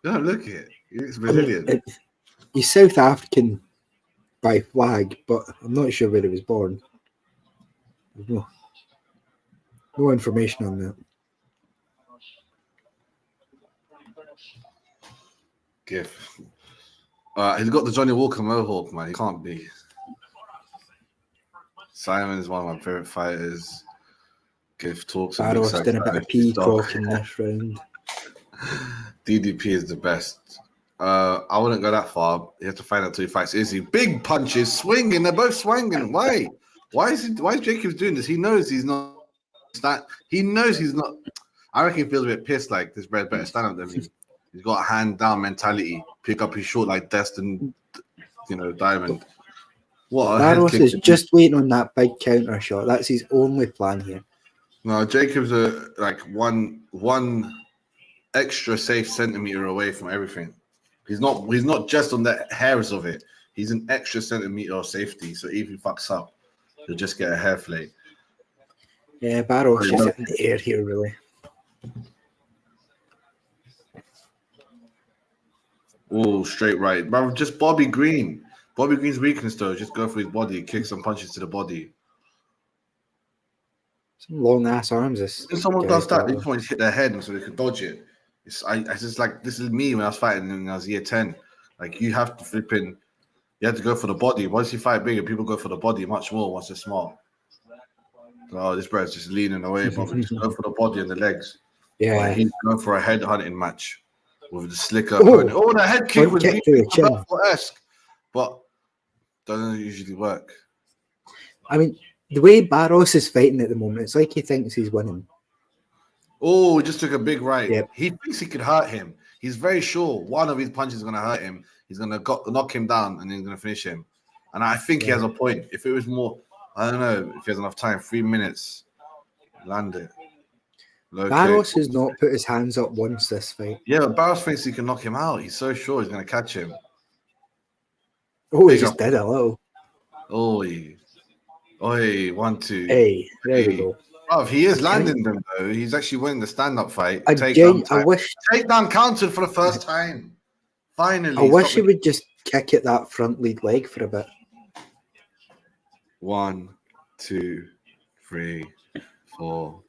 [SPEAKER 5] No, look at it. He's Brazilian.
[SPEAKER 4] He's South African by flag, but I'm not sure where he was born. No information on that.
[SPEAKER 5] GIF. He's got the Johnny Walker mohawk, man. He can't be. Simon is one of my favorite fighters. GIF talks.
[SPEAKER 4] Barros did a bit of peacock in this round.
[SPEAKER 5] DDP is the best. I wouldn't go that far. You have to find out till he fights Izzy. Big punches, swinging. They're both swinging. Why? Why is Jacobs doing this? He knows he's not. He knows he's not. I reckon he feels a bit pissed. Like this brother better stand up than me. He's got a hand down mentality. Pick up his short like Destin, Diamond. What?
[SPEAKER 4] Barros is just waiting on that big counter shot. That's his only plan here.
[SPEAKER 5] No, Jacobs are like one extra safe centimeter away from everything. He's not just on the hairs of it. He's an extra centimeter of safety. So if he fucks up, he'll just get a hair flake.
[SPEAKER 4] Yeah, Barros is in the air here, really.
[SPEAKER 5] Oh, straight right. Bro, just Bobby Green. Bobby Green's weakness, though, just go for his body, kick some punches to the body.
[SPEAKER 4] Some long ass arms.
[SPEAKER 5] If someone does that, they just want to hit their head so they can dodge it. I just like, this is me when I was fighting when I was year 10. Like, you have to you have to go for the body. Once you fight bigger, people go for the body much more once they're small. Oh, this bro's just leaning away, but just go for the body and the legs.
[SPEAKER 4] Yeah.
[SPEAKER 5] Like, he's going for a head hunting match with the slicker. Oh, the head kick was esque, but doesn't usually work.
[SPEAKER 4] I mean, the way Barros is fighting at the moment, it's like he thinks he's winning.
[SPEAKER 5] Oh, he just took a big right.
[SPEAKER 4] Yep.
[SPEAKER 5] He thinks he could hurt him. He's very sure one of his punches is going to hurt him. He's going to knock him down and then he's going to finish him. And I think he has a point. If it was more, I don't know if he has enough time, 3 minutes, land it.
[SPEAKER 4] Barros has not put his hands up once this fight.
[SPEAKER 5] Yeah, but Barros thinks he can knock him out. He's so sure he's going to catch him.
[SPEAKER 4] Oh, he just did a little.
[SPEAKER 5] Oi, 1, 2.
[SPEAKER 4] Hey, there we go.
[SPEAKER 5] Bro, he is landing them though. He's actually winning the stand-up fight.
[SPEAKER 4] Takedown
[SPEAKER 5] counted for the first time. Finally.
[SPEAKER 4] I wish he would just kick at that front lead leg for a bit.
[SPEAKER 5] 1, 2, 3, 4,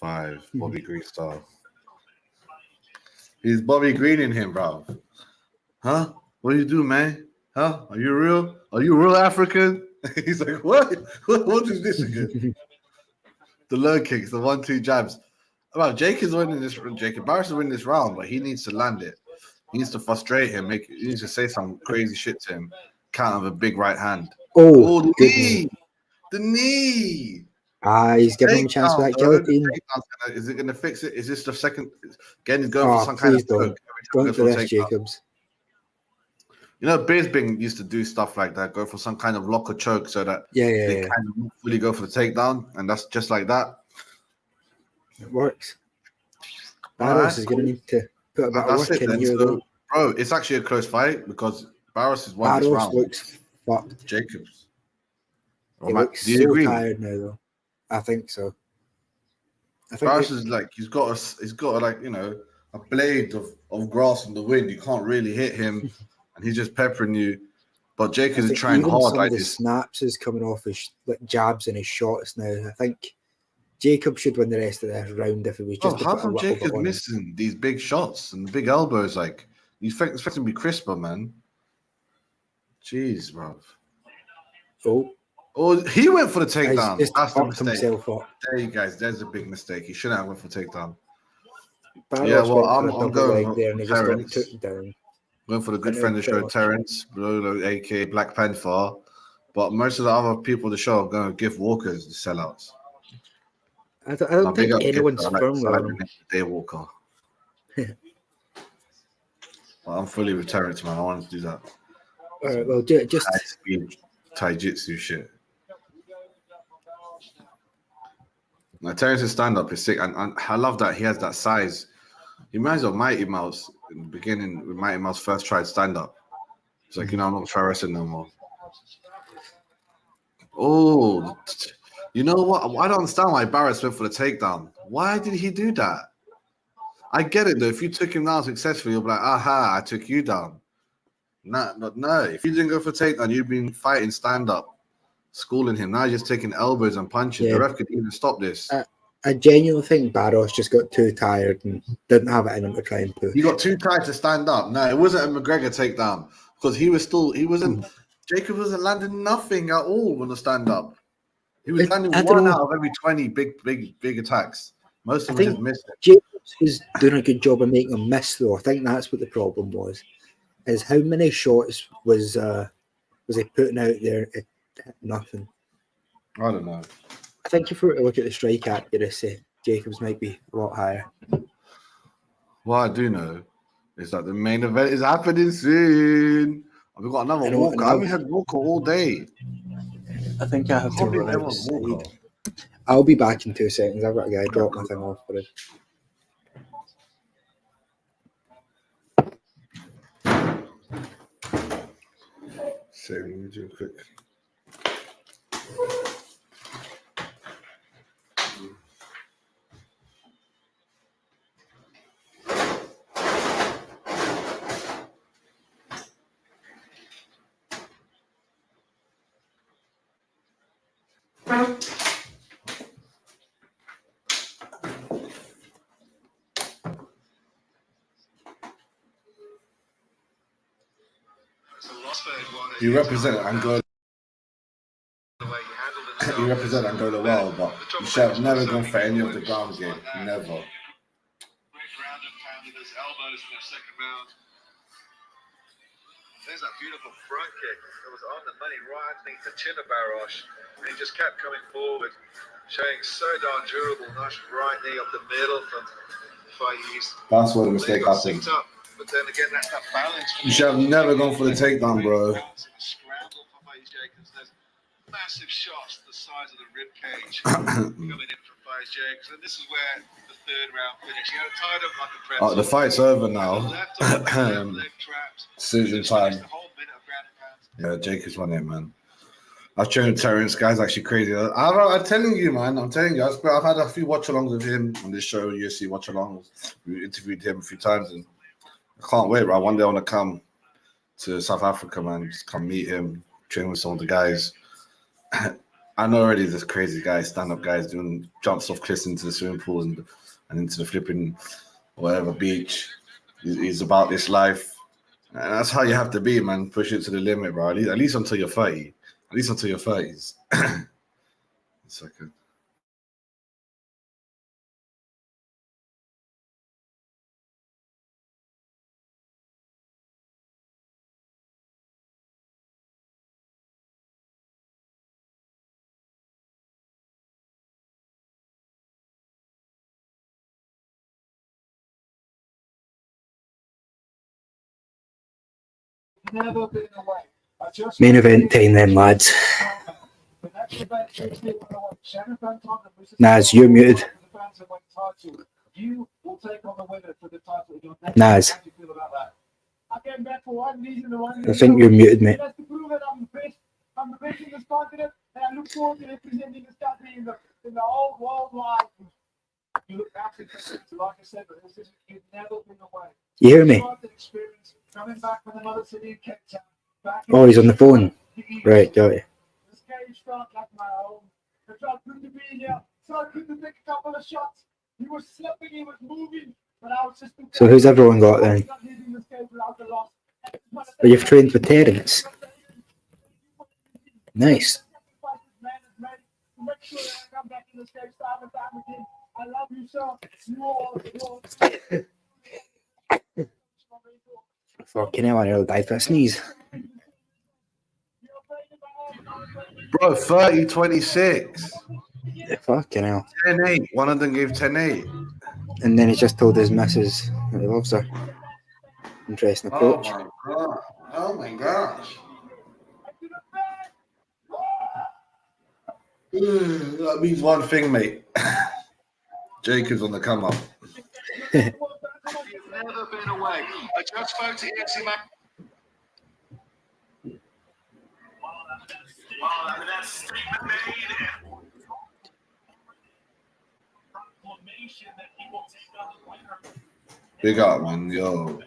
[SPEAKER 5] 5. Bobby Green style. He's Bobby Green in him, bro. Huh? What do you do, man? Huh? Are you real? Are you real African? He's like, what? What is this again? The low kicks, the 1-2 jabs. Well, Jacob Barros is winning this round, but he needs to land it. He needs to frustrate him. He needs to say some crazy shit to him. Count of a big right hand.
[SPEAKER 4] Oh,
[SPEAKER 5] the knee. The knee.
[SPEAKER 4] He's giving him a chance for that guillotine.
[SPEAKER 5] Is it going to fix it? Is this the second? Again, he's going for some kind of
[SPEAKER 4] don't. Don't do this, Jacobs.
[SPEAKER 5] You know, Bisping used to do stuff like that, go for some kind of locker choke so that they kind of fully go for the takedown, and that's just like that.
[SPEAKER 4] It works. Barros is going to need to put a bit of work in here, though.
[SPEAKER 5] Bro, it's actually a close fight because Barros is won this round.
[SPEAKER 4] Barros looks fucked.
[SPEAKER 5] Jacobs.
[SPEAKER 4] He looks so tired now, though. I think so.
[SPEAKER 5] Barros is like he's got a blade of grass in the wind. You can't really hit him. And he's just peppering you, but Jacobs is trying hard.
[SPEAKER 4] Some of the snaps is coming off his jabs and his shots now. I think Jacob should win the rest of this round if it was just.
[SPEAKER 5] How come Jacobs missing these big shots and the big elbows? Like you expect him to be crisper, man. Jeez, bro.
[SPEAKER 4] Oh,
[SPEAKER 5] Oh, he went for the
[SPEAKER 4] He's
[SPEAKER 5] takedown.
[SPEAKER 4] just
[SPEAKER 5] That's the
[SPEAKER 4] fucked
[SPEAKER 5] mistake.
[SPEAKER 4] himself up.
[SPEAKER 5] There you guys. There's a big mistake. He shouldn't have went for takedown.
[SPEAKER 4] Barros
[SPEAKER 5] Yeah, well,
[SPEAKER 4] went for a
[SPEAKER 5] I'm
[SPEAKER 4] double
[SPEAKER 5] going
[SPEAKER 4] leg
[SPEAKER 5] for
[SPEAKER 4] there and he just got
[SPEAKER 5] Terence.
[SPEAKER 4] took down.
[SPEAKER 5] Going for the good
[SPEAKER 4] I know,
[SPEAKER 5] friend of the
[SPEAKER 4] pretty
[SPEAKER 5] show,
[SPEAKER 4] much.
[SPEAKER 5] Terence, Balelo, aka Black Panther. But most of the other people of the show are going to give Walkers the sellouts.
[SPEAKER 4] I don't
[SPEAKER 5] Big
[SPEAKER 4] think
[SPEAKER 5] up
[SPEAKER 4] anyone's
[SPEAKER 5] Gifter. I
[SPEAKER 4] firm
[SPEAKER 5] like
[SPEAKER 4] with him.
[SPEAKER 5] the Day Walker. But I'm fully with Terence, man. I wanted to do that.
[SPEAKER 4] Alright, well, just
[SPEAKER 5] High speed taijutsu shit. Now, Terence's stand up is sick, and I love that he has that size. He reminds me of Mighty Mouse in the beginning when Mighty Mouse first tried stand up. It's like, I'm not trying wrestling no more. Oh, you know what? I don't understand why Barrett went for the takedown. Why did he do that? I get it though. If you took him down successfully, you'll be like, aha, I took you down. No. If you didn't go for takedown, you've been fighting stand up, schooling him. Now you're just taking elbows and punches.
[SPEAKER 4] Yeah.
[SPEAKER 5] The ref could even stop this.
[SPEAKER 4] I genuinely think Barros just got too tired and didn't have it in him to try and push.
[SPEAKER 5] He got too tired to stand up. No, it wasn't a McGregor takedown because he wasn't. Jacob wasn't landing nothing at all on the stand up. He was landing one out of every 20 big attacks. Most of them just missed it.
[SPEAKER 4] Jacobs was doing a good job of making him miss, though. I think that's what the problem was. Is how many shots was he putting out there? Nothing.
[SPEAKER 5] I don't know.
[SPEAKER 4] I think if we were to look at the strike accuracy, Jacobs might be a lot higher.
[SPEAKER 5] What I do know is that the main event is happening soon. We've got another Walker. I haven't had Walker all day.
[SPEAKER 4] I think I have to run outside. I'll be back in 2 seconds. I've got a guy drop my thing off for it.
[SPEAKER 5] So let me do a quick. You represent Angola. You represent Angola well, but you should have never gone for any of the ground game. Never.
[SPEAKER 6] Great round and pounded his elbows in the second round. There's that beautiful front kick that was on the money right underneath the chin of Barros. And he just kept coming forward, showing so darn durable. Nice right knee up the middle from Far East.
[SPEAKER 5] That's where the mistake happened.
[SPEAKER 6] But then again, that's that balance.
[SPEAKER 5] You should have never gone for the takedown, bro.
[SPEAKER 6] Scramble for Faye Jacobs. There's massive shots the size of the rib cage coming in from Faye Jacobs. And this is where the third round finished. He had tied up like a pretzel.
[SPEAKER 5] The fight's over now. Decision time. Yeah, Jacobs won it, man. I've trained Terence. Guy's actually crazy. I'm telling you, man. I'm telling you. I've had a few watch-alongs with him on this show, UFC watch-alongs. We interviewed him a few times, and I can't wait, bro. One day I want to come to South Africa, man. Just come meet him, train with some of the guys. I know already this crazy guy, stand-up guys doing jumps off cliffs into the swimming pool and into the flipping whatever beach. He's about this life. And that's how you have to be, man. Push it to the limit, bro. At least until you're 30. At least until your 30s. A second.
[SPEAKER 4] Main event time then, lads. Naz, you're muted. Naz. I think you're muted, mate.
[SPEAKER 8] I'm the best in this continent, and I look forward to representing this country in the whole worldwide. You look absolutely like I said, but you've never been away.
[SPEAKER 4] You hear me?
[SPEAKER 8] Coming back from another city in Cape Town.
[SPEAKER 4] Oh, he's on the phone. Right, got you.
[SPEAKER 8] This cage felt like my home. It felt good to be here. So good to take a couple of shots. He was slipping, he was moving, but I was just.
[SPEAKER 4] So who's everyone got then? But you've trained with Terence. Nice.
[SPEAKER 8] sure that I come back in the States time and time again. I love you, sir. You all.
[SPEAKER 4] Fucking hell, I nearly died for a sneeze.
[SPEAKER 5] Bro, 30-26.
[SPEAKER 4] Fucking hell.
[SPEAKER 5] 10-8. One of them gave 10-8.
[SPEAKER 4] And then he just told his missus that he loves her. Interesting
[SPEAKER 5] Oh
[SPEAKER 4] approach.
[SPEAKER 5] my god. Oh my gosh. That means one thing, mate. Jacob's on the come up.
[SPEAKER 6] He's never been away. I just spoke to EFC man. Wow, that statement made.
[SPEAKER 5] Big up, man. Yo.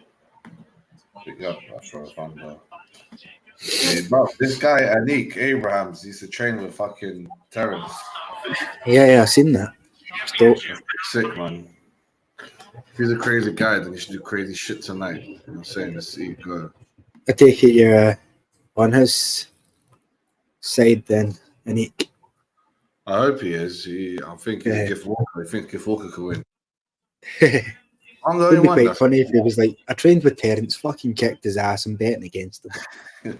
[SPEAKER 5] Big up. That's what I found out. Hey, bro, this guy, Anik Abrahams, he's a trainer with fucking Terence.
[SPEAKER 4] Yeah, I've seen that. It's dope.
[SPEAKER 5] Sick, man. If he's a crazy guy, then he should do crazy shit tonight. You know what I'm saying? Let's see. Go.
[SPEAKER 4] I take it you're on his side then, Anik.
[SPEAKER 5] I hope he is. I'm thinking if Walker, I think if Walker could win. I'm the
[SPEAKER 4] It would
[SPEAKER 5] only
[SPEAKER 4] be
[SPEAKER 5] one.
[SPEAKER 4] quite funny if he was like, I trained with Terence, fucking kicked his ass, I'm betting against him.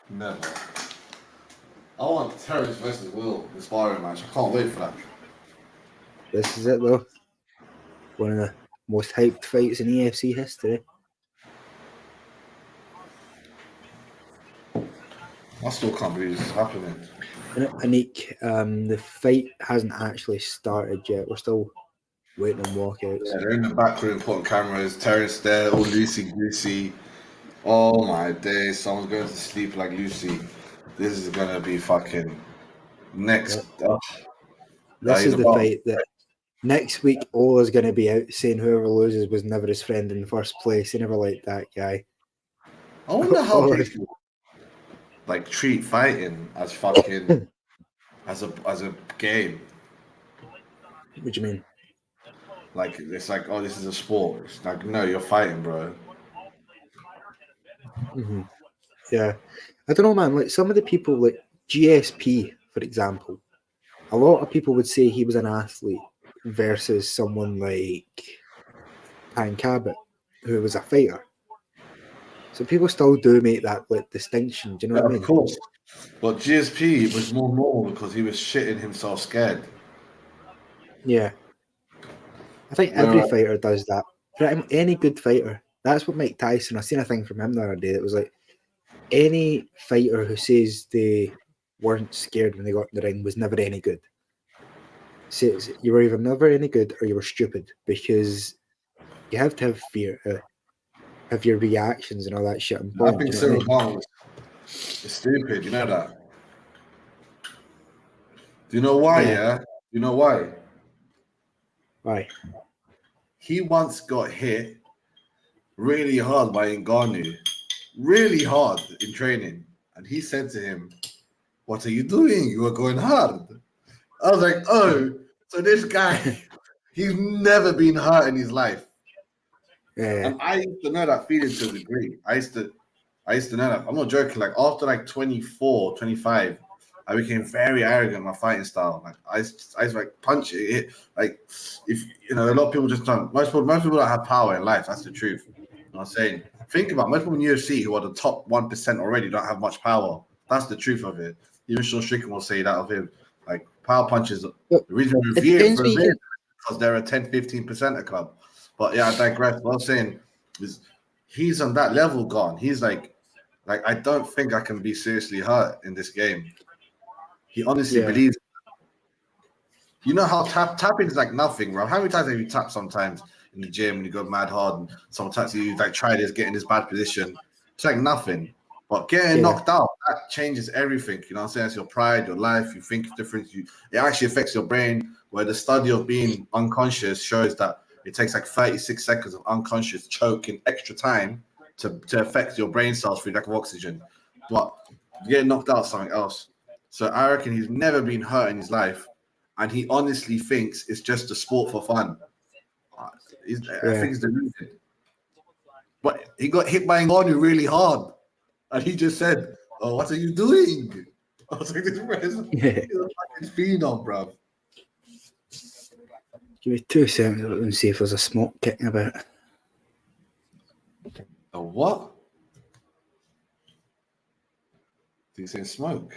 [SPEAKER 5] Never. I want Terence versus Will, the sparring match. I can't wait for that.
[SPEAKER 4] This is it though. One of the most hyped fights in EFC history.
[SPEAKER 5] I still can't believe this is happening.
[SPEAKER 4] Anik, the fight hasn't actually started yet. We're still waiting on walkouts.
[SPEAKER 5] Yeah, they're in the back room putting cameras. Terence there, all loosey goosey. Oh my days, someone's going to sleep like Lucy. This is gonna be fucking next.
[SPEAKER 4] This is the fight that next week Ola's going to be out saying whoever loses was never his friend in the first place. He never liked that guy.
[SPEAKER 5] I wonder how people like treat fighting as fucking as a game.
[SPEAKER 4] What do you mean?
[SPEAKER 5] Like it's like, oh, this is a sport. It's like, no, you're fighting, bro.
[SPEAKER 4] Mm-hmm. Yeah, I don't know, man. Like some of the people, like GSP, for example, a lot of people would say he was an athlete versus someone like Cabot, who was a fighter. So people still do make that like distinction. Do you know what I mean?
[SPEAKER 5] Of course. But GSP was more normal because he was shitting himself scared.
[SPEAKER 4] Yeah. I think every fighter does that. Any good fighter. That's what Mike Tyson, I seen a thing from him the other day that was like, any fighter who says they weren't scared when they got in the ring was never any good. Says you were either never any good or you were stupid, because you have to have fear, have your reactions and all that shit.
[SPEAKER 5] I think Cyril Gane is stupid, you know that? Do you know why, yeah? You know why?
[SPEAKER 4] Why?
[SPEAKER 5] He once got hit really hard by Ngannou. Really hard in training. And he said to him, "What are you doing? You are going hard." I was like, oh, so this guy, he's never been hurt in his life.
[SPEAKER 4] Yeah.
[SPEAKER 5] And I used to know that feeling to a degree. I used to know that. I'm not joking. Like after like 24, 25, I became very arrogant in my fighting style. Like I used to like punch it. Like if you know, a lot of people just don't. Most people don't have power in life. That's the truth. You know what I'm saying? Think about most people in UFC who are the top 1% already don't have much power. That's the truth of it. Even Sean Strickland will say that of him. Like power punches, the reason we revere it for a bit because they're a 10-15% club. But yeah, I digress. What I'm saying is he's on that level gone. He's like I don't think I can be seriously hurt in this game. He honestly believes. You know how tapping is like nothing, bro. How many times have you tapped sometimes in the gym when you go mad hard and sometimes you like try this, get in this bad position? It's like nothing. But getting knocked out, that changes everything. You know what I'm saying? It's your pride, your life, you think different. It actually affects your brain, where the study of being unconscious shows that it takes like 36 seconds of unconscious choking extra time to affect your brain cells through lack of oxygen. But getting knocked out is something else. So I reckon he's never been hurt in his life, and he honestly thinks it's just a sport for fun. I think he's deluded. But he got hit by Ngannou really hard, and he just said, "Oh, what are you doing?" I was like, "This is a fucking It's been on, bruv.
[SPEAKER 4] Give me 2 seconds and see if there's a smoke kicking about.
[SPEAKER 5] A what? Did you say smoke?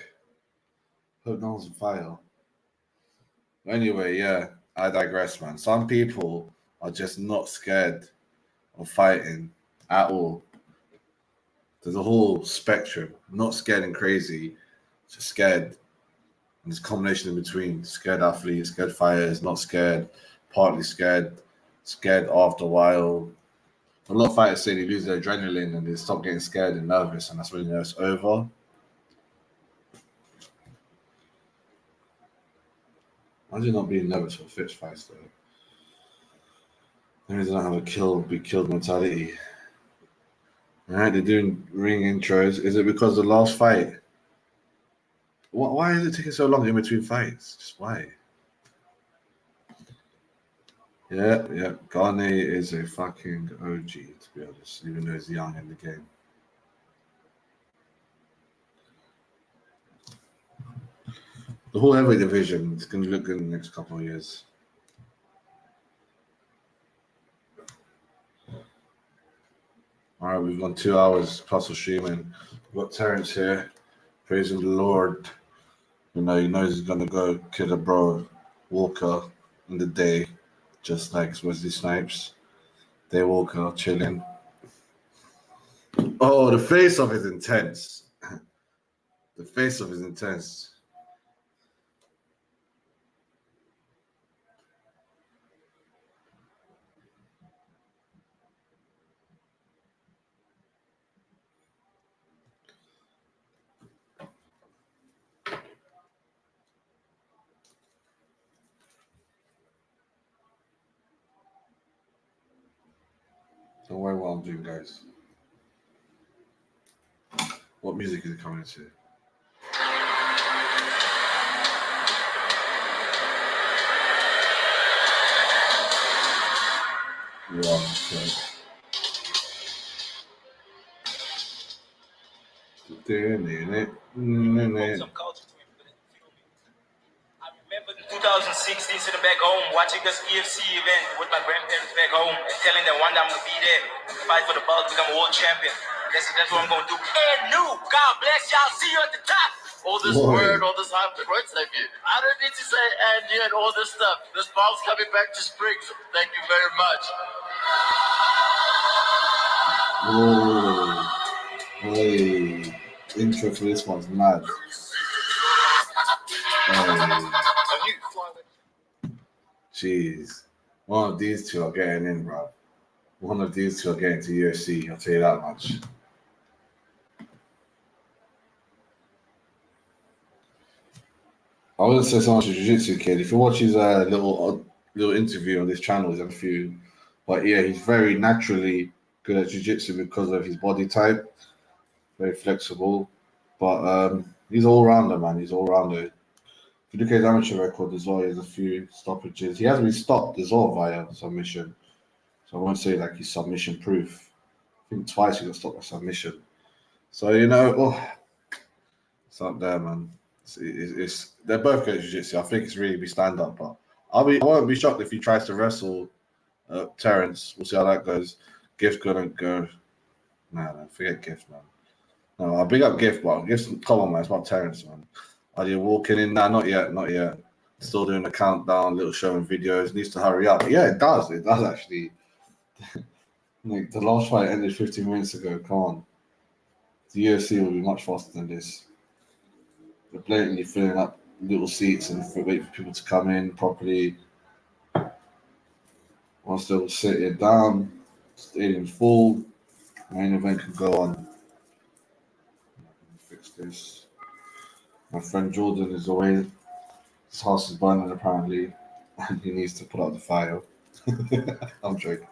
[SPEAKER 5] Hope no one's on fire. Anyway, yeah, I digress, man. Some people are just not scared of fighting at all. There's a whole spectrum. Not scared and crazy, just scared. And there's a combination in between. Scared athletes, scared fighters, not scared, partly scared, scared after a while. A lot of fighters say they lose their adrenaline and they stop getting scared and nervous, and that's when you know it's over. Imagine not being nervous for fixed fights, though. Maybe they don't have a be killed mentality. All right, they're doing ring intros. Is it because the last fight? Why is it taking so long in between fights? Just why? Yeah. Gane is a fucking OG, to be honest, even though he's young in the game. The whole heavyweight division is going to look good in the next couple of years. All right, we've gone 2 hours plus of streaming. We've got Terence here, praising the Lord. You know, he knows he's going to go kill a bro, Walkerr, in the day, just like Wesley Snipes. Day Walkerr, chilling. Oh, the face-off is intense. The face-off is intense. Don't worry what I'm doing, guys. What music is it coming to? Yeah, okay.
[SPEAKER 9] Some culture to it, I remember in 2016 sitting back home watching this EFC event with my grandparents back home and telling them one day I'm gonna be there, fight for the belt, become a world champion. That's what I'm gonna do. And new, God bless y'all. See you at the top.
[SPEAKER 6] All this word, all this hype, right? Thank you. I don't need to say Andy and all this stuff. This ball's coming back to Springs. Thank you very much.
[SPEAKER 5] Whoa. Hey. Intro for this one's mad. Jeez. One of these two are getting in, bro. One of these two are getting to UFC, I'll tell you that much. I wouldn't say so much a jiu-jitsu kid. If you watch his little interview on this channel, there's a few. But yeah, he's very naturally good at jiu-jitsu because of his body type. Very flexible. But he's all-rounder, man. He's all-rounder. If you look at his amateur record as well, he has a few stoppages. He hasn't been stopped as well via submission. So I won't say like he's submission-proof. I think twice he got stopped by submission. So, you know, it's up there, man. It's they're both good at jiu-jitsu. I think it's really be stand-up, but I won't be shocked if he tries to wrestle Terence. We'll see how that goes. Gift's gonna go. No, forget Gift, man. No, I'll big up Gift, but Gift's come on, man. It's about Terence, man. Are you walking in? Nah, not yet. Still doing the countdown, little showing videos. Needs to hurry up. But yeah, it does. It does actually. Like, the last fight ended 15 minutes ago. Come on. The UFC will be much faster than this. They're blatantly filling up little seats and wait for people to come in properly. Once they'll sit it down, stadium full, main event can go on. Fix this. My friend Jordan is away. His house is burning apparently, and he needs to put out the fire. I'm joking.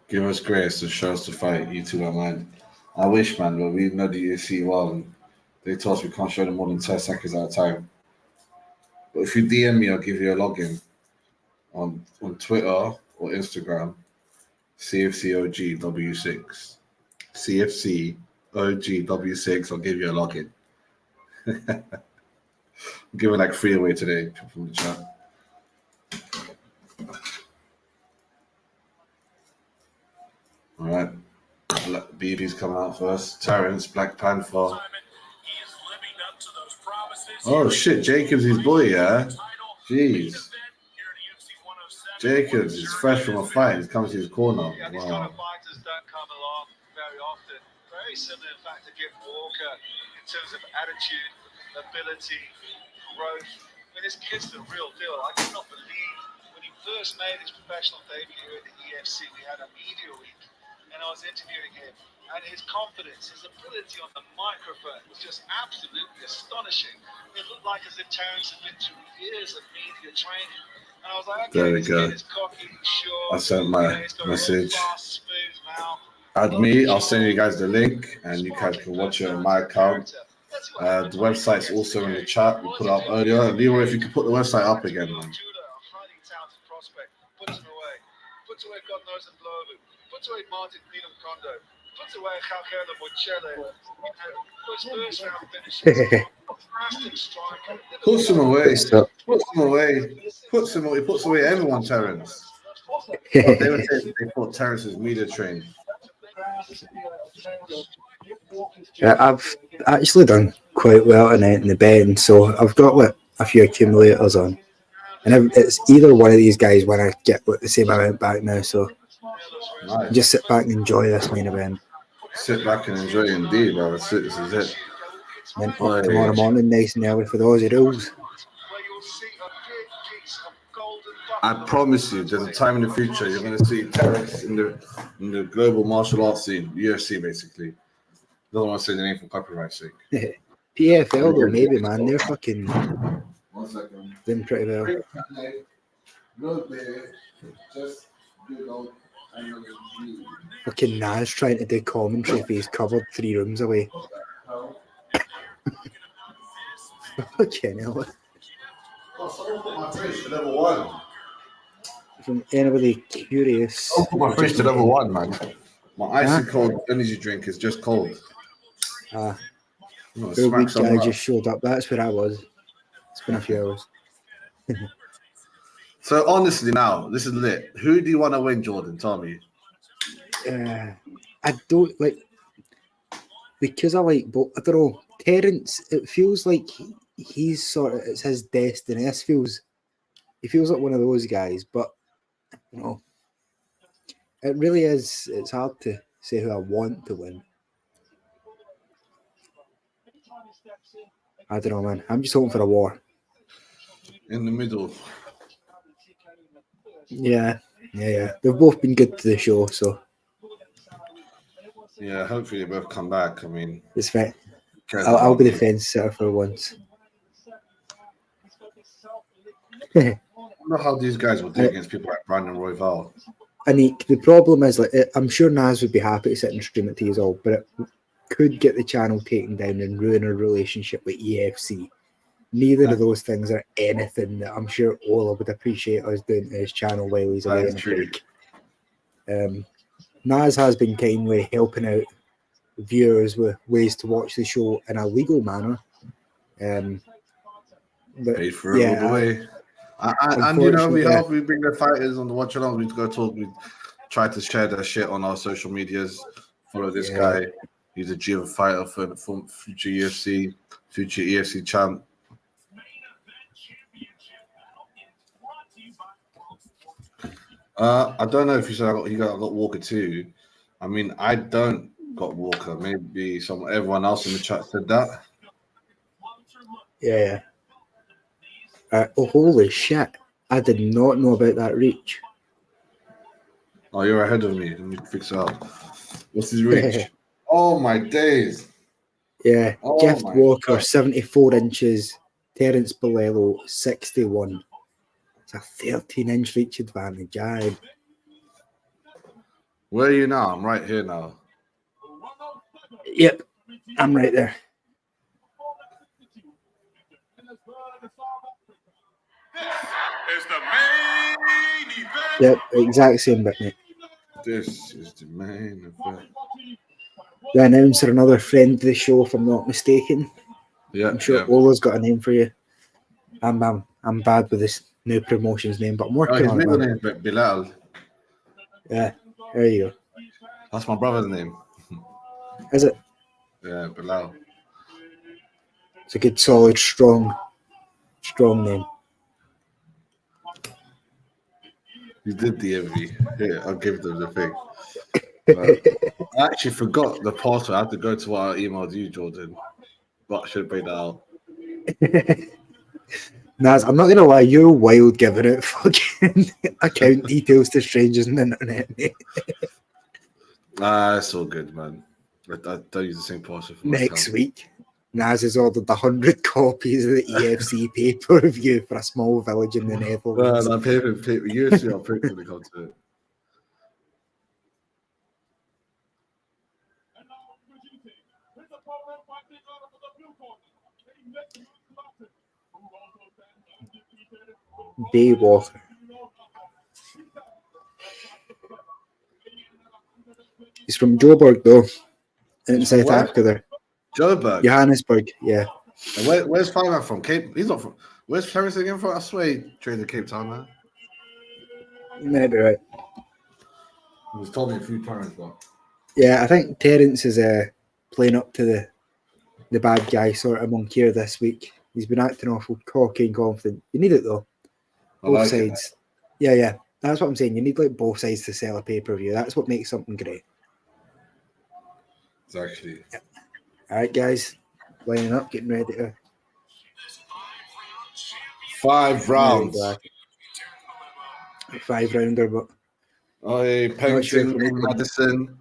[SPEAKER 5] Give us grace and show us to fight. You two don't mind. I wish, man, but we know the UFC well, and they told us we can't show them more than 10 seconds at a time. But if you DM me, I'll give you a login on Twitter or Instagram. CFCOGW6. CFC OGW6. I'll give you a login. I'm giving like 3 away today from the chat. All right. BB's coming out first. Terence, Black Panther. Oh shit, Jacobs, his boy, yeah. Jeez. Jacobs is fresh from a fight. He's coming to his corner.
[SPEAKER 6] Yeah, these kind of fighters don't come along very often. Very similar, in fact, to Walkerr in terms of attitude, ability, growth. I mean, this kid's the real deal. I could not believe when he first made his professional debut at the EFC, we had a media week, and I was interviewing him. And his confidence, his ability on the microphone was just absolutely astonishing. It looked like as if Terence had been through years of media training. And I was like, okay,
[SPEAKER 5] there we go.
[SPEAKER 6] Cocky, sure,
[SPEAKER 5] I sent my message. Add me. I'll send you guys the link, and you guys can watch it on my account. The website's also in the chat. We put it up earlier. Leroy, if you could put the website up again, man.
[SPEAKER 6] Puts away God knows and Blovu. Puts away Martin Needham Kondo. Puts away Walkerr, puts first round finishes. Fantastic striker.
[SPEAKER 5] Puts him away. Puts him away. Puts him away. He puts away everyone, Terence. They were saying they thought Terence was media trained.
[SPEAKER 4] Yeah, I've actually done quite well tonight in the betting, so I've got like a few accumulators on, and it's either one of these guys when I get the same amount back now. So
[SPEAKER 5] Nice.
[SPEAKER 4] just sit back and enjoy this main event.
[SPEAKER 5] Sit back and enjoy it indeed, bro. This is it.
[SPEAKER 4] And then tomorrow morning, nice and early for the Aussie rules.
[SPEAKER 5] I promise you, there's a time in the future you're going to see Terence in the global martial arts scene, UFC basically. Don't want to say the name for copyright sake.
[SPEAKER 4] PFL though, maybe, man. They're fucking
[SPEAKER 5] 1 second.
[SPEAKER 4] doing pretty well.
[SPEAKER 5] No, just good old.
[SPEAKER 4] Fucking Nas trying to do commentary if he's covered 3 rooms away. Fucking hell.
[SPEAKER 5] Oh, someone put my fridge to level 1.
[SPEAKER 4] From anybody curious.
[SPEAKER 5] I'll put my fridge to level 1, man. My icy cold energy drink is just cold.
[SPEAKER 4] The weak guy just showed up. That's where I was. It's been a few hours.
[SPEAKER 5] So honestly, now this is lit. Who do you want to win, Jordan? Tell me.
[SPEAKER 4] I don't like because I like, but I don't know. Terence, it feels like he's sort of it's his destiny. He feels like one of those guys, but you know, it really is. It's hard to say who I want to win. I don't know, man. I'm just hoping for a war.
[SPEAKER 5] In the middle.
[SPEAKER 4] Yeah. They've both been good to the show, so.
[SPEAKER 5] Yeah, hopefully they both come back. I mean,
[SPEAKER 4] it's fine. I'll be the fence sitter for once.
[SPEAKER 5] I don't know how these guys will do against people like Brandon Royval.
[SPEAKER 4] Anik, the problem is, like, I'm sure Naz would be happy to sit and stream it to you all, but it could get the channel taken down and ruin our relationship with EFC. Neither of those things are anything that I'm sure Ola would appreciate us doing to his channel while he's away in a break. Naz has been kindly helping out viewers with ways to watch the show in a legal manner. But,
[SPEAKER 5] paid for it all the way. And you know, we bring the fighters on the watch along. We go talk. We try to share their shit on our social medias. Follow this guy. He's a G fighter for future UFC, future EFC champ. I don't know if you said I got Walkerr too. I mean, I don't got Walkerr. Maybe everyone else in the chat said that.
[SPEAKER 4] Yeah. Oh, holy shit. I did not know about that reach.
[SPEAKER 5] Oh, you're ahead of me. Let me fix it up. What's his reach? Oh, my days.
[SPEAKER 4] Yeah. Gift Walkerr, 74 inches. Terence Balelo, 61. It's a 13-inch reach advantage.
[SPEAKER 5] Where are you now? I'm right here now.
[SPEAKER 4] Yep. I'm right there.
[SPEAKER 2] It's the main event.
[SPEAKER 4] Yep, exact same bit, mate.
[SPEAKER 5] This is the main event.
[SPEAKER 4] The announcer, another friend of the show, if I'm not mistaken.
[SPEAKER 5] Yeah,
[SPEAKER 4] I'm sure Ola's got a name for you. I'm bad with this new promotion's name, but I'm working
[SPEAKER 5] his
[SPEAKER 4] on it.
[SPEAKER 5] middle
[SPEAKER 4] Man.
[SPEAKER 5] name Bilal.
[SPEAKER 4] Yeah, there you go.
[SPEAKER 5] That's my brother's name.
[SPEAKER 4] Is it?
[SPEAKER 5] Yeah, Bilal.
[SPEAKER 4] It's a good, solid, strong name.
[SPEAKER 5] You did DM me. Yeah, I'll give them the thing. I actually forgot the password. I had to go to what I emailed you, Jordan. But I should have paid that out.
[SPEAKER 4] Naz, I'm not gonna lie, you're wild giving out fucking account details to strangers on the internet, mate.
[SPEAKER 5] It's all good, man. I don't use the same password for my
[SPEAKER 4] Next
[SPEAKER 5] account.
[SPEAKER 4] week, Naz has ordered 100 copies of the EFC pay-per-view for a small village in the Netherlands.
[SPEAKER 5] I'm paying UFC. I'll pay when they come to it.
[SPEAKER 4] Day Walker. He's from Joburg, though, in South Africa. There,
[SPEAKER 5] Joburg,
[SPEAKER 4] Johannesburg. Yeah.
[SPEAKER 5] And where's Fireman from? Cape? He's not from. Where's Terence again from? I swear he trained in Cape Town, man.
[SPEAKER 4] You may be right.
[SPEAKER 5] He was told me a few times, but
[SPEAKER 4] yeah, I think Terence is playing up to the bad guy sort of Walkerr this week. He's been acting awful cocky and confident. You need it though. Both sides. Yeah. That's what I'm saying. You need like both sides to sell a pay-per-view. That's what makes something great.
[SPEAKER 5] Exactly.
[SPEAKER 4] Yeah. All right, guys. Lining up, getting ready to
[SPEAKER 5] 5 rounds.
[SPEAKER 4] 5-rounder, but
[SPEAKER 5] Panther, Madison.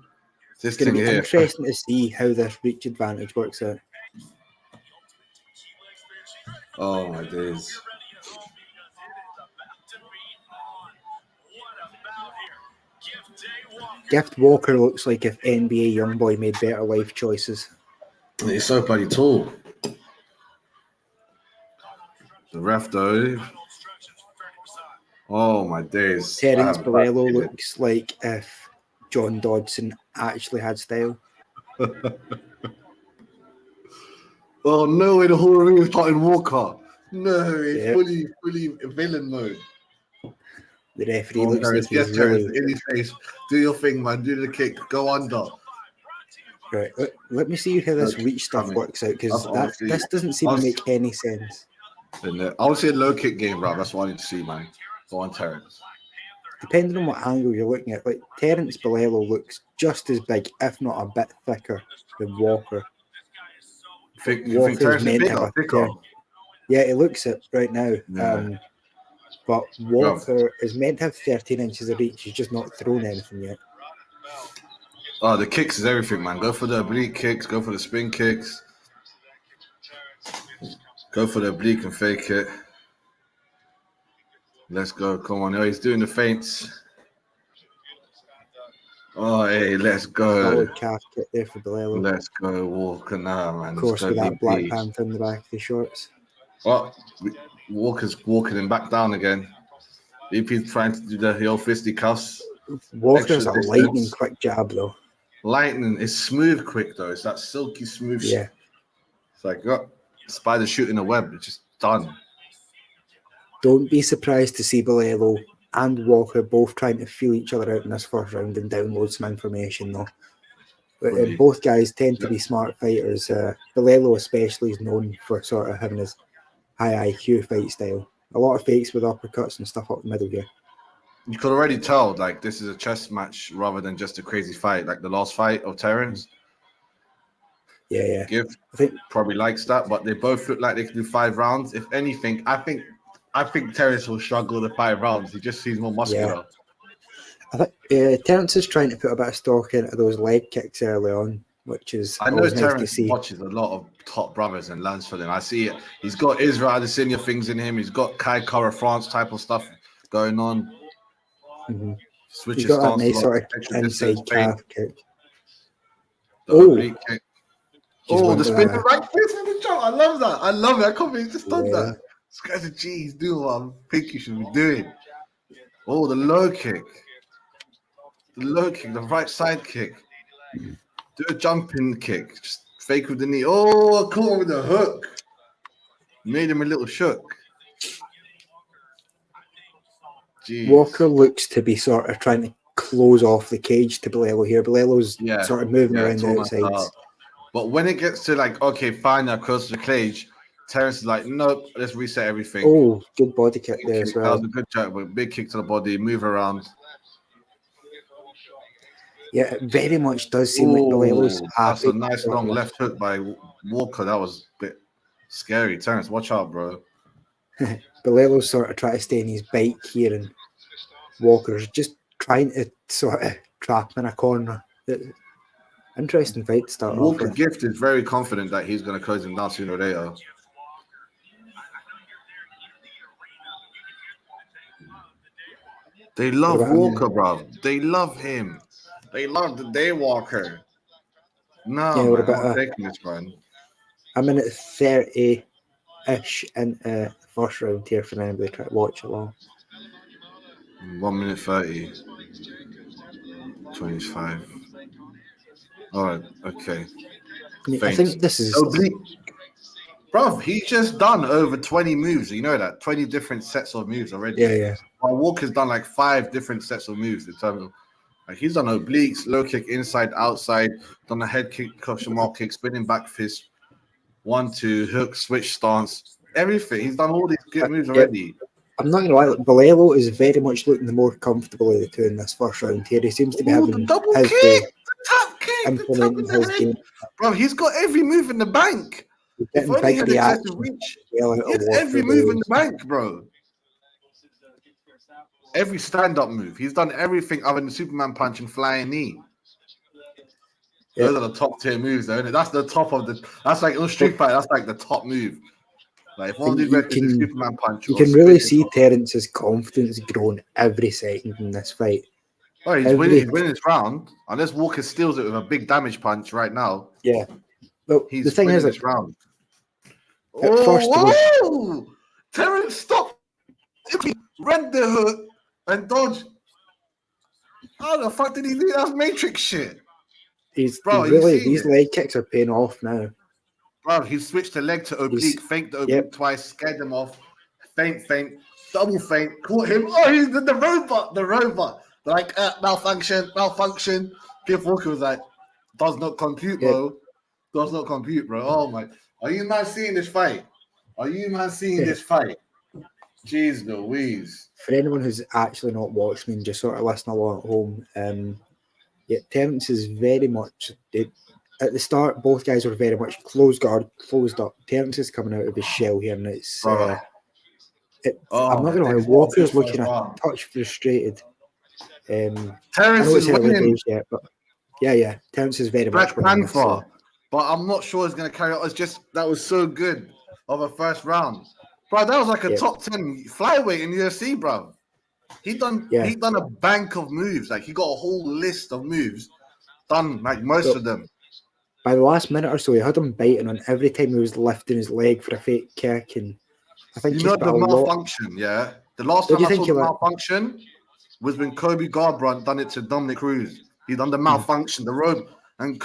[SPEAKER 4] It's going to be interesting to see how this reach advantage works out.
[SPEAKER 5] Oh my days.
[SPEAKER 4] Gift Walkerr looks like if NBA Youngboy made better life choices.
[SPEAKER 5] He's so bloody tall. The ref though. Oh my days.
[SPEAKER 4] Terence Balelo looks like if John Dodson actually had style.
[SPEAKER 5] Oh no way, the whole ring is caught in Walkerr. No, it's fully villain mode.
[SPEAKER 4] The referee looks like he's
[SPEAKER 5] Terence, in his face. Do your thing, man. Do the kick. Go under.
[SPEAKER 4] Right, let me see how this reach stuff works out, because this doesn't seem to make any sense.
[SPEAKER 5] I want to see a low kick game, bro. That's what I need to see, man. Go on, Terence.
[SPEAKER 4] Depending on what angle you're looking at, like Terence Balelo looks just as big, if not a bit thicker, than Walkerr.
[SPEAKER 5] You think Terence is bigger?
[SPEAKER 4] Yeah, it looks it right now. Yeah. But Walkerr is meant to have 13 inches of reach. He's just not thrown anything yet.
[SPEAKER 5] Oh, the kicks is everything, man. Go for the oblique kicks. Go for the spin kicks. Go for the oblique and fake it. Let's go. Come on. Oh, he's doing the feints. Oh, hey, let's go.
[SPEAKER 4] Solid calf kick there for Balelo.
[SPEAKER 5] Let's go, Walkerr now, man.
[SPEAKER 4] Of course, with that Black Panther in the back of the shorts.
[SPEAKER 5] Well, Walker's walking him back down again. DP's trying to do the old fisty cuffs.
[SPEAKER 4] Walker's a lightning quick jab, though.
[SPEAKER 5] Lightning is smooth quick, though. It's that silky smooth.
[SPEAKER 4] Yeah.
[SPEAKER 5] It's like spider shooting a web. It's just done.
[SPEAKER 4] Don't be surprised to see Balelo and Walkerr both trying to feel each other out in this first round and download some information, though. But both guys tend to be smart fighters. Balelo especially is known for sort of having his high IQ fight style. A lot of fakes with uppercuts and stuff up the middle here.
[SPEAKER 5] You could already tell, like, this is a chess match rather than just a crazy fight, like the last fight of Terence.
[SPEAKER 4] Yeah.
[SPEAKER 5] Gift probably likes that, but they both look like they can do 5 rounds. If anything, I think Terence will struggle the 5 rounds. He just seems more muscular.
[SPEAKER 4] Yeah. I think Terence is trying to put a bit of stock into those leg kicks early on, which is
[SPEAKER 5] I know Terence
[SPEAKER 4] nice to see.
[SPEAKER 5] Watches a lot of top brothers and learns from them. I see it. He's got Israel Adesanya things in him. He's got Kai Kara France type of stuff going on.
[SPEAKER 4] Mm-hmm.
[SPEAKER 5] Switches
[SPEAKER 4] He's got that nice sort of inside calf kick.
[SPEAKER 5] The spinning right fist in the jump. I love that. I love it. I can't believe he's just done that. This guy's a G. He's doing what I think he should be doing. Oh, the low kick. The right side kick. Do a jumping kick. Just fake with the knee. Oh, caught him with the hook. Made him a little shook. Jeez.
[SPEAKER 4] Walkerr looks to be sort of trying to close off the cage to Balelo here. Balelo's sort of moving around the outsides.
[SPEAKER 5] But when it gets to like, okay, fine, now close to the cage, Terence is like, nope, let's reset everything.
[SPEAKER 4] Oh, good body kick there as well.
[SPEAKER 5] That was a good job, but big kick to the body, move around.
[SPEAKER 4] Yeah, it very much does seem like Balelo's happy.
[SPEAKER 5] That's a nice long left hook by Walkerr. That was a bit scary. Terence, watch out, bro.
[SPEAKER 4] Balelo's sort of trying to stay in his bike here, and Walker's just trying to sort of trap him in a corner. Interesting fight to start off
[SPEAKER 5] Walkerr
[SPEAKER 4] with.
[SPEAKER 5] Gift is very confident that he's going to close him down sooner or later. They love Walkerr, bro. They love him. They love the day Walkerr. No,
[SPEAKER 4] Yeah,
[SPEAKER 5] man, I'm not taking this, man.
[SPEAKER 4] I'm in at 30-ish in the first round here for anybody trying to watch along.
[SPEAKER 5] 1 minute 30. 25. All right, okay.
[SPEAKER 4] I think this is...
[SPEAKER 5] Bro, he's just done over 20 moves. You know that? 20 different sets of moves already.
[SPEAKER 4] Yeah.
[SPEAKER 5] While Walker's done like 5 different sets of moves in terms of... Like he's done obliques, low kick, inside, outside, done a head kick, cushion mark kick, spinning back fist, 1-2, hook, switch stance, everything. He's done all these good moves already.
[SPEAKER 4] I'm not going to lie, Balelo is very much looking the more comfortable of the two in this first round here. He seems to be having
[SPEAKER 5] the double
[SPEAKER 4] his
[SPEAKER 5] kick, the top kick,
[SPEAKER 4] implementing his game.
[SPEAKER 5] Bro, he's got every move in the bank. If only he had the chance to reach, he has every move in the bank, bro. Every stand-up move. He's done everything other than Superman punch and flying knee. Yeah. Those are the top tier moves, though, isn't it? That's the top of the... That's like on Street Fighter, that's like the top move. Like if one of these is Superman punch...
[SPEAKER 4] You can really see Terence's confidence growing every second in this fight.
[SPEAKER 5] Oh, he's winning this round. Unless Walkerr steals it with a big damage punch right now.
[SPEAKER 4] Yeah. Well,
[SPEAKER 5] he's
[SPEAKER 4] the thing is,
[SPEAKER 5] this round.
[SPEAKER 4] Oh,
[SPEAKER 5] Terence, stop! Read the hook and dodge. How the fuck did he do that? Matrix shit.
[SPEAKER 4] These leg kicks are paying off now.
[SPEAKER 5] Bro, he switched the leg to oblique, faked the oblique twice, scared him off, feint, double feint, caught him. Oh, he's the robot. Like, malfunction. Cliff Walker was like, does not compute, bro. Does not compute, bro. Oh my. Are you man seeing this fight? This fight? Jeez Louise.
[SPEAKER 4] For anyone who's actually not watching and just sort of listening along at home, Terence is very much... At the start, both guys were very much closed guard, closed up. Terence is coming out of his shell here, and it's... I'm not going to lie, Walker's looking a touch frustrated.
[SPEAKER 5] Terence is winning.
[SPEAKER 4] Yet, but yeah, Terence is very much
[SPEAKER 5] winning. Panther, but I'm not sure he's going to carry on. It's just, that was so good of a first round. Bro, that was like a top 10 flyweight in UFC, bro. He done a bank of moves. Like, he got a whole list of moves done, like most of them.
[SPEAKER 4] By the last minute or so, he had him biting on every time he was lifting his leg for a fake kick. And I think
[SPEAKER 5] the malfunction, the last time I saw the malfunction was when Kobe Garbrandt done it to Dominic Cruz. He done the malfunction, the road, and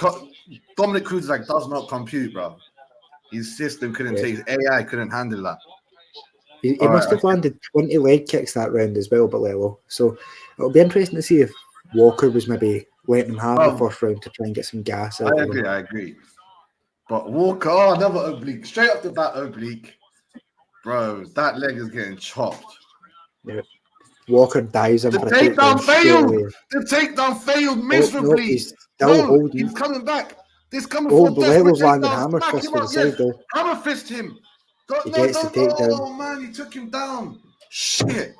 [SPEAKER 5] Dominic Cruz like does not compute, bro. His system couldn't take, his AI couldn't handle that.
[SPEAKER 4] He must have landed 20 leg kicks that round as well, Balelo. So it'll be interesting to see if Walkerr was maybe letting him have the first round to try and get some gas out.
[SPEAKER 5] I agree. But Walkerr, another oblique. Straight off the bat oblique. Bro, that leg is getting chopped.
[SPEAKER 4] Yeah. Walkerr dives him.
[SPEAKER 5] The takedown failed. The takedown failed miserably. He's coming back. This coming for
[SPEAKER 4] Balelo's landing hammer fist for the side though.
[SPEAKER 5] Hammer fist him.
[SPEAKER 4] He gets the takedown.
[SPEAKER 5] Oh man, he took him down. Shit.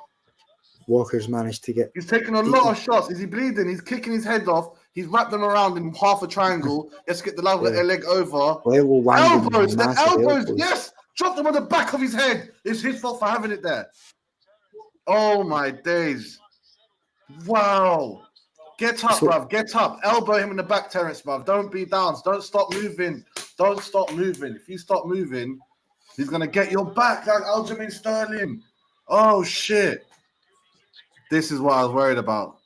[SPEAKER 4] Walker's managed to get...
[SPEAKER 5] He's taking a lot of shots. Is he bleeding? He's kicking his head off. He's wrapped them around in half a triangle. Let's get the leg over. Elbows. The elbows. Yes. Dropped them on the back of his head. It's his fault for having it there. Oh my days. Wow. Get up, bruv. Get up. Elbow him in the back, Terence, bruv. Don't be down. Don't stop moving. Don't stop moving. If you stop moving, he's going to get your back like Aljamain Sterling. Oh, shit. This is what I was worried about.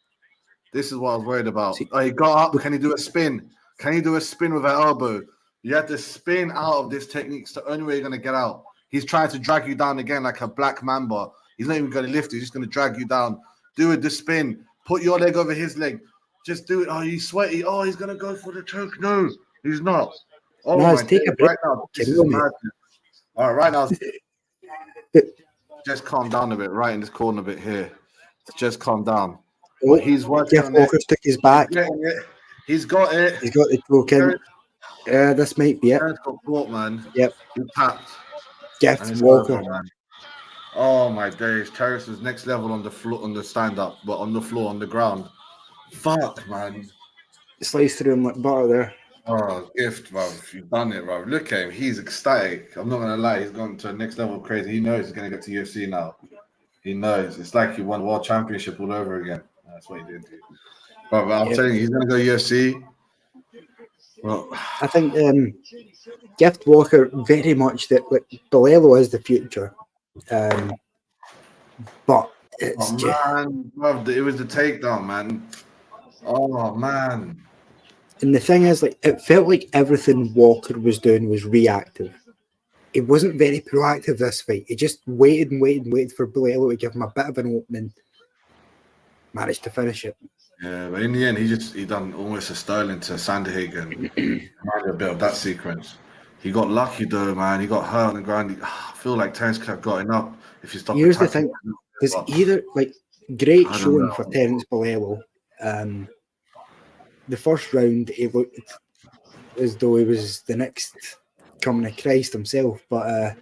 [SPEAKER 5] Oh, he got up. Can he do a spin? Can you do a spin with an elbow? You have to spin out of this technique. It's the only way you're going to get out. He's trying to drag you down again like a black mamba. He's not even going to lift you. He's just going to drag you down. Do it, the spin. Put your leg over his leg. Just do it. Oh, he's sweaty. Oh, he's going to go for the choke. No, he's not. Oh,
[SPEAKER 4] No,
[SPEAKER 5] my
[SPEAKER 4] take a
[SPEAKER 5] God.
[SPEAKER 4] break.
[SPEAKER 5] Right now, this is madness. All right, right now, just calm down a bit. Right in this corner a bit here. Just calm down.
[SPEAKER 4] Oh,
[SPEAKER 5] He's working
[SPEAKER 4] Jeff
[SPEAKER 5] on
[SPEAKER 4] Walker's took his back.
[SPEAKER 5] He's got it.
[SPEAKER 4] He's got the choke in. This might be it.
[SPEAKER 5] Terence got caught, man.
[SPEAKER 4] Yep.
[SPEAKER 5] He tapped.
[SPEAKER 4] Jeff
[SPEAKER 5] And it's
[SPEAKER 4] Walker.
[SPEAKER 5] over, man. Oh my days. Terence was next level on the floor, on the stand-up, but on the floor, on the ground. Fuck, man.
[SPEAKER 4] Sliced through him like butter there.
[SPEAKER 5] Oh, gift, bruv. You've done it, bruv. Look at him. He's ecstatic. I'm not going to lie. He's gone to the next level crazy. He knows he's going to get to UFC now. He knows. It's like he won World Championship all over again. That's what he did. But I'm telling you, he's going to go UFC. Well,
[SPEAKER 4] I think Gift Walker very much that like Balelo is the future. But it's
[SPEAKER 5] man, bruv, it was the takedown, man. Oh, man.
[SPEAKER 4] And the thing is, like, it felt like everything Walker was doing was reactive. He wasn't very proactive this fight. He just waited and waited and waited for Balelo to give him a bit of an opening. Managed to finish it.
[SPEAKER 5] Yeah, but in the end, he done almost a Sterling to Sandhagen. A bit of that sequence. He got lucky though, man. He got hurt on the ground. I feel like Terence could have gotten up if you stop.
[SPEAKER 4] Here's the thing: there's either like great showing for Terence Balelo. The first round, he looked as though he was the next coming of Christ himself. But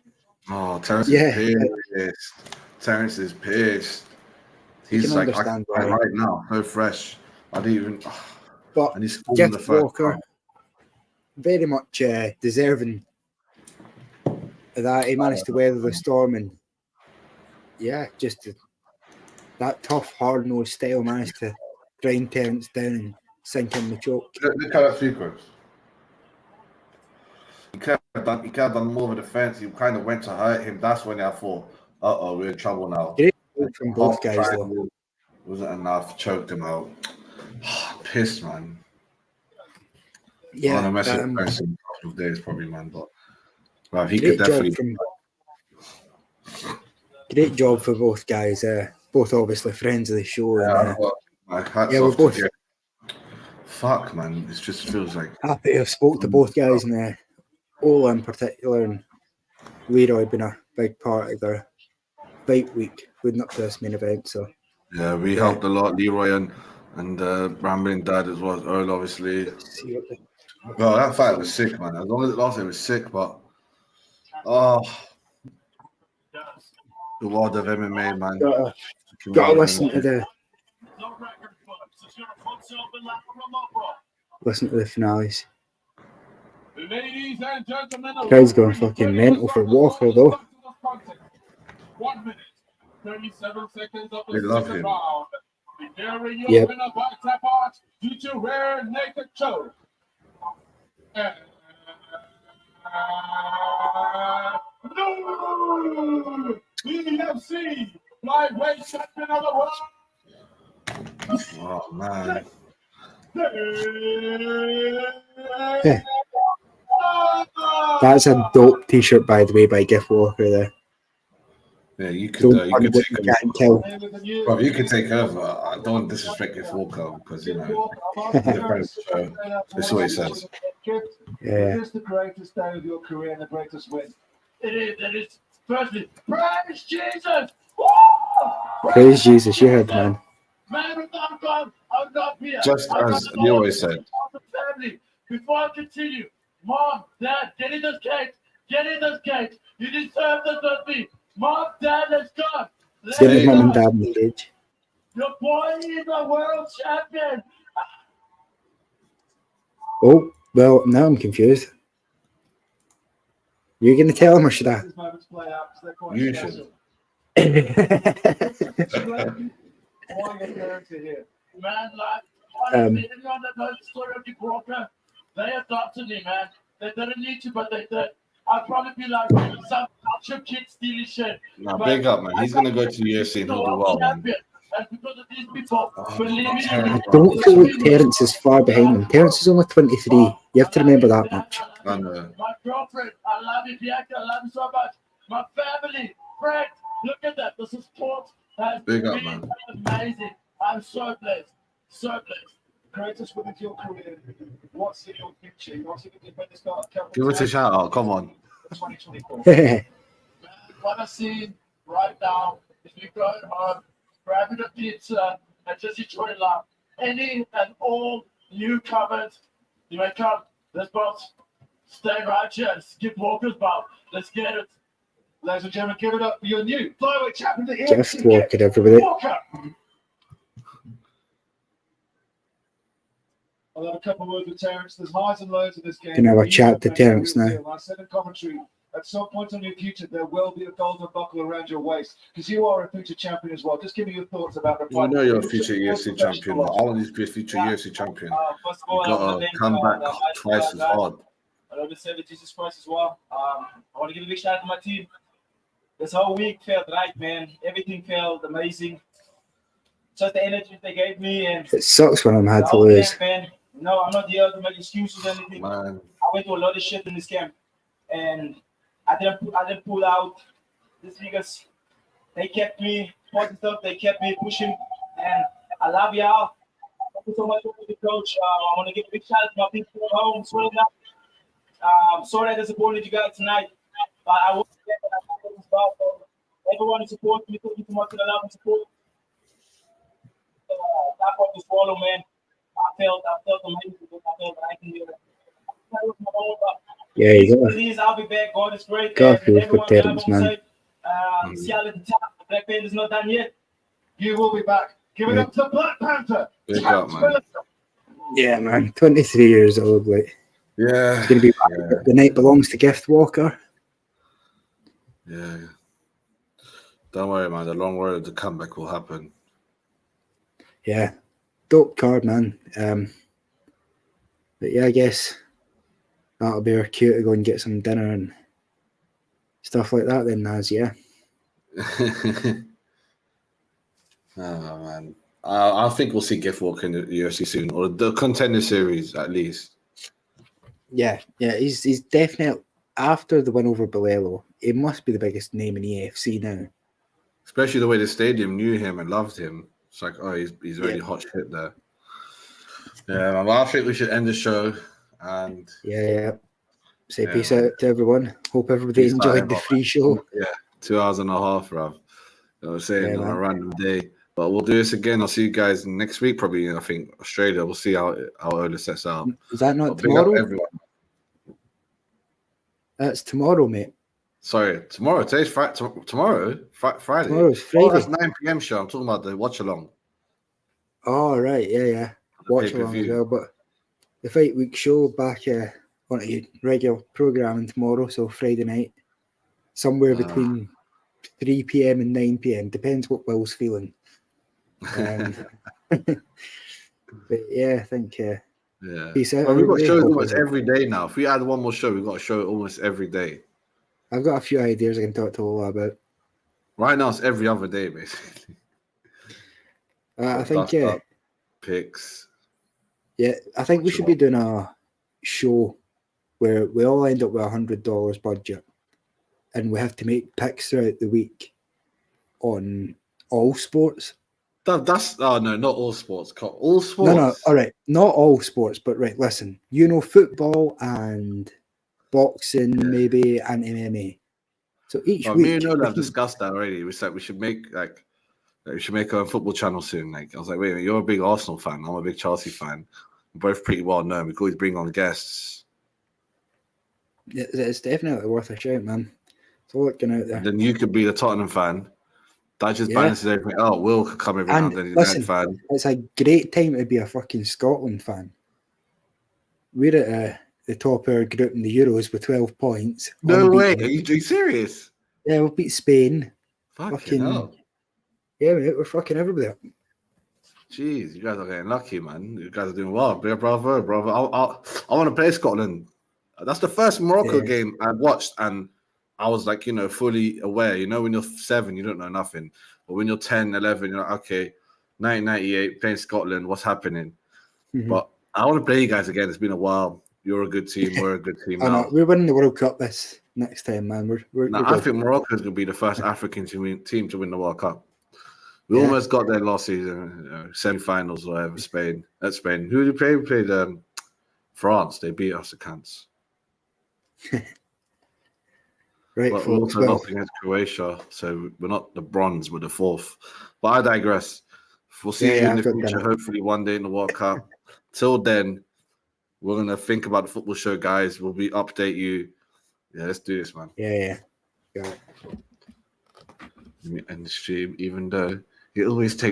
[SPEAKER 5] Terence is pissed. Terence is pissed. He's like right now, so fresh. I didn't even.
[SPEAKER 4] But
[SPEAKER 5] and he's scored
[SPEAKER 4] Jeff
[SPEAKER 5] in the first
[SPEAKER 4] Walker,
[SPEAKER 5] round.
[SPEAKER 4] very much deserving of that. He managed to weather the storm, and just that tough, hard-nosed style managed to grind Terence down and sink in the choke.
[SPEAKER 5] Look at that sequence. He could have done more of a defense. He kind of went to hurt him. That's when I thought, we're in trouble now.
[SPEAKER 4] Great from both guys, though.
[SPEAKER 5] Wasn't enough. Choked him out. Pissed, man.
[SPEAKER 4] Yeah.
[SPEAKER 5] I'm going to mess it in a couple of days, probably, man. But he could definitely.
[SPEAKER 4] Great job for both guys. Both obviously friends of the show.
[SPEAKER 5] Yeah,
[SPEAKER 4] we're both.
[SPEAKER 5] Fuck, man. It just feels like.
[SPEAKER 4] Happy to have spoke to both guys, and Ola in particular, and Leroy being a big part of their fight week leading up to this main event. So.
[SPEAKER 5] Yeah, we helped a lot, Leroy and Rambling Dad as well as Earl, obviously. Well, that fight was sick, man. As long as it lasted, it was sick, but the world of MMA, man.
[SPEAKER 4] Gotta listen to the finales.
[SPEAKER 2] Ladies and gentlemen,
[SPEAKER 4] Crowd's going fucking mental for Walker though.
[SPEAKER 2] 1 minute, 37 seconds of
[SPEAKER 5] They
[SPEAKER 2] the
[SPEAKER 5] love
[SPEAKER 2] second
[SPEAKER 5] him.
[SPEAKER 2] round. Preparing your
[SPEAKER 4] Yep.
[SPEAKER 2] winner by tap out due to rare naked choke. No! EFC flyweight champion of the world.
[SPEAKER 5] Oh, man.
[SPEAKER 4] That's a dope t-shirt, by the way, by Gift Walker there.
[SPEAKER 5] Yeah, you could take over.
[SPEAKER 4] Can't kill.
[SPEAKER 5] Bro, you could take over. I don't disrespect your Walker because, he's a friend, so that's what he says.
[SPEAKER 4] Yeah.
[SPEAKER 8] It is the greatest day of your career and the greatest win. It is. Firstly, praise Jesus!
[SPEAKER 4] Praise Jesus, you heard, man.
[SPEAKER 8] Man without God, I'm not here.
[SPEAKER 5] Just as Leroy said.
[SPEAKER 8] Family. Before I continue, Mom, Dad, get in this gate. Get in this gate. You deserve this with me. Mom, Dad, let's go.
[SPEAKER 4] See his mum and dad in the cage.
[SPEAKER 8] Your boy is a world champion.
[SPEAKER 4] Oh, well, now I'm confused. You gonna tell him or should I?
[SPEAKER 5] You should.
[SPEAKER 8] Man, like, they adopted me, man. They didn't need to, but they did. I'd probably be like some culture kid stealing shit.
[SPEAKER 5] Nah, big up, man. He's gonna go to the UFC and he'll do well, man.
[SPEAKER 8] And because of these people, believe me,
[SPEAKER 4] I don't feel like Terence is far behind him. Terence is only 23. You have to remember that much.
[SPEAKER 5] I know.
[SPEAKER 8] My girlfriend, I love you, Bianca. I love you so much. My family, friends, look at that. The support has
[SPEAKER 5] Big
[SPEAKER 8] been
[SPEAKER 5] up, man.
[SPEAKER 8] amazing. I'm so blessed. So blessed. Greatest women in your career. What's in your future? You want to give this guy a couple
[SPEAKER 5] Give us a shout out. Come on.
[SPEAKER 8] 2024. What I see right now is you go home, grabbing a pizza, and just enjoy life. Any and all newcomers, you may come. Let's both stay right here. Let's give Walker's belt. Let's get it. Ladies and gentlemen, give it up for your new flyweight champion. The
[SPEAKER 4] Gift
[SPEAKER 8] EFC,
[SPEAKER 4] Walkerr, everybody.
[SPEAKER 8] Walkerr. I'll have a couple of words with Terence. There's highs and lows in this game.
[SPEAKER 4] Can have a chat to Terence now.
[SPEAKER 8] I said in commentary, at some point in your future, there will be a golden buckle around your waist because you are a future champion as well. Just give me your thoughts about the fight.
[SPEAKER 5] You know you're a future UFC champion. But I want you to be a future UFC champion.
[SPEAKER 9] First of all,
[SPEAKER 5] You gotta come back twice as hard.
[SPEAKER 9] I love to say that Jesus Christ as well. I want to give a big shout out to my team. This whole week felt right, man. Everything felt amazing. Just the energy they gave me, and
[SPEAKER 4] It sucks when I'm had
[SPEAKER 9] the
[SPEAKER 4] to
[SPEAKER 9] whole
[SPEAKER 4] lose.
[SPEAKER 9] camp, man. No, I'm not here to make excuses or anything.
[SPEAKER 5] Man.
[SPEAKER 9] I went through a lot of shit in this camp, and I didn't pull out. This because they kept me positive. They kept me pushing, and I love y'all. Thank you so much for the coach. I want to give a big shout out to my people at home. Sorry I disappointed you guys tonight, but I will get that I this ball. So everyone who supports me, thank you so much for the love and support. That was to swallow, man. I felt amazing. I felt I can do it.
[SPEAKER 4] Yeah, you got
[SPEAKER 9] Please, I'll be back. God is great.
[SPEAKER 4] Gotta feel for
[SPEAKER 9] Everyone
[SPEAKER 4] Terence,
[SPEAKER 9] have a
[SPEAKER 4] man.
[SPEAKER 9] safe. See y'all at the top. The Black Panther is not done yet.
[SPEAKER 8] You will be back. Give it up to Black Panther.
[SPEAKER 5] Big up, man.
[SPEAKER 4] Yeah, man. 23 years old, like.
[SPEAKER 5] Yeah.
[SPEAKER 4] He's going to be back. The night belongs to Gift Walkerr.
[SPEAKER 5] Yeah. Don't worry, man. The long road to comeback will happen.
[SPEAKER 4] Yeah. Dope card, man. But yeah, I guess that'll be our cue to go and get some dinner and stuff like that then, Naz, yeah.
[SPEAKER 5] Oh, man. I think we'll see Gift Walkerr in the UFC soon, or the Contender Series at least.
[SPEAKER 4] Yeah, he's definitely, after the win over Balelo, he must be the biggest name in EFC now.
[SPEAKER 5] Especially the way the stadium knew him and loved him. It's like, oh, he's really hot shit there. Yeah, man, well, I think we should end the show. And
[SPEAKER 4] yeah. Say peace out to everyone. Hope everybody enjoyed the free show.
[SPEAKER 5] Yeah, 2 hours and a half, bruv. You know what I'm saying? On a random day. But we'll do this again. I'll see you guys next week, probably. I think Australia. We'll see how early sets out.
[SPEAKER 4] Is that not
[SPEAKER 5] Big up
[SPEAKER 4] tomorrow?
[SPEAKER 5] everyone.
[SPEAKER 4] That's tomorrow, mate.
[SPEAKER 5] Sorry, tomorrow. Today's Friday. Tomorrow? Friday.
[SPEAKER 4] Tomorrow's Friday.
[SPEAKER 5] Oh, that's 9 p.m. show. I'm talking about the watch along.
[SPEAKER 4] Oh, right. Yeah. Watch along as well. But the Fight Week show back on a regular programming tomorrow. So Friday night. Somewhere between 3 p.m. and 9 p.m. Depends what Will's feeling. But yeah, I think peace out.
[SPEAKER 5] Well, we've got
[SPEAKER 4] everybody.
[SPEAKER 5] shows almost every day now. If we add one more show, we've got a show almost every day.
[SPEAKER 4] I've got a few ideas I can talk to Ola about.
[SPEAKER 5] Right now, it's every other day, basically.
[SPEAKER 4] I think
[SPEAKER 5] picks.
[SPEAKER 4] Yeah, I think we should be doing a show where we all end up with $100 budget, and we have to make picks throughout the week on all sports.
[SPEAKER 5] That's no, not all sports. All sports.
[SPEAKER 4] No, all right, not all sports, but right. Listen, football and boxing, maybe, and MMA. So each week,
[SPEAKER 5] me and Nola have discussed that already. We said we should make we should make a football channel soon. Like I was like, wait a minute, you're a big Arsenal fan. I'm a big Chelsea fan. We're both pretty well known. We could always bring on guests.
[SPEAKER 4] It's definitely worth a shout, man. It's all looking out there.
[SPEAKER 5] Then you could be the Tottenham fan. That just balances everything out. Will could come every now and then. He's a fan.
[SPEAKER 4] It's a great time to be a fucking Scotland fan. We're at the top of our group in the Euros with 12 points.
[SPEAKER 5] No way. Are you serious?
[SPEAKER 4] Yeah, we'll beat Spain.
[SPEAKER 5] Fucking hell.
[SPEAKER 4] Yeah, mate, we're fucking everybody up.
[SPEAKER 5] Jeez, you guys are getting lucky, man. You guys are doing well. Bravo. I want to play Scotland. That's the first Morocco game I watched, and I was like, fully aware. When you're 7, you don't know nothing. But when you're 10, 11, you're like, okay, 1998, playing Scotland. What's happening?
[SPEAKER 4] Mhm.
[SPEAKER 5] But I want to play you guys again. It's been a while. You're a good team. We're a good team
[SPEAKER 4] I
[SPEAKER 5] now.
[SPEAKER 4] know we're winning the World Cup this next time, man. We're
[SPEAKER 5] Now,
[SPEAKER 4] good.
[SPEAKER 5] I think Morocco is going to be the first African team to win the World Cup. We
[SPEAKER 4] Yeah.
[SPEAKER 5] almost got there last season, semi-finals or whatever. Spain. Who did we play? We played France. They beat us, the cunts.
[SPEAKER 4] Right,
[SPEAKER 5] But we
[SPEAKER 4] folks.
[SPEAKER 5] also
[SPEAKER 4] Well,
[SPEAKER 5] lost against Croatia, so we're not the bronze, we're the fourth. But I digress. We'll see you in
[SPEAKER 4] I've
[SPEAKER 5] the
[SPEAKER 4] got
[SPEAKER 5] future,
[SPEAKER 4] dinner.
[SPEAKER 5] hopefully one day in the World Cup. Till then, we're going to think about the football show, guys. We'll update you. Yeah, let's do this, man.
[SPEAKER 4] Yeah. Got it.
[SPEAKER 5] Let me end the stream, even though it always takes